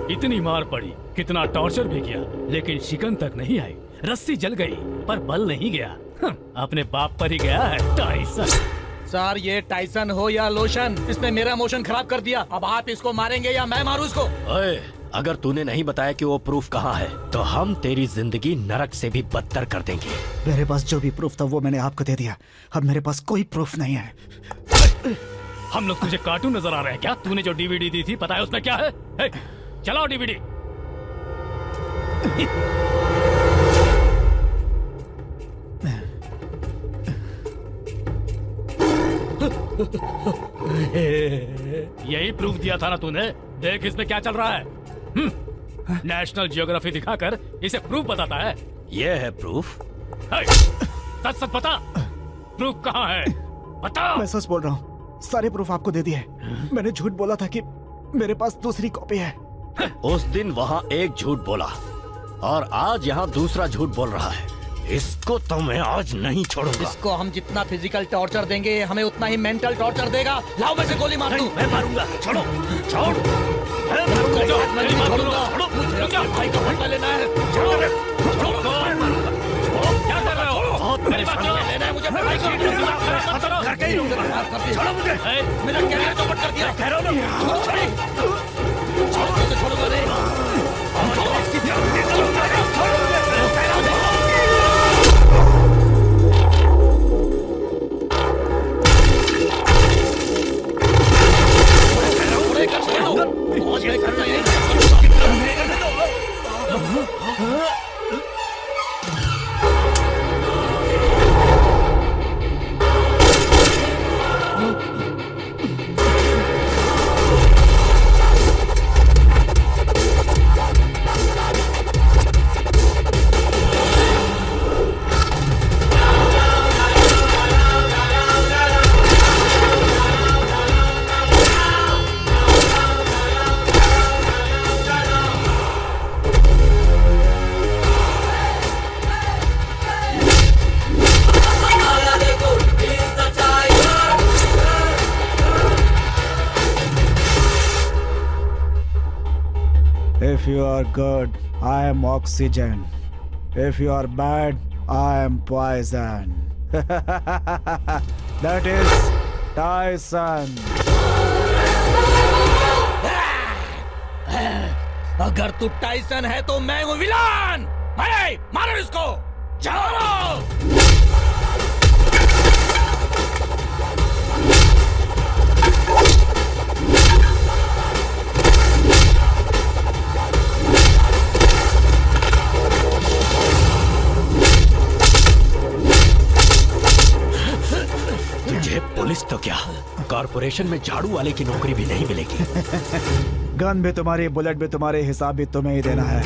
इतनी मार पड़ी, कितना टॉर्चर भी किया, लेकिन शिकन तक नहीं आई। रस्सी जल गई पर बल नहीं गया। अपने बाप पर ही गया है टाइसन। सर ये टाइसन हो या लोशन, इसने मेरा मोशन खराब कर दिया। अब आप इसको मारेंगे या मैं मारूं इसको? ओए, अगर तूने नहीं बताया कि वो प्रूफ कहाँ है तो हम तेरी जिंदगी नरक से भी बदतर कर देंगे। मेरे पास जो भी प्रूफ था वो मैंने आपको दे दिया। अब मेरे पास कोई प्रूफ नहीं है। हम लोग तुझे कार्टून नजर आ रहे हैं क्या? तूने जो डीवीडी दी थी पता है उसमें क्या है? हे, चलाओ डीवीडी। यही प्रूफ दिया था ना तूने? देख इसमें क्या चल रहा है। नेशनल जियोग्राफी दिखाकर इसे प्रूफ बताता है। ये है प्रूफ। सच सच बता, प्रूफ कहाँ है? बता। मैं सच बोल रहा हूँ, सारे प्रूफ आपको दे दिए। मैंने झूठ बोला था कि मेरे पास दूसरी कॉपी है। उस दिन वहाँ एक झूठ बोला और आज यहाँ दूसरा झूठ बोल रहा है। इसको तो मैं आज नहीं छोड़ूंगा। इसको हम जितना फिजिकल टॉर्चर देंगे हमें उतना ही मेंटल टॉर्चर देगा। लाओ मैं से गोली मार दूं। मैं मारूंगा। छोड़ो, छोड़। भाई का बदला लेना है। क्या कर रहे हो? मेरी बात लेना है मुझे। भाई का करके ही रहूंगा। छोड़ो मुझे। मेरा कैरियर चौपट कर दिया। कह रहा हूँ छोड़ूंगा नहीं। If you are good, I am oxygen. If you are bad, I am poison. That is Tyson. अगर तू टाइसन है तो मैं हूँ विलन। मारो इसको। जाओ। पुलिस तो क्या, कॉर्पोरेशन में झाड़ू वाले की नौकरी भी नहीं मिलेगी। गन भी तुम्हारी, बुलेट भी तुम्हारी, हिसाब भी तुम्हें ही देना है।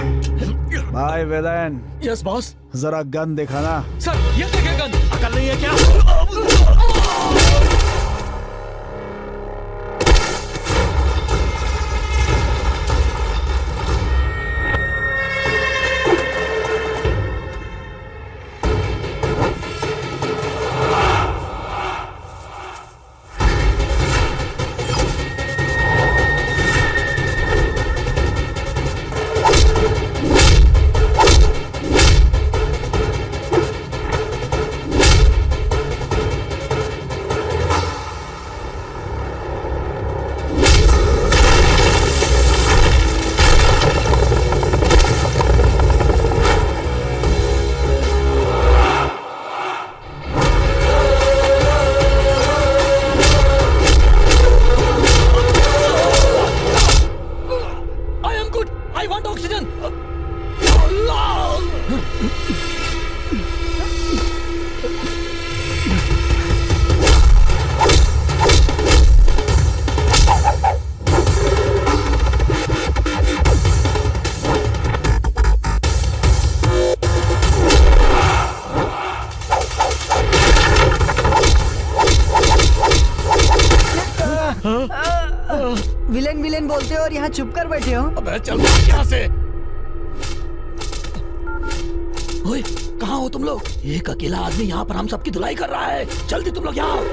भाई विलन। Yes boss. जरा गन दिखाना। सर ये देखे गन। अकल नहीं है क्या? विलेन विलेन बोलते हो और यहाँ चुप कर बैठे हो। अबे चल यहाँ से। ओए कहाँ हो तुम लोग? एक अकेला आदमी यहाँ पर हम सबकी धुलाई कर रहा है। जल्दी तुम लोग यहाँ आओ।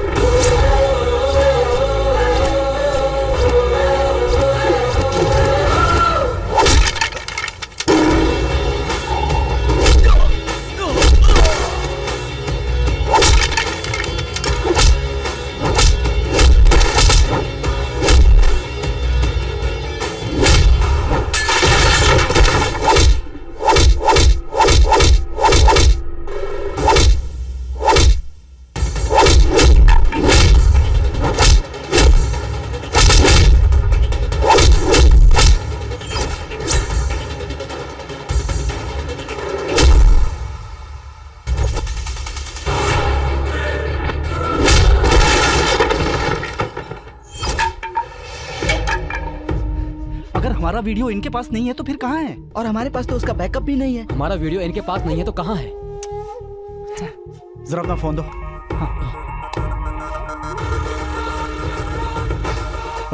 हमारा वीडियो इनके पास नहीं है तो फिर कहाँ है? और हमारे पास तो उसका बैकअप भी नहीं है। हमारा वीडियो इनके पास नहीं है तो कहाँ है? जरा अपना फोन दो।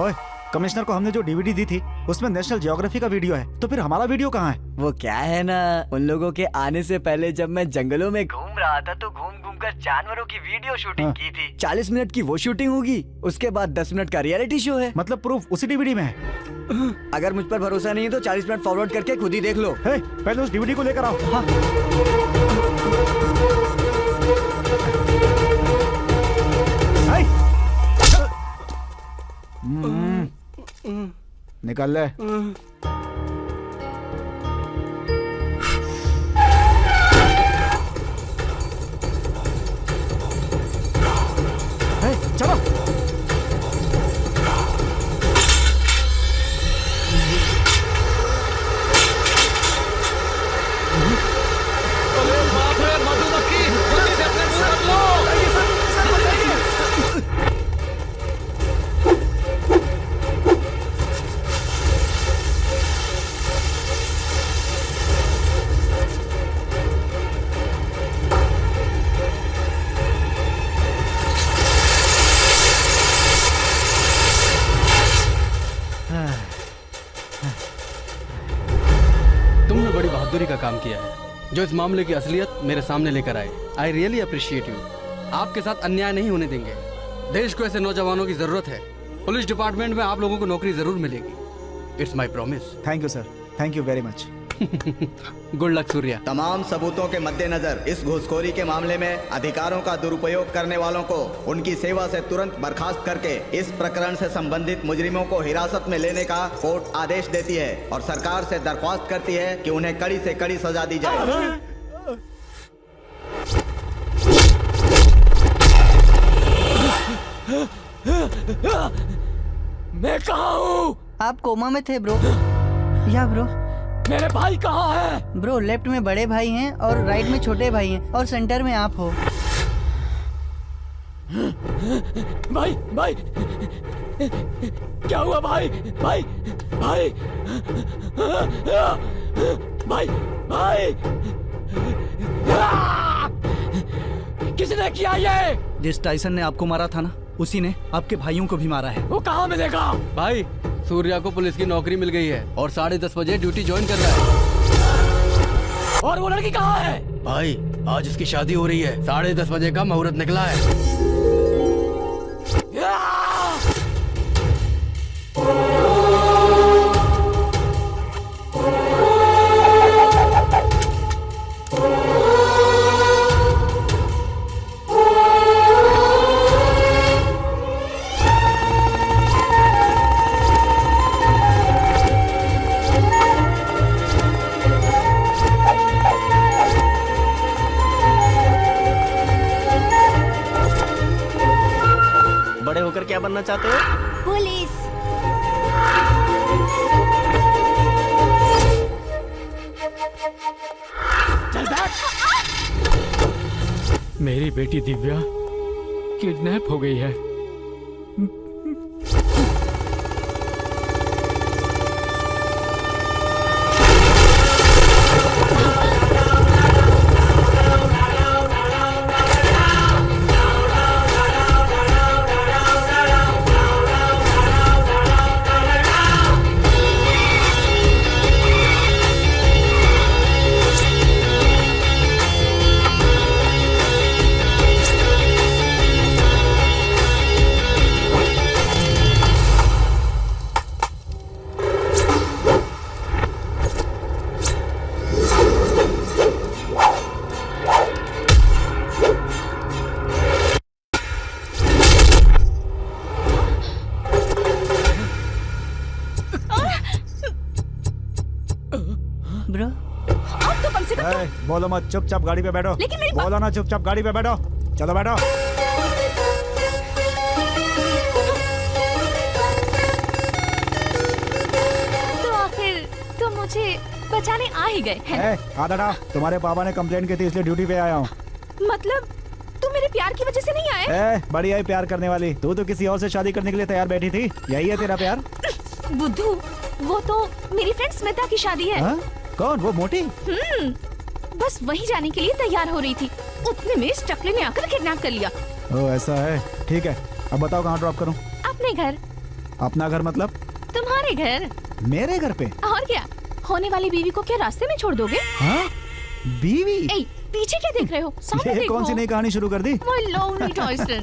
ओए, कमिश्नर को हमने जो डीवीडी दी थी उसमें नेशनल ज्योग्राफी का वीडियो है, तो फिर हमारा वीडियो कहाँ है? वो क्या है ना, उन लोगों के आने से पहले जब मैं जंगलों में घूम रहा था तो घूम घूम कर जानवरों की वीडियो शूटिंग की थी। 40 मिनट की वो शूटिंग होगी, उसके बाद 10 मिनट का रियलिटी शो है। मतलब प्रूफ उसी डीवीडी में है? अगर मुझ पर भरोसा नहीं है तो 40 मिनट फॉरवर्ड करके खुद ही देख लो। पहले उस डीवीडी को लेकर आओ। हाँ। निकाल ले। चलो। तुमने बड़ी बहादुरी का काम किया है जो इस मामले की असलियत मेरे सामने लेकर आए। I really appreciate you. आपके साथ अन्याय नहीं होने देंगे। देश को ऐसे नौजवानों की जरूरत है। पुलिस डिपार्टमेंट में आप लोगों को नौकरी जरूर मिलेगी। It's my promise. Thank you sir, thank you very much. Good luck Surya. तमाम सबूतों के मद्देनजर इस घूसखोरी के मामले में अधिकारों का दुरुपयोग करने वालों को उनकी सेवा से तुरंत बर्खास्त करके इस प्रकरण से संबंधित मुजरिमों को हिरासत में लेने का कोर्ट आदेश देती है और सरकार से दरख्वास्त करती है कि उन्हें कड़ी से कड़ी सजा दी जाए। मैं कहाँ हूँ? आप कोमा में थे ब्रो। या ब्रो, मेरे भाई कहाँ है? ब्रो लेफ्ट में बड़े भाई हैं और राइट में छोटे भाई हैं और सेंटर में आप हो। भाई भाई क्या हुआ भाई? भाई भाई भाई भाई किसने किया ये? जिस टाइसन ने आपको मारा था ना, उसी ने आपके भाइयों को भी मारा है। वो कहाँ मिलेगा? भाई सूर्या को पुलिस की नौकरी मिल गई है और 10:30 बजे ड्यूटी ज्वाइन कर रहा है। और वो लड़की कहाँ है? भाई आज उसकी शादी हो रही है। 10:30 बजे का मुहूर्त निकला है। बड़े होकर क्या बनना चाहते हो? पुलिस। चल बैठ। मेरी बेटी दिव्या किडनैप हो गई है। बोलो मत, चुपचाप गाड़ी पे बैठो। लेकिन मेरी बोलो ना, चुपचाप गाड़ी पे बैठो। चलो बैठो। तो आखिर तुम मुझे बचाने आ ही गए हैं। आधा तुम्हारे पापा ने कंप्लेंट की थी इसलिए ड्यूटी पे आया हूँ। मतलब तुम मेरे प्यार की वजह से नहीं आए? बड़ी आई प्यार करने वाली। तू तो किसी और से शादी करने के लिए तैयार बैठी थी। यही है तेरा प्यार? बुद्धू, वो तो मेरी फ्रेंड स्मिता की शादी है। कौन? वो मोटी? बस वहीं जाने के लिए तैयार हो रही थी, उतने में इस टकले ने आकर किडनैप कर लिया। ओ ऐसा है, ठीक है। अब बताओ कहाँ ड्रॉप करूँ? अपने घर। अपना घर मतलब? तुम्हारे घर। मेरे घर पे? और क्या, होने वाली बीवी को क्या रास्ते में छोड़ दोगे? हाँ? बीवी? पीछे क्या देख रहे हो? सामने ये देखो। कौन सी नई कहानी शुरू कर दी? My lonely Toyston।